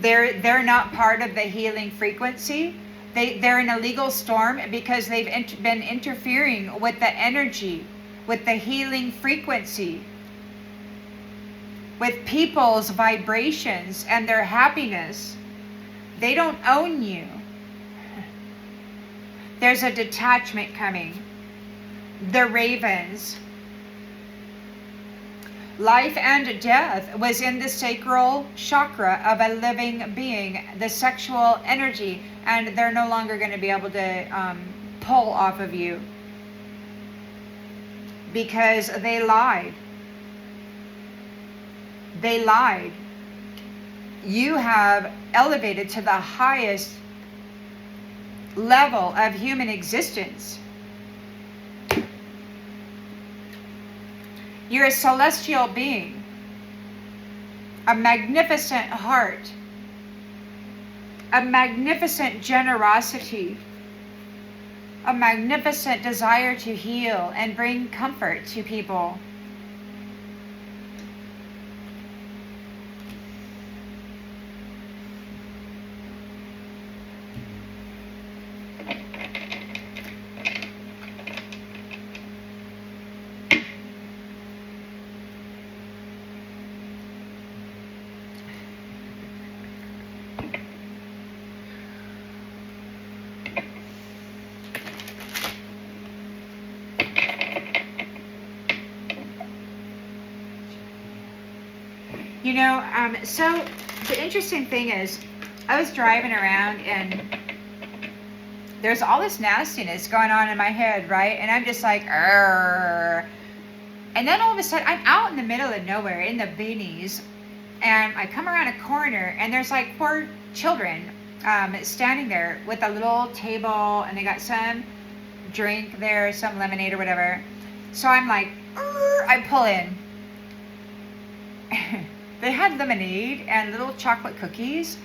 They're not part of the healing frequency. They're in a legal storm because they've been interfering with the energy, with the healing frequency, with people's vibrations and their happiness. They don't own you. There's a detachment coming. The ravens. Life and death was in the sacral chakra of a living being, the sexual energy, and they're no longer going to be able to pull off of you because they lied. They lied. You have elevated to the highest level of human existence. You're a celestial being, a magnificent heart, a magnificent generosity, a magnificent desire to heal and bring comfort to people. You know, so the interesting thing is, I was driving around and there's all this nastiness going on in my head, right? And I'm just like, "Arr." And then all of a sudden, I'm out in the middle of nowhere in the beanies, and I come around a corner, and there's like 4 children standing there with a little table, and they got some drink there, some lemonade or whatever. So I'm like, "Arr." I pull in. They had lemonade and little chocolate cookies.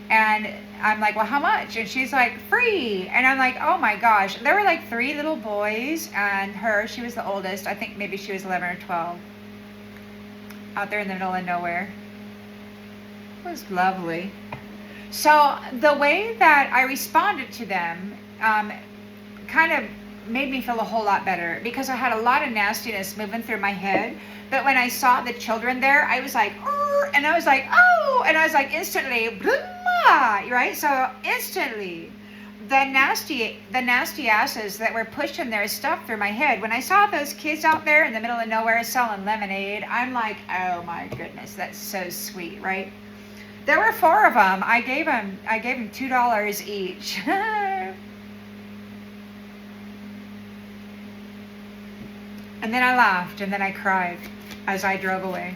And I'm like, well, how much? And she's like, free. And I'm like, oh my gosh. There were like 3 little boys and her. She was the oldest. I think maybe she was 11 or 12. Out there in the middle of nowhere. It was lovely. So the way that I responded to them kind of made me feel a whole lot better, because I had a lot of nastiness moving through my head. But when I saw the children there, I was like, "Arr," and I was like, oh, and I was like instantly, blah, right? So instantly, the nasty asses that were pushing their stuff through my head, when I saw those kids out there in the middle of nowhere selling lemonade, I'm like, oh my goodness, that's so sweet, right? There were 4 of them. I gave them $2 each. And then I laughed, and then I cried as I drove away.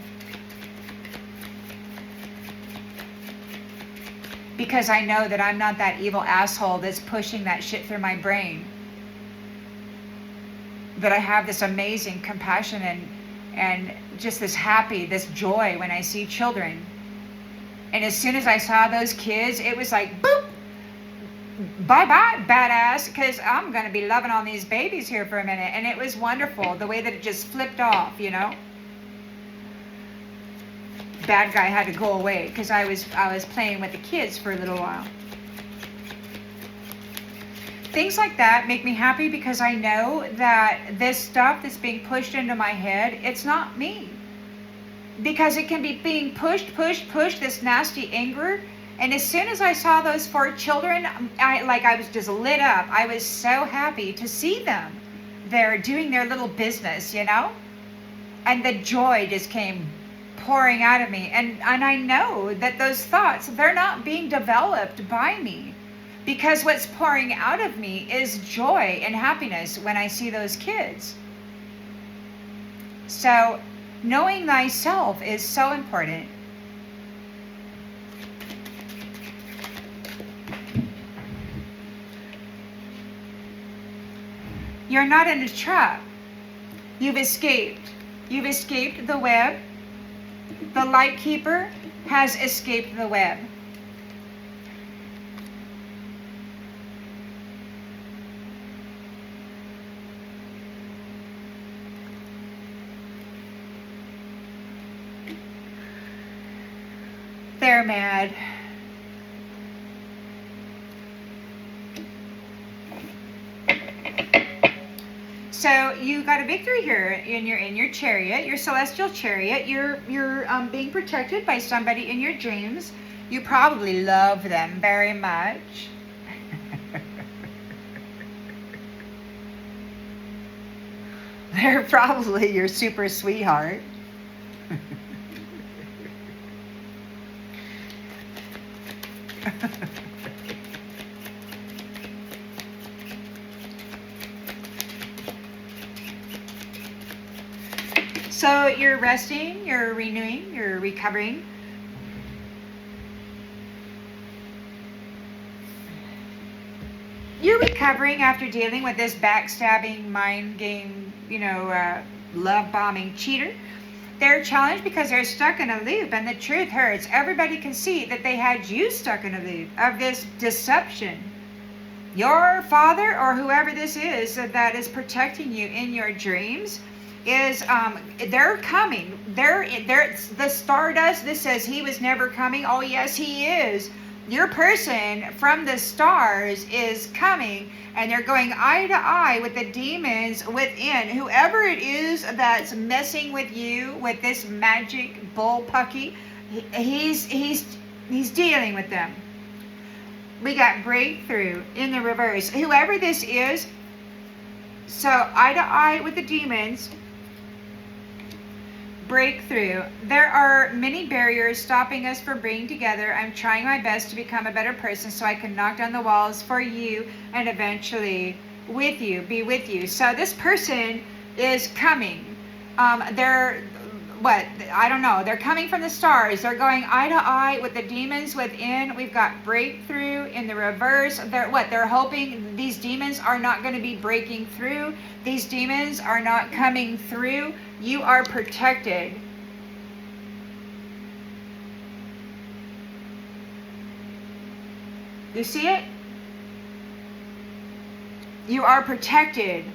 Because I know that I'm not that evil asshole that's pushing that shit through my brain. That I have this amazing compassion and just this joy when I see children. And as soon as I saw those kids, it was like, boop! Bye-bye, badass, because I'm going to be loving on these babies here for a minute. And it was wonderful, the way that it just flipped off, you know. Bad guy had to go away because I was playing with the kids for a little while. Things like that make me happy, because I know that this stuff that's being pushed into my head, it's not me. Because it can be being pushed, this nasty anger. And as soon as I saw those 4 children, I was just lit up. I was so happy to see them. They're doing their little business, you know? And the joy just came pouring out of me. And I know that those thoughts, they're not being developed by me. Because what's pouring out of me is joy and happiness when I see those kids. So, knowing thyself is so important. You're not in a trap. You've escaped. You've escaped the web. The light keeper has escaped the web. They're mad. So you got a victory here in your chariot, your celestial chariot. You're being protected by somebody in your dreams. You probably love them very much. They're probably your super sweetheart. So you're resting, you're renewing, you're recovering. You're recovering after dealing with this backstabbing, mind game, love bombing cheater. They're challenged because they're stuck in a loop, and the truth hurts. Everybody can see that they had you stuck in a loop of this deception. Your father or whoever this is that is protecting you in your dreams is they're coming. They're the stardust. This says he was never coming. Oh yes, he is. Your person from the stars is coming, and they're going eye to eye with the demons within. Whoever it is that's messing with you with this magic bullpucky, he's dealing with them. We got breakthrough in the reverse. Whoever this is, so eye to eye with the demons. Breakthrough. There are many barriers stopping us from being together. I'm trying my best to become a better person so I can knock down the walls for you and eventually be with you. So this person is coming. I don't know. They're coming from the stars. They're going eye to eye with the demons within. We've got breakthrough in the reverse. They're hoping these demons are not going to be breaking through. These demons are not coming through. You are protected. You see it? You are protected.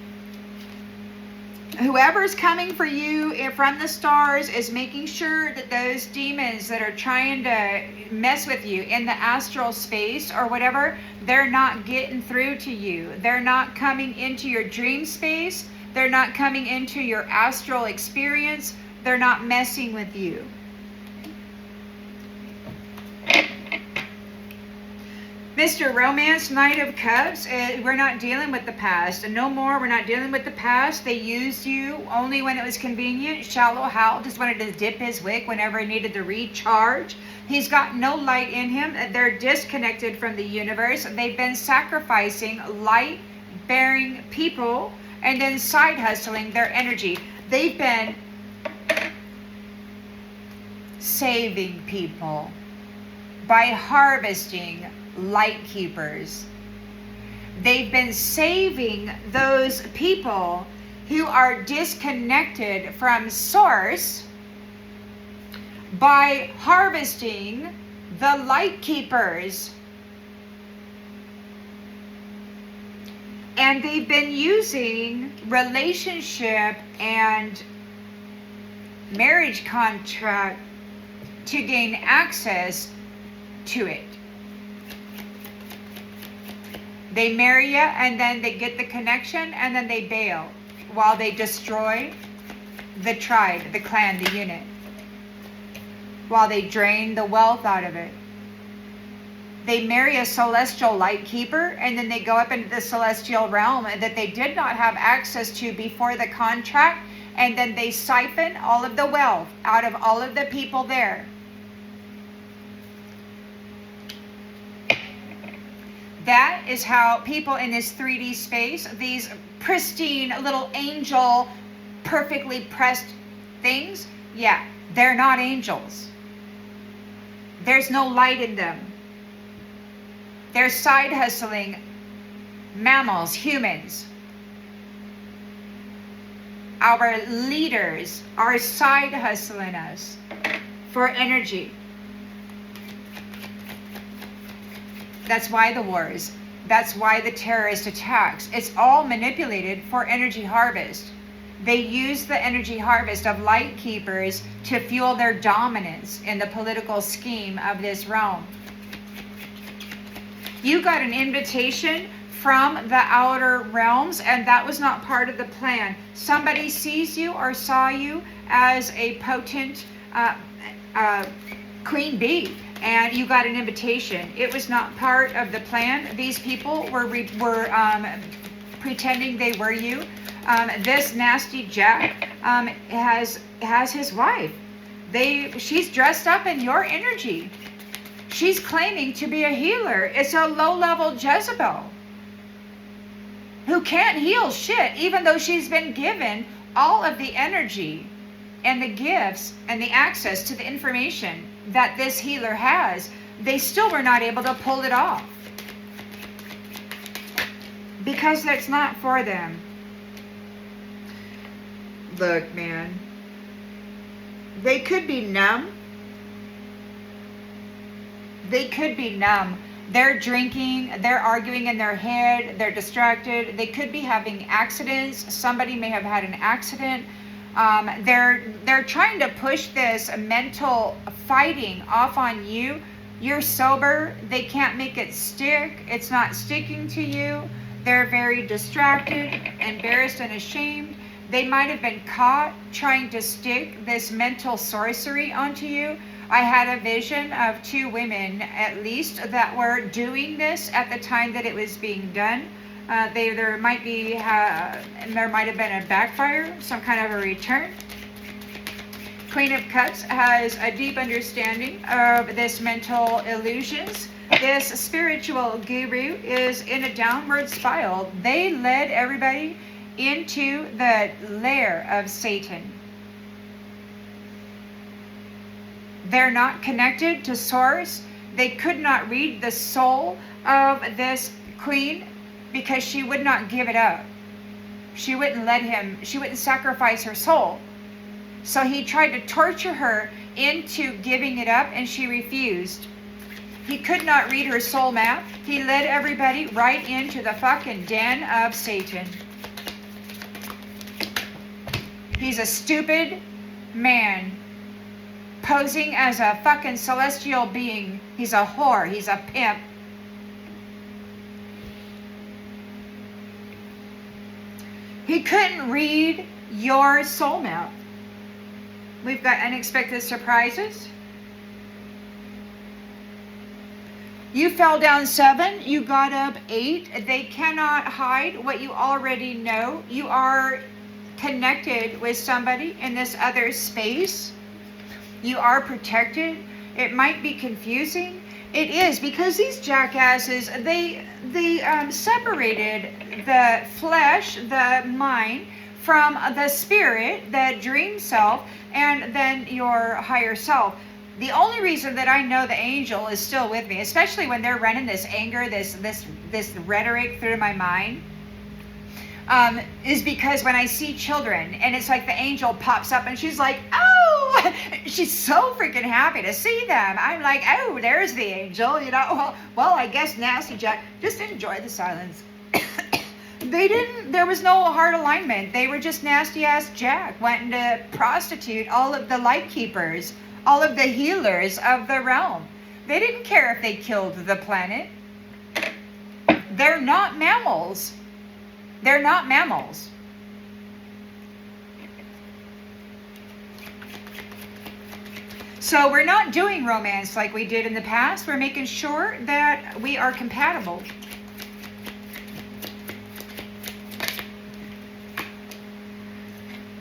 Whoever's coming for you from the stars is making sure that those demons that are trying to mess with you in the astral space or whatever, they're not getting through to you. They're not coming into your dream space. They're not coming into your astral experience. They're not messing with you. Mr. Romance, Knight of Cups, we're not dealing with the past. No more, we're not dealing with the past. They used you only when it was convenient. Shallow Hal just wanted to dip his wick whenever he needed to recharge. He's got no light in him. They're disconnected from the universe. They've been sacrificing light-bearing people and then side hustling their energy. They've been saving people by harvesting light keepers. They've been saving those people who are disconnected from source by harvesting the light keepers. And they've been using relationship and marriage contract to gain access to it. They marry you, and then they get the connection, and then they bail while they destroy the tribe, the clan, the unit, while they drain the wealth out of it. They marry a celestial light keeper, and then they go up into the celestial realm that they did not have access to before the contract, and then they siphon all of the wealth out of all of the people there. That is how people in this 3D space, these pristine little angel, perfectly pressed things, yeah, they're not angels. There's no light in them. They're side hustling mammals, humans. Our leaders are side hustling us for energy. That's why the wars. That's why the terrorist attacks. It's all manipulated for energy harvest. They use the energy harvest of light keepers to fuel their dominance in the political scheme of this realm. You got an invitation from the outer realms, and that was not part of the plan. Somebody sees you or saw you as a potent queen bee, and you got an invitation. It was not part of the plan. These people were pretending they were you. This nasty Jack has his wife. She's dressed up in your energy. She's claiming to be a healer. It's a low-level Jezebel who can't heal shit, even though she's been given all of the energy and the gifts and the access to the information that this healer has, they still were not able to pull it off. Because that's not for them. Look, man. They could be numb. They could be numb. They're drinking, they're arguing in their head, they're distracted. They could be having accidents. Somebody may have had an accident. They're trying to push this mental fighting off on you. You're sober. They can't make it stick. It's not sticking to you. They're very distracted, embarrassed, and ashamed. They might have been caught trying to stick this mental sorcery onto you. I had a vision of 2 women, at least, that were doing this at the time that it was being done. There might have been a backfire, some kind of a return. Queen of Cups has a deep understanding of this mental illusions. This spiritual guru is in a downward spiral. They led everybody into the lair of Satan. They're not connected to source. They could not read the soul of this queen because she would not give it up. She wouldn't sacrifice her soul. So he tried to torture her into giving it up, and she refused. He could not read her soul map. He led everybody right into the fucking den of Satan. He's a stupid man posing as a fucking celestial being. He's a whore. He's a pimp. He couldn't read your soul map. We've got unexpected surprises. You fell down 7, you got up 8. They cannot hide what you already know. You are connected with somebody in this other space. You are protected. It might be confusing. It is, because these jackasses, they separated the flesh, the mind, from the spirit, the dream self, and then your higher self. The only reason that I know the angel is still with me, especially when they're running this anger, this rhetoric through my mind, is because when I see children, and it's like the angel pops up and she's like, oh, she's so freaking happy to see them. I'm like, oh, there's the angel, you know. Well, I guess Nasty Jack, just enjoy the silence. There was no hard alignment. They were just nasty ass Jack wanting to prostitute all of the light keepers, all of the healers of the realm. They didn't care if they killed the planet. They're not mammals. They're not mammals. So we're not doing romance like we did in the past. We're making sure that we are compatible.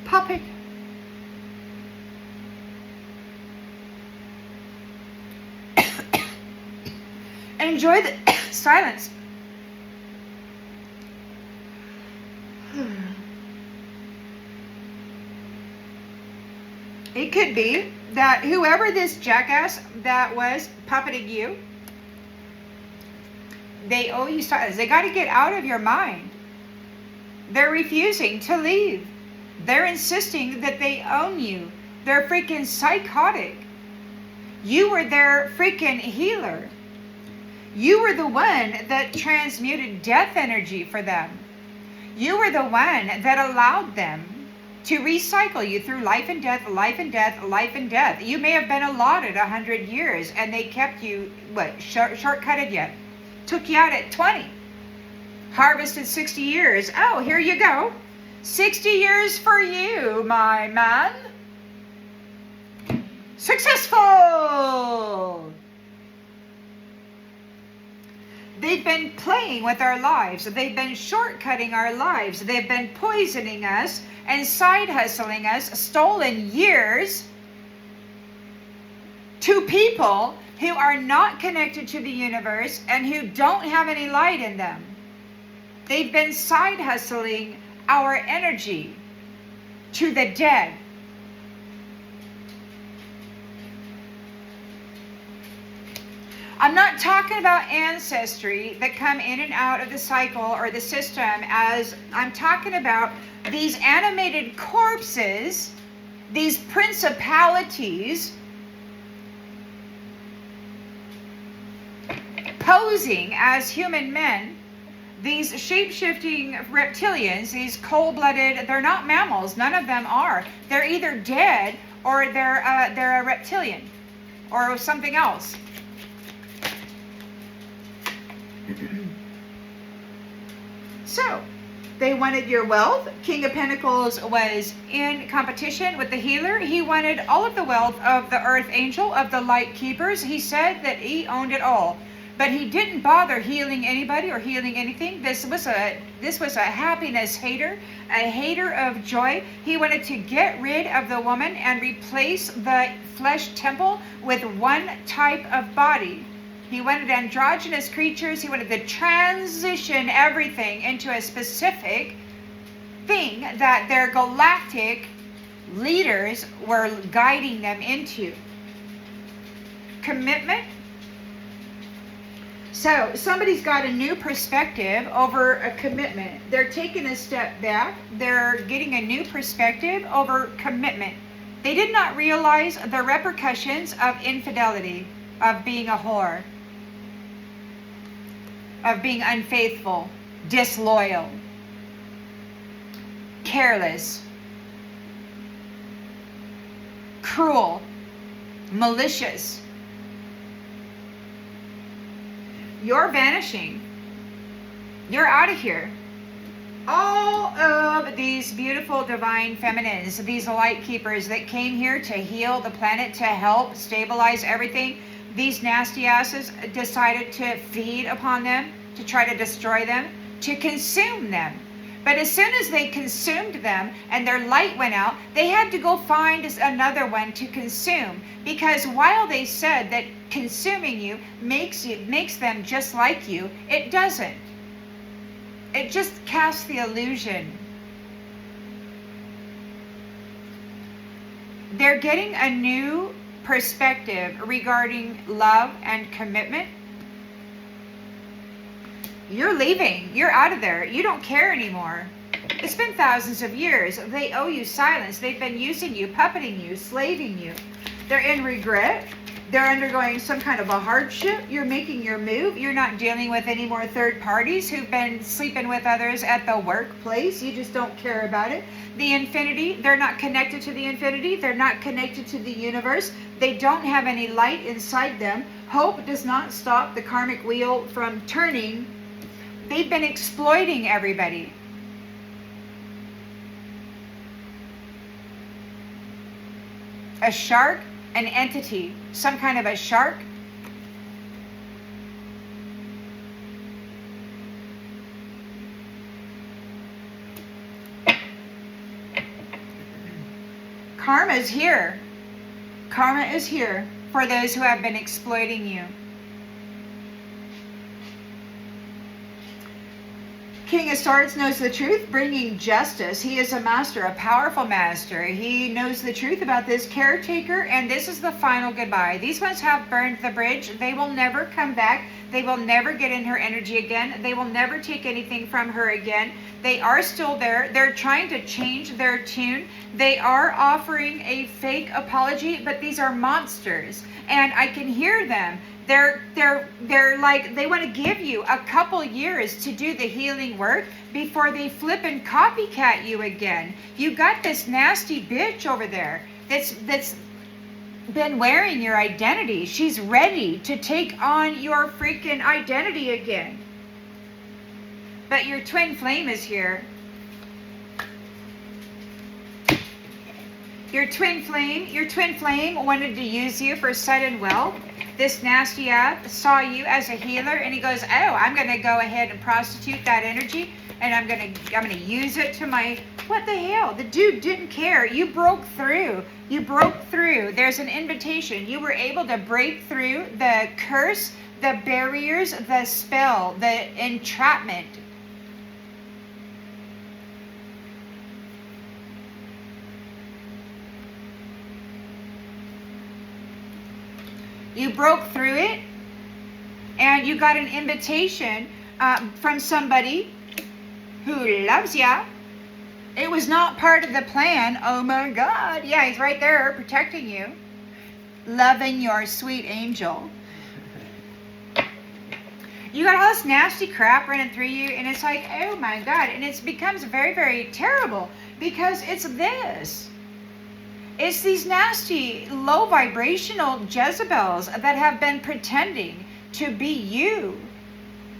Puppet. Enjoy the silence. It could be that whoever this jackass that was puppeting you, they owe you silence. They got to get out of your mind. They're refusing to leave. They're insisting that they own you. They're freaking psychotic. You were their freaking healer. You were the one that transmuted death energy for them. You were the one that allowed them to recycle you through life and death, life and death, life and death. You may have been allotted 100 years and they kept you, shortcutted you. Took you out at 20. Harvested 60 years. Oh, here you go. 60 years for you, my man. Successful! They've been playing with our lives. They've been shortcutting our lives. They've been poisoning us and side hustling us, stolen years to people who are not connected to the universe and who don't have any light in them. They've been side hustling our energy to the dead. I'm not talking about ancestry that come in and out of the cycle or the system, as I'm talking about these animated corpses, these principalities posing as human men, these shape-shifting reptilians, these cold-blooded, they're not mammals, none of them are. They're either dead or they're a reptilian or something else. So, they wanted your wealth. King of Pentacles was in competition with the healer. He wanted all of the wealth of the Earth Angel, of the Light Keepers. He said that he owned it all. But he didn't bother healing anybody or healing anything. This was a happiness hater, a hater of joy. He wanted to get rid of the woman and replace the flesh temple with one type of body. He wanted androgynous creatures. He wanted to transition everything into a specific thing that their galactic leaders were guiding them into. Commitment. So somebody's got a new perspective over a commitment. They're taking a step back. They're getting a new perspective over commitment. They did not realize the repercussions of infidelity, of being a whore, of being unfaithful, disloyal, careless, cruel, malicious. You're vanishing. You're out of here. All of these beautiful divine feminines, these light keepers that came here to heal the planet, to help stabilize everything, these nasty asses decided to feed upon them, to try to destroy them, to consume them. But as soon as they consumed them and their light went out, they had to go find another one to consume. Because while they said that consuming you makes them just like you, it doesn't. It just casts the illusion. They're getting a new perspective regarding love and commitment. You're leaving. You're out of there. You don't care anymore. It's been thousands of years. They owe you silence. They've been using you, puppeting you, slaving you. They're in regret. They're undergoing some kind of a hardship. You're making your move. You're not dealing with any more third parties who've been sleeping with others at the workplace. You just don't care about it. The infinity, they're not connected to the infinity. They're not connected to the universe. They don't have any light inside them. Hope does not stop the karmic wheel from turning. They've been exploiting everybody. A shark, an entity, some kind of a shark. Karma is here. Karma is here for those who have been exploiting you. King of Swords knows the truth, bringing justice. He is a master, a powerful master. He knows the truth about this caretaker, and this is the final goodbye. These ones have burned the bridge. They will never come back. They will never get in her energy again. They will never take anything from her again. They are still there. They're trying to change their tune. They are offering a fake apology, but these are monsters, and I can hear them. They're like, they want to give you a couple years to do the healing work before they flip and copycat you again. You got this nasty bitch over there that's been wearing your identity. She's ready to take on your freaking identity again. But your twin flame is here. Your twin flame wanted to use you for sudden wealth. This nasty app saw you as a healer, and he goes, "Oh, I'm going to go ahead and prostitute that energy, and I'm going to use it to my..." What the hell? The dude didn't care. You broke through. You broke through. There's an invitation. You were able to break through the curse, the barriers, the spell, the entrapment. You broke through it, and you got an invitation from somebody who loves ya. It was not part of the plan. Oh my God. Yeah, he's right there protecting you. Loving your sweet angel. You got all this nasty crap running through you, and it's like, oh my God. And it becomes very, very terrible because it's this. It's these nasty, low vibrational Jezebels that have been pretending to be you,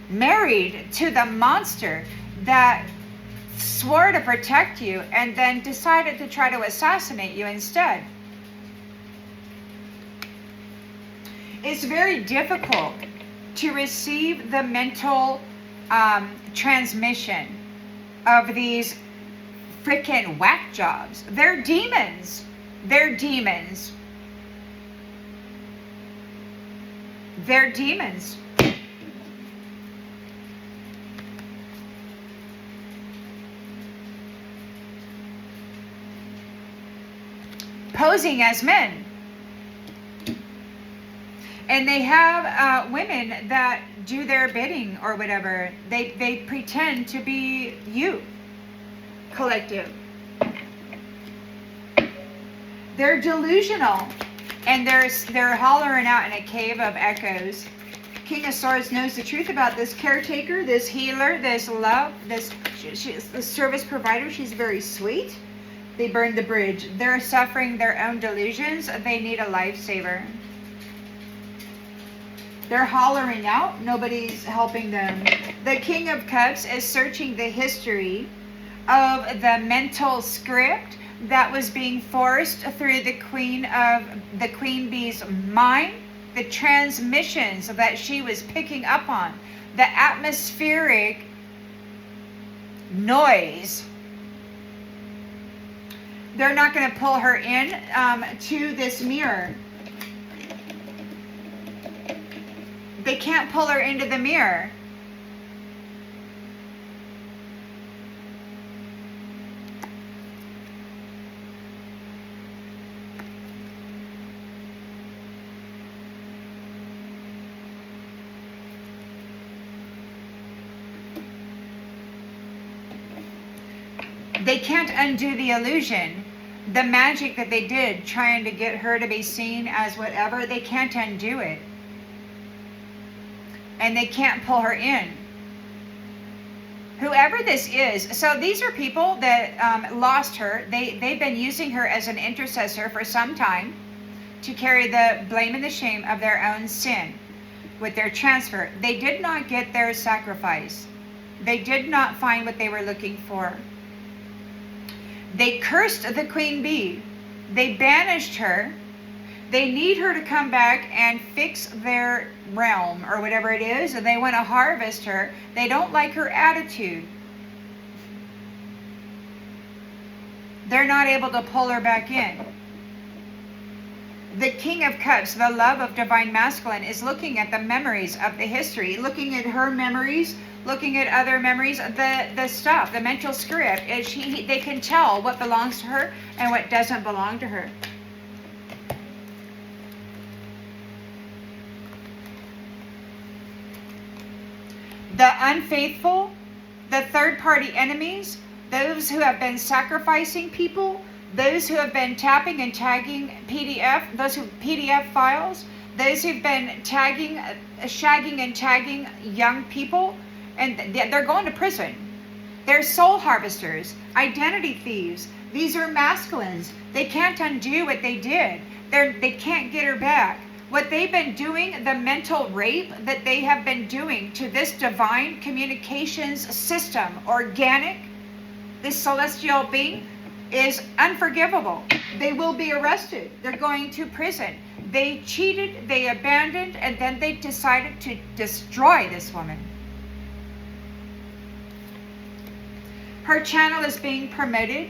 married to the monster that swore to protect you and then decided to try to assassinate you instead. It's very difficult to receive the mental transmission of these freaking whack jobs. They're demons. They're demons. They're demons. Posing as men. And they have women that do their bidding or whatever. They pretend to be you, collective. They're delusional, and they're hollering out in a cave of echoes. King of Swords knows the truth about this caretaker, this healer, this love, this service provider. She's very sweet. They burned the bridge. They're suffering their own delusions. They need a lifesaver. They're hollering out. Nobody's helping them. The King of Cups is searching the history of the mental script that was being forced through the Queen Bee's mind, the transmissions that she was picking up on, the atmospheric noise. They're not going to pull her in to this mirror. They can't pull her into the mirror. They can't undo the illusion. The magic that they did trying to get her to be seen as whatever, they can't undo it. And they can't pull her in. Whoever this is, so these are people that lost her. They've been using her as an intercessor for some time to carry the blame and the shame of their own sin with their transfer. They did not get their sacrifice. They did not find what they were looking for. They cursed the Queen Bee. They banished her. They need her to come back and fix their realm or whatever it is, and they want to harvest her. They don't like her attitude. They're not able to pull her back in. The King of Cups, the love of divine masculine, is looking at the memories of the history, looking at her memories, looking at other memories, the stuff, the mental script. They can tell what belongs to her and what doesn't belong to her. The unfaithful, the third-party enemies, those who have been sacrificing people, those who have been tapping and tagging PDF files, those who've been tagging, shagging and tagging young people, and they're going to prison. They're soul harvesters, identity thieves. These are masculines. They can't undo what they did. They can't get her back. What they've been doing, the mental rape that they have been doing to this divine communications system, organic, this celestial being, is unforgivable. They will be arrested. They're going to prison. They cheated, they abandoned, and then they decided to destroy this woman. Her channel is being promoted.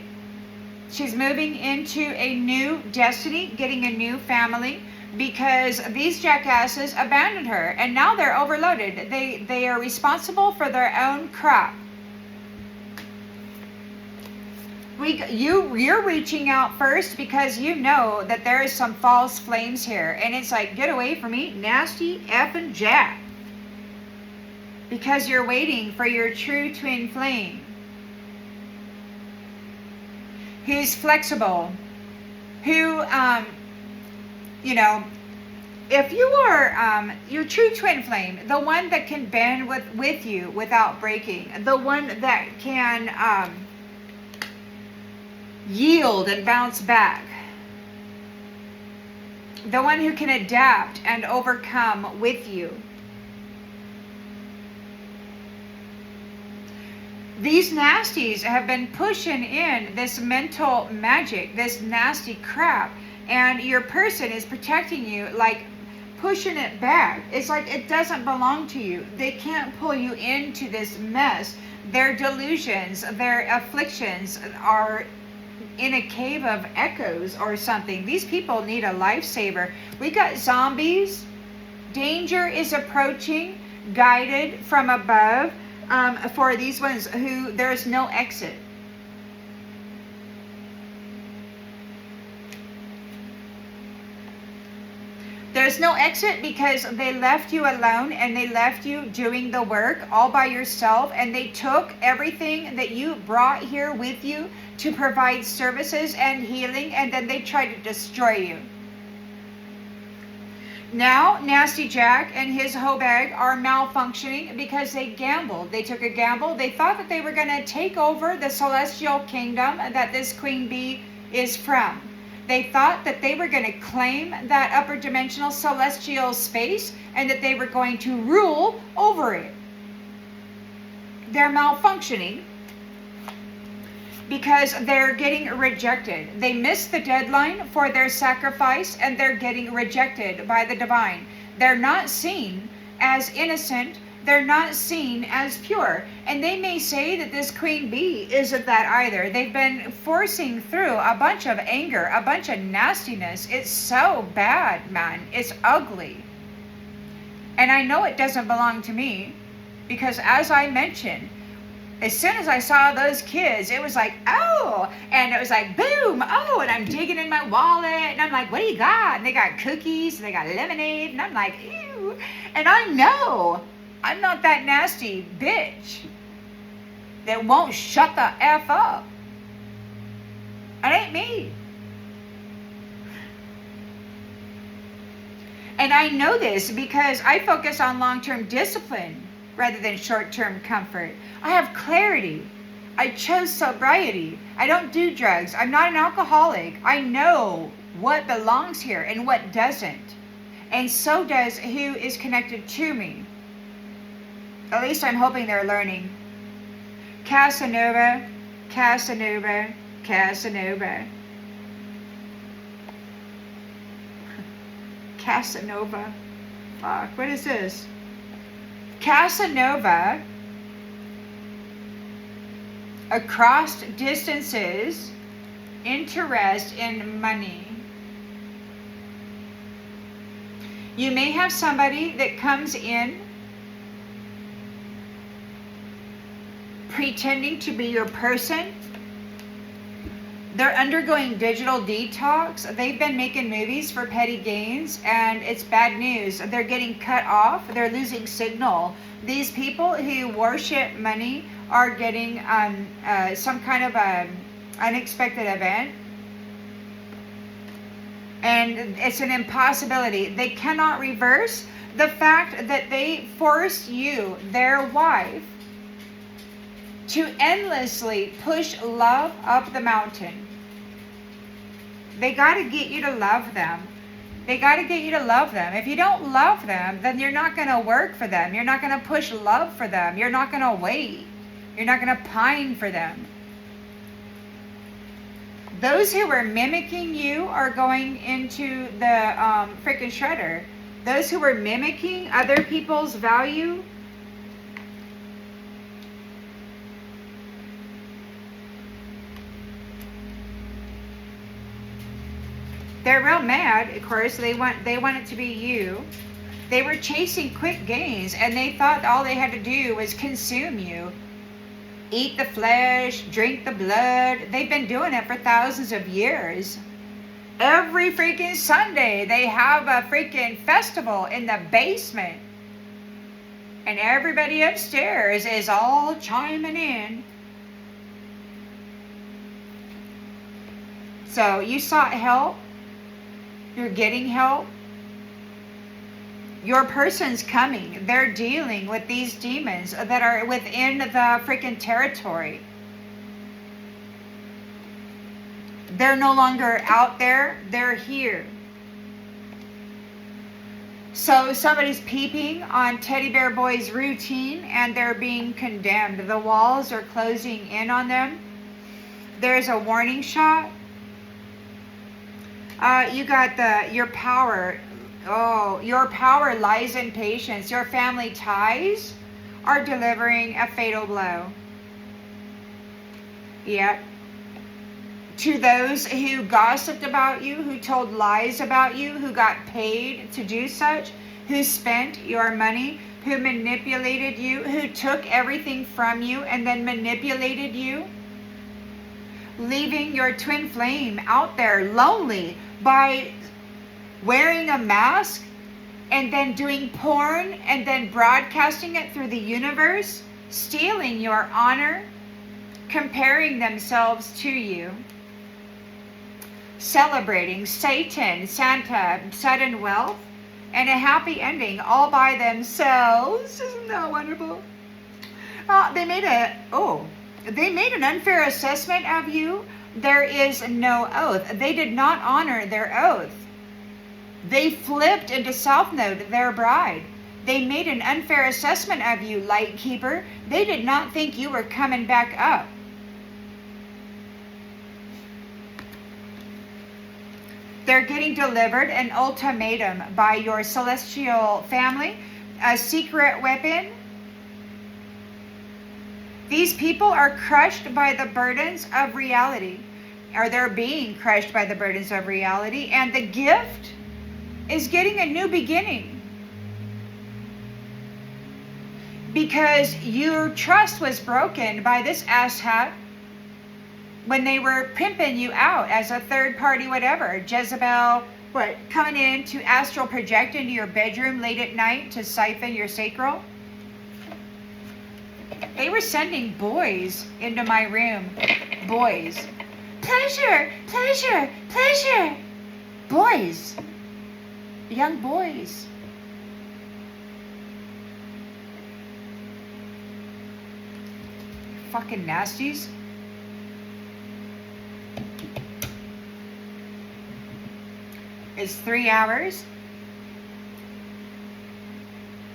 She's moving into a new destiny, getting a new family, because these jackasses abandoned her, and now they're overloaded. They are responsible for their own crap. You're reaching out first because you know that there is some false flames here, and it's like, get away from me, nasty effing jack. because you're waiting for your true twin flame, who's flexible, who, if you are your true twin flame, the one that can bend with you without breaking, the one that can yield and bounce back, the one who can adapt and overcome with you. These nasties have been pushing in this mental magic, this nasty crap, and your person is protecting you, like pushing it back. It's like it doesn't belong to you. They can't pull you into this mess. Their delusions, their afflictions are in a cave of echoes or something. These people need a lifesaver. We got zombies. Danger is approaching, guided from above. For these ones who there's no exit. There's no exit because they left you alone and they left you doing the work all by yourself, and they took everything that you brought here with you to provide services and healing, and then they tried to destroy you. Now, Nasty Jack and his hoe bag are malfunctioning because they gambled. They took a gamble. They thought that they were going to take over the celestial kingdom that this queen bee is from. They thought that they were going to claim that upper dimensional celestial space and that they were going to rule over it. They're malfunctioning because they're getting rejected. They missed the deadline for their sacrifice and they're getting rejected by the divine. They're not seen as innocent. They're not seen as pure. And they may say that this queen bee isn't that either. They've been forcing through a bunch of anger, a bunch of nastiness. It's so bad, man. It's ugly. And I know it doesn't belong to me because, as I mentioned, as soon as I saw those kids, it was like, oh, and it was like, boom, oh, and I'm digging in my wallet, and I'm like, what do you got? And they got cookies, and they got lemonade, and I'm like, ew. And I know I'm not that nasty bitch that won't shut the F up. It ain't me. And I know this because I focus on long-term discipline rather than short-term comfort. I have clarity. I chose sobriety. I don't do drugs. I'm not an alcoholic. I know what belongs here and what doesn't. And so does who is connected to me. At least I'm hoping they're learning. Casanova, Casanova, Casanova. Casanova. Fuck, what is this? Casanova, across distances, interest in money. You may have somebody that comes in pretending to be your person. They're undergoing digital detox. They've been making movies for petty gains, and it's bad news. They're getting cut off. They're losing signal. These people who worship money are getting some kind of unexpected event, and it's an impossibility. They cannot reverse the fact that they forced you, their wife, to endlessly push love up the mountain. They got to get you to love them. They got to get you to love them. If you don't love them, then you're not going to work for them. You're not going to push love for them. You're not going to wait. You're not going to pine for them. Those who are mimicking you are going into the freaking shredder. Those who are mimicking other people's value, they're real mad, of course. They want it to be you. They were chasing quick gains, and they thought all they had to do was consume you. Eat the flesh, drink the blood. They've been doing it for thousands of years. Every freaking Sunday, they have a freaking festival in the basement. And everybody upstairs is all chiming in. So you sought help. You're getting help. Your person's coming. They're dealing with these demons that are within the freaking territory. They're no longer out there. They're here. So somebody's peeping on Teddy Bear Boy's routine and they're being condemned. The walls are closing in on them. There's a warning shot. You got your power. Oh, your power lies in patience. Your family ties are delivering a fatal blow. Yep. To those who gossiped about you, who told lies about you, who got paid to do such, who spent your money, who manipulated you, who took everything from you and then manipulated you, leaving your twin flame out there lonely by wearing a mask and then doing porn and then broadcasting it through the universe, stealing your honor, comparing themselves to you, celebrating Satan, Santa, sudden wealth, and a happy ending all by themselves. Isn't that wonderful? They made an unfair assessment of you. There is no oath. They did not honor their oath. They flipped into South Node their bride. They made an unfair assessment of you, Lightkeeper. They did not think you were coming back up. They're getting delivered an ultimatum by your celestial family, a secret weapon. These people are crushed by the burdens of reality, or they're being crushed by the burdens of reality, and the gift is getting a new beginning. Because your trust was broken by this asshat when they were pimping you out as a third party whatever. Jezebel, coming in to astral project into your bedroom late at night to siphon your sacral? They were sending boys into my room. Boys. Pleasure, pleasure, pleasure. Boys. Young boys. Fucking nasties. It's 3 hours.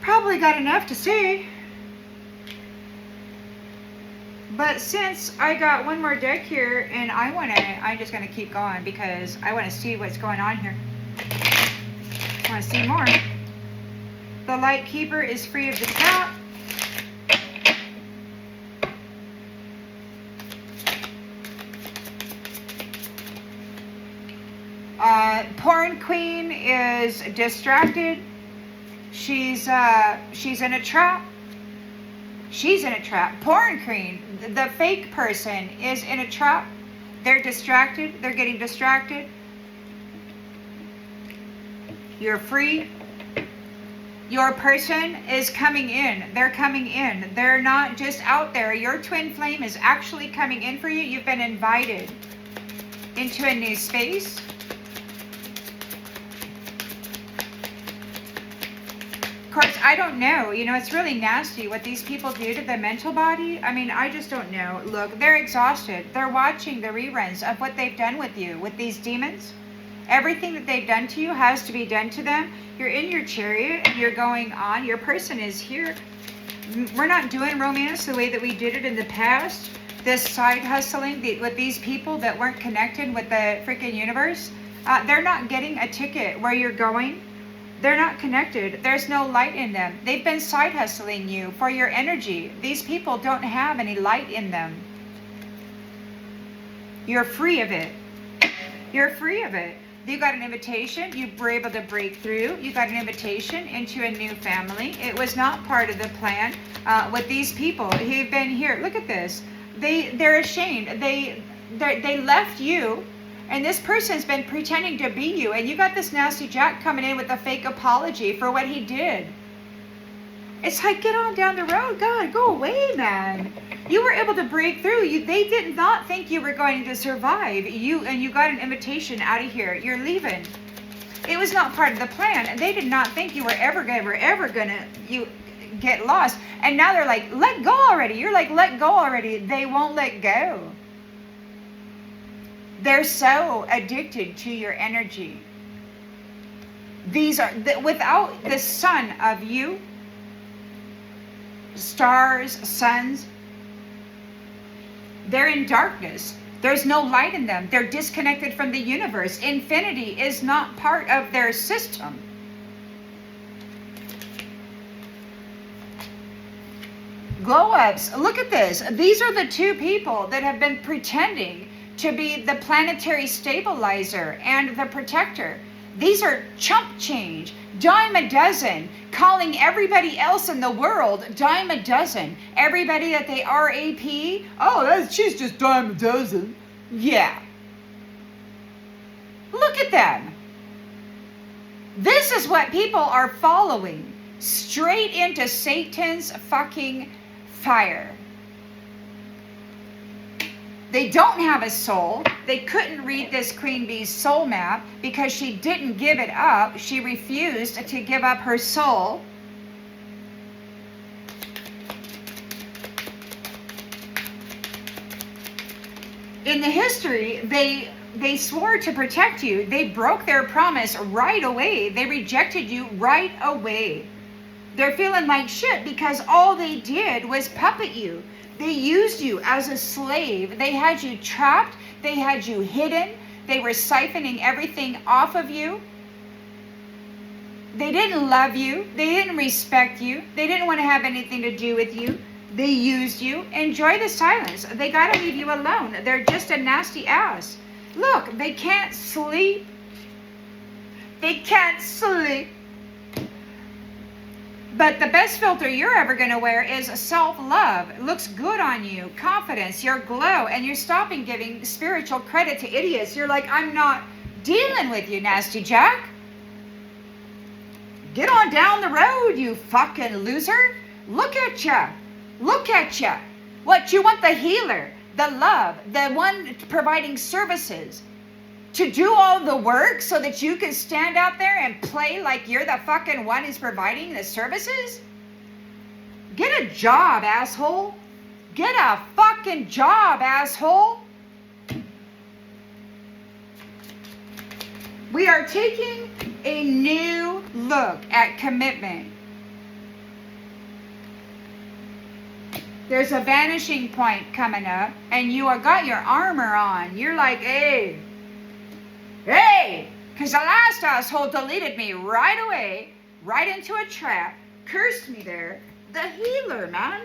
Probably got enough to say. But since I got one more deck here and I'm just gonna keep going because I wanna see what's going on here. I wanna see more. The Light Keeper is free of the trap. Porn Queen is distracted. She's in a trap. She's in a trap. Porn Queen, the fake person, is in a trap. They're distracted. They're getting distracted. You're free. Your person is coming in. They're coming in. They're not just out there. Your twin flame is actually coming in for you. You've been invited into a new space. Of course, I don't know. It's really nasty what these people do to the mental body. I mean, I just don't know. Look, they're exhausted. They're watching the reruns of what they've done with you, with these demons. Everything that they've done to you has to be done to them. You're in your chariot and you're going on. Your person is here. We're not doing romance the way that we did it in the past. This side hustling with these people that weren't connected with the freaking universe. They're not getting a ticket where you're going. They're not connected. There's no light in them. They've been side hustling you for your energy. These people don't have any light in them. You're free of it. You're free of it. You got an invitation. You were able to break through. You got an invitation into a new family. It was not part of the plan with these people who've been here. Look at this. They're ashamed. They left you. And this person's been pretending to be you. And you got this nasty Jack coming in with a fake apology for what he did. It's like, get on down the road. God, go away, man. You were able to break through. They did not think you were going to survive. You got an invitation out of here. You're leaving. It was not part of the plan. They did not think you were ever gonna you get lost. And now they're like, let go already. You're like, let go already. They won't let go. They're so addicted to your energy. These are without the sun of you, stars, suns, they're in darkness. There's no light in them. They're disconnected from the universe. Infinity is not part of their system. Glow-ups, look at this. These are the two people that have been pretending to be the planetary stabilizer and the protector. These are chump change, dime a dozen, calling everybody else in the world dime a dozen. Everybody that they RAP, she's just dime a dozen. Yeah. Look at them. This is what people are following. Straight into Satan's fucking fire. They don't have a soul. They couldn't read this Queen Bee's soul map because she didn't give it up. She refused to give up her soul. In the history, they swore to protect you. They broke their promise right away. They rejected you right away. They're feeling like shit because all they did was puppet you. They used you as a slave. They had you trapped. They had you hidden. They were siphoning everything off of you. They didn't love you. They didn't respect you. They didn't want to have anything to do with you. They used you. Enjoy the silence. They got to leave you alone. They're just a nasty ass. Look, they can't sleep. They can't sleep. But the best filter you're ever going to wear is self-love. It looks good on you. Confidence, your glow. And you're stopping giving spiritual credit to idiots. You're like, I'm not dealing with you, Nasty Jack. Get on down the road, you fucking loser. Look at ya. Look at ya. What, you want the healer, the love, the one providing services, to do all the work so that you can stand out there and play like you're the fucking one who's providing the services? Get a job, asshole. Get a fucking job, asshole. We are taking a new look at commitment. There's a vanishing point coming up, and you have got your armor on. You're like, hey, because the last asshole deleted me right away, right into a trap, cursed me there. The healer, man.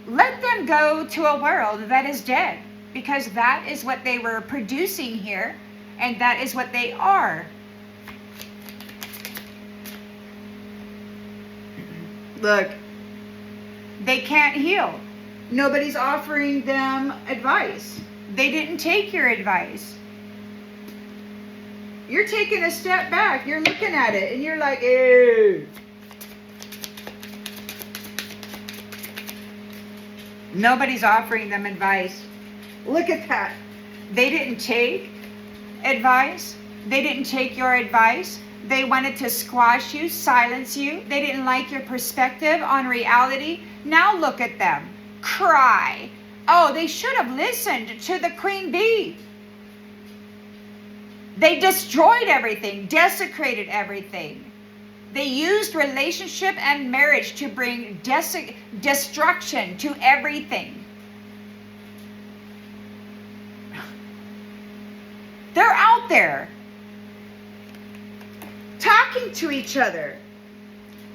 Let them go to a world that is dead, because that is what they were producing here, and that is what they are. Look, they can't heal. nobody's offering them advice. They didn't take your advice. You're taking a step back. You're looking at it and you're like, ew. Nobody's offering them advice. Look at that. They didn't take advice. They didn't take your advice. They wanted to squash you, silence you. They didn't like your perspective on reality. Now look at them. Cry. Oh, they should have listened to the Queen Bee. They destroyed everything, desecrated everything. They used relationship and marriage to bring destruction to everything. They're out there talking to each other,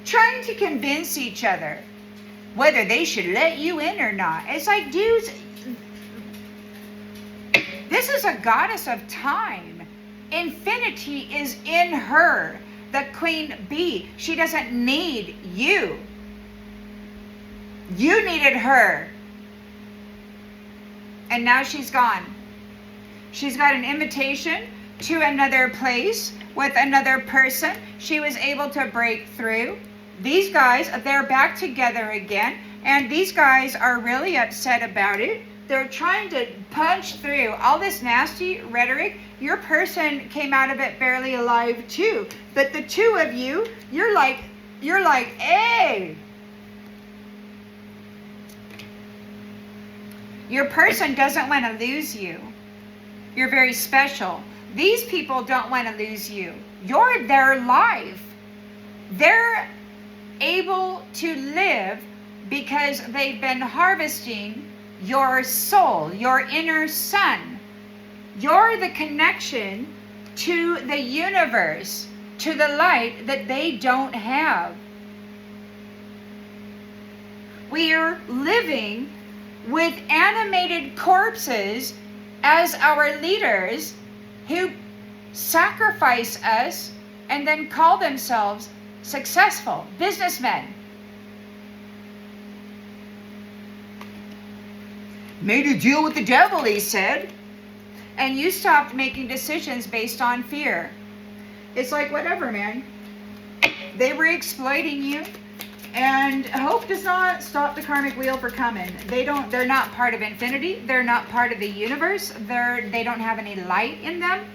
trying to convince each other whether they should let you in or not. It's like, dudes, this is a goddess of time. Infinity is in her. The Queen Bee. She doesn't need you. You needed her. And now she's gone. She's got an invitation to another place with another person. She was able to break through. These guys, they're back together again, and these guys are really upset about it. They're trying to punch through all this nasty rhetoric. Your person came out of it barely alive too. But the two of you, you're like, hey. Your person doesn't want to lose you. You're very special. These people don't want to lose you. You're their life. They're able to live because they've been harvesting your soul, your inner sun. You're the connection to the universe, to the light that they don't have. We are living with animated corpses as our leaders who sacrifice us and then call themselves successful businessmen. Made a deal with the devil, he said. And you stopped making decisions based on fear. It's like, whatever, man. They were exploiting you. And hope does not stop the karmic wheel for coming. They're not part of infinity. They're not part of the universe. They don't have any light in them.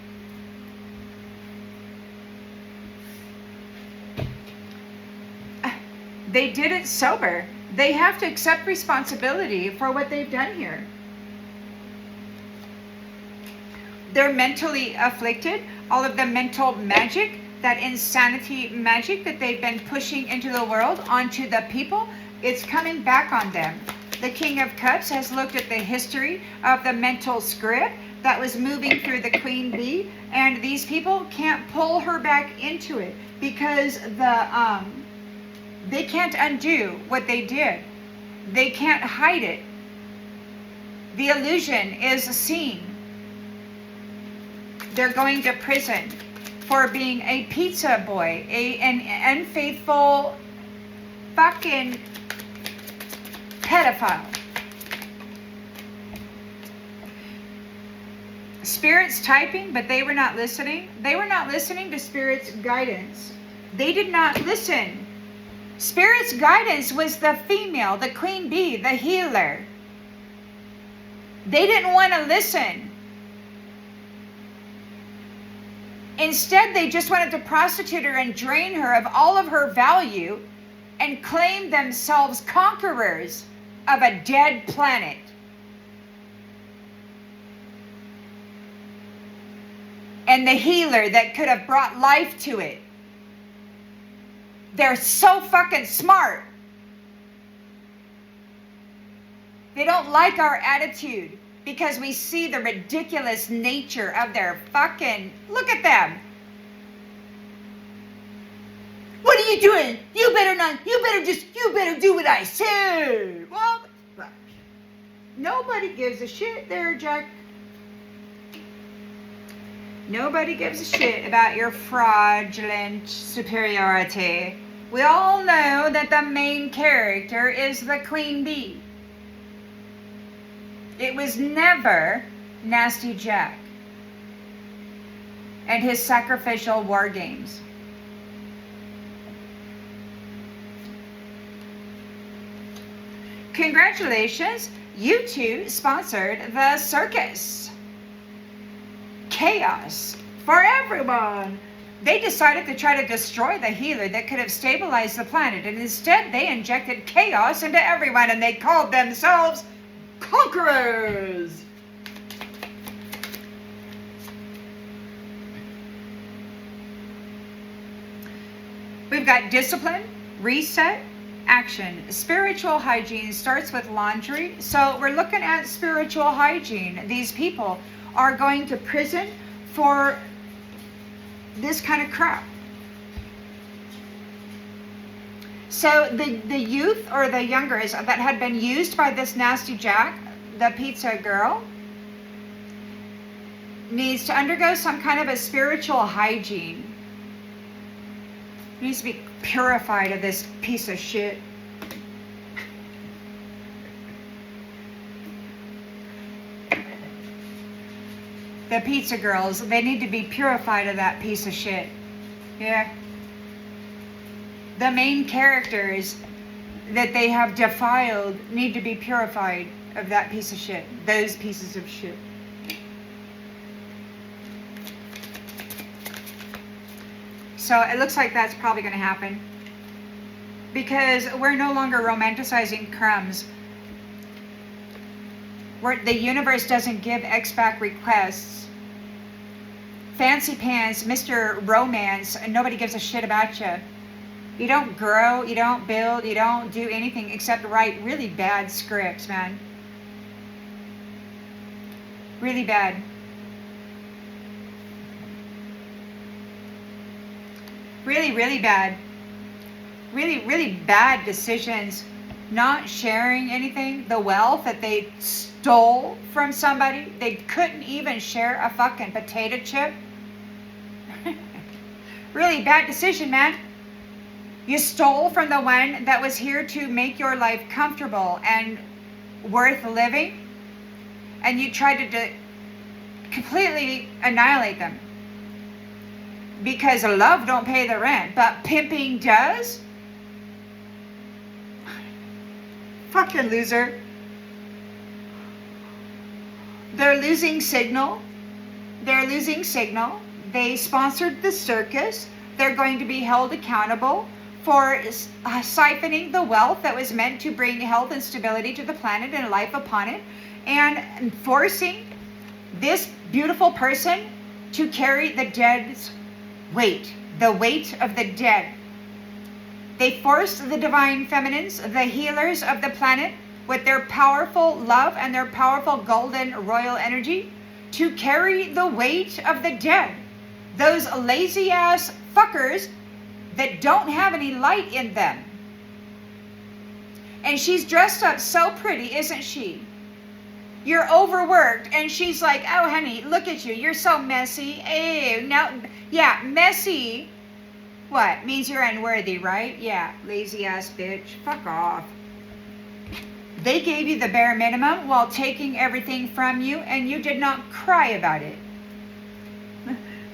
They did it sober. They have to accept responsibility for what they've done here. They're mentally afflicted. All of the mental magic, that insanity magic that they've been pushing into the world onto the people, it's coming back on them. The King of Cups has looked at the history of the mental script that was moving through the Queen Bee, and these people can't pull her back into it because they can't undo what they did. They can't hide it. The illusion is seen. They're going to prison for being a pizza boy, an unfaithful fucking pedophile. Spirit's typing, but they were not listening. They were not listening to Spirit's guidance. They did not listen. Spirit's guidance was the female, the queen bee, the healer. They didn't want to listen. Instead, they just wanted to prostitute her and drain her of all of her value and claim themselves conquerors of a dead planet. And the healer that could have brought life to it. They're so fucking smart. They don't like our attitude because we see the ridiculous nature of their fucking... Look at them. What are you doing? You better do what I say. Well, nobody gives a shit there, Jack. Nobody gives a shit about your fraudulent superiority. We all know that the main character is the queen bee. It was never Nasty Jack and his sacrificial war games. Congratulations, you two sponsored the circus. Chaos for everyone. They decided to try to destroy the healer that could have stabilized the planet, and instead they injected chaos into everyone, and they called themselves conquerors. We've got discipline, reset, action. Spiritual hygiene starts with laundry. So we're looking at spiritual hygiene. These people are going to prison for this kind of crap. So the youth or the youngers that had been used by this Nasty Jack, the pizza girl, needs to undergo some kind of a spiritual hygiene. Needs to be purified of this piece of shit. The pizza girls, they need to be purified of that piece of shit. Yeah. The main characters that they have defiled need to be purified of that piece of shit. Those pieces of shit. So it looks like that's probably going to happen. Because we're no longer romanticizing crumbs. The universe doesn't give X-Back requests. Fancy pants, Mr. Romance, and nobody gives a shit about you. You don't grow, you don't build, you don't do anything except write really bad scripts, man. Really bad. Really, really bad. Really, really bad decisions. Not sharing anything. The wealth that they stole from somebody. They couldn't even share a fucking potato chip. Really bad decision, man. You stole from the one that was here to make your life comfortable and worth living. And you tried to completely annihilate them. Because love don't pay the rent, but pimping does? Fucking loser. They're losing signal. They're losing signal. They sponsored the circus. They're going to be held accountable for siphoning the wealth that was meant to bring health and stability to the planet and life upon it, and forcing this beautiful person to carry the dead's weight, the weight of the dead. They forced the divine feminines, the healers of the planet, with their powerful love and their powerful golden royal energy, to carry the weight of the dead. Those lazy ass fuckers that don't have any light in them. And she's dressed up so pretty, isn't she? You're overworked, and she's like, oh honey, look at you, you're so messy. Ew, now, yeah, messy. What? Means you're unworthy, right? Yeah, lazy ass bitch. Fuck off. They gave you the bare minimum while taking everything from you, and you did not cry about it.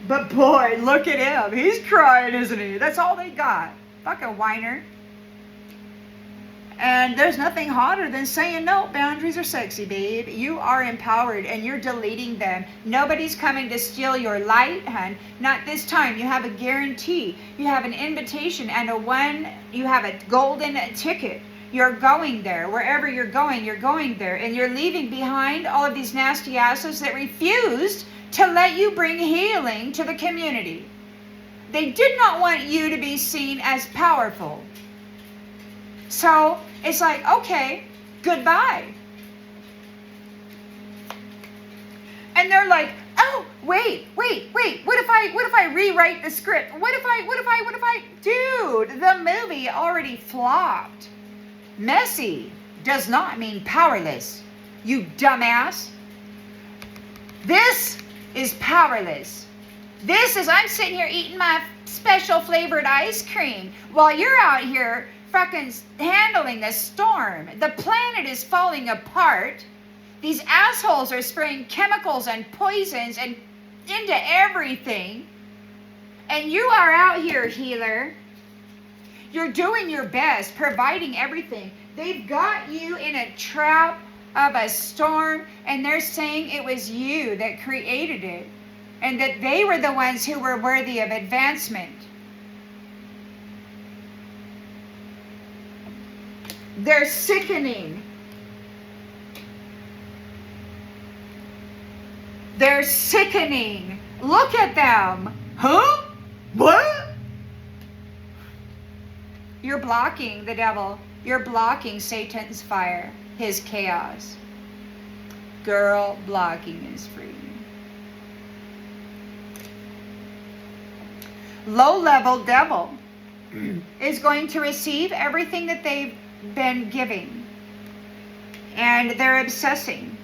But boy, look at him. He's crying, isn't he? That's all they got. Fucking whiner. And there's nothing hotter than saying, no, boundaries are sexy, babe. You are empowered and you're deleting them. Nobody's coming to steal your light, hun. Not this time. You have a guarantee. You have an invitation and you have a golden ticket. You're going there. Wherever you're going there. And you're leaving behind all of these nasty asses that refused to let you bring healing to the community. They did not want you to be seen as powerful. So it's like, okay, goodbye. And they're like, oh, wait. What if I rewrite the script? What if I, dude, the movie already flopped. Messy does not mean powerless, you dumbass. This is powerless. This is, I'm sitting here eating my special flavored ice cream while you're out here fucking handling the storm. The planet is falling apart. These assholes are spraying chemicals and poisons and into everything. And you are out here, healer. You're doing your best, providing everything. They've got you in a trap of a storm, and they're saying it was you that created it, and that they were the ones who were worthy of advancement. They're sickening. They're sickening. Look at them. Huh? What? You're blocking the devil. You're blocking Satan's fire, his chaos. Girl, blocking is free. Low-level devil is going to receive everything that they've been giving. And they're obsessing.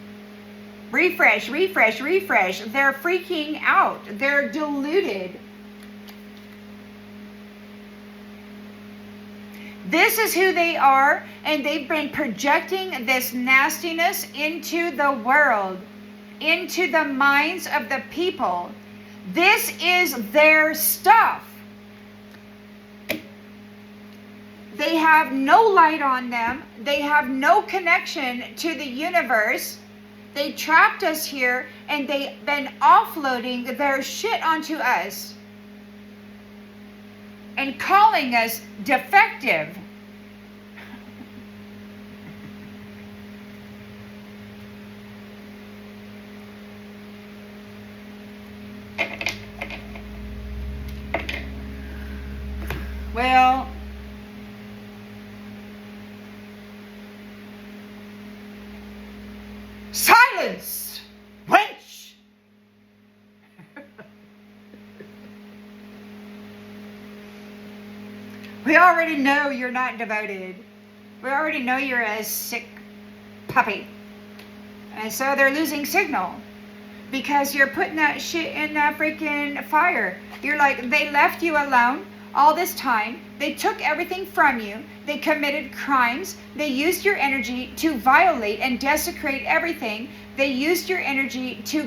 Refresh. They're freaking out. They're deluded. This is who they are, and they've been projecting this nastiness into the world, into the minds of the people. This is their stuff. They have no light on them. They have no connection to the universe. They trapped us here, and they've been offloading their shit onto us and calling us defective. Well, silence, wench! We already know you're not devoted. We already know you're a sick puppy. And so they're losing signal because you're putting that shit in that freaking fire. You're like, they left you alone all this time. They took everything from you. They committed crimes. They used your energy to violate and desecrate everything. They used your energy to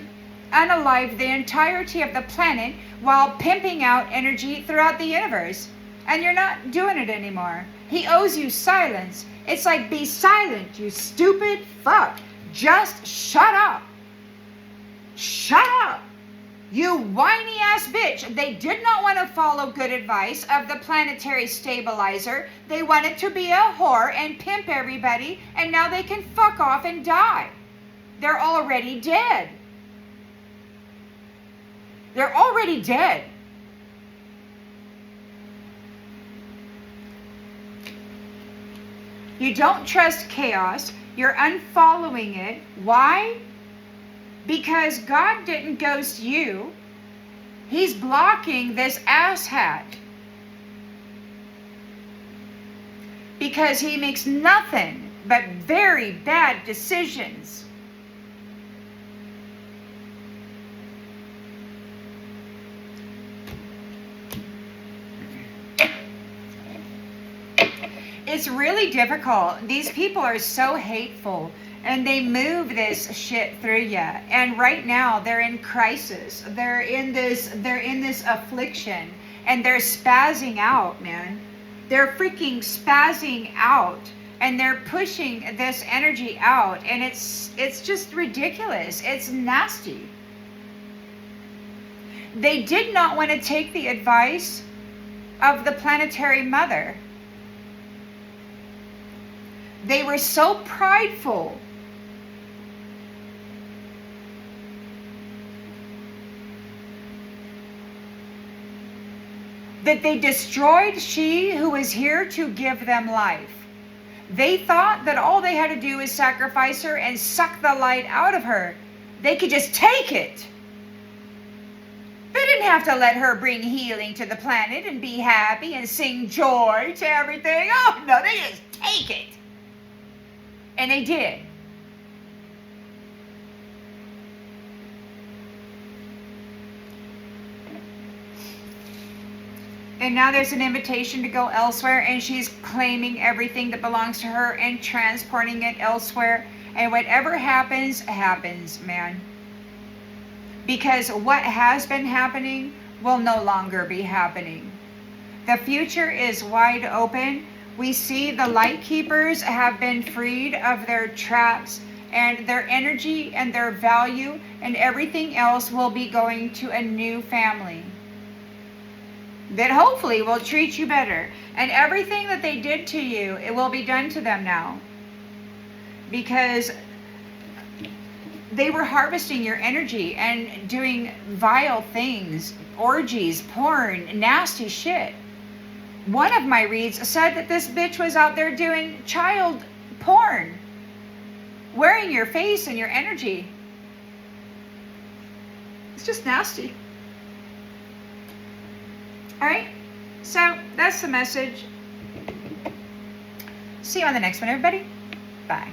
unalive the entirety of the planet while pimping out energy throughout the universe. And you're not doing it anymore. He owes you silence. It's like, be silent, you stupid fuck. Just shut up. Shut up. You whiny ass bitch. They did not want to follow good advice of the planetary stabilizer. They wanted to be a whore and pimp everybody, and now they can fuck off and die. They're already dead. They're already dead. You don't trust chaos. You're unfollowing it. Why? Because God didn't ghost you. He's blocking this asshat. Because he makes nothing but very bad decisions. It's really difficult. These people are so hateful. And they move this shit through you. And right now they're in crisis. They're in this affliction. And they're spazzing out, man. They're freaking spazzing out. And they're pushing this energy out. And it's just ridiculous. It's nasty. They did not want to take the advice of the planetary mother. They were so prideful. That they destroyed she who was here to give them life. They thought that all they had to do is sacrifice her and suck the light out of her. They could just take it. They didn't have to let her bring healing to the planet and be happy and sing joy to everything. Oh no, they just take it. And they did. And now there's an invitation to go elsewhere, and she's claiming everything that belongs to her and transporting it elsewhere. And whatever happens, happens, man. Because what has been happening will no longer be happening. The future is wide open. We see the light keepers have been freed of their traps, and their energy and their value and everything else will be going to a new family that hopefully will treat you better. And everything that they did to you, it will be done to them now. Because they were harvesting your energy and doing vile things, orgies, porn, nasty shit. One of my reads said that this bitch was out there doing child porn, wearing your face and your energy. It's just nasty. All right, so that's the message. See you on the next one, everybody. Bye.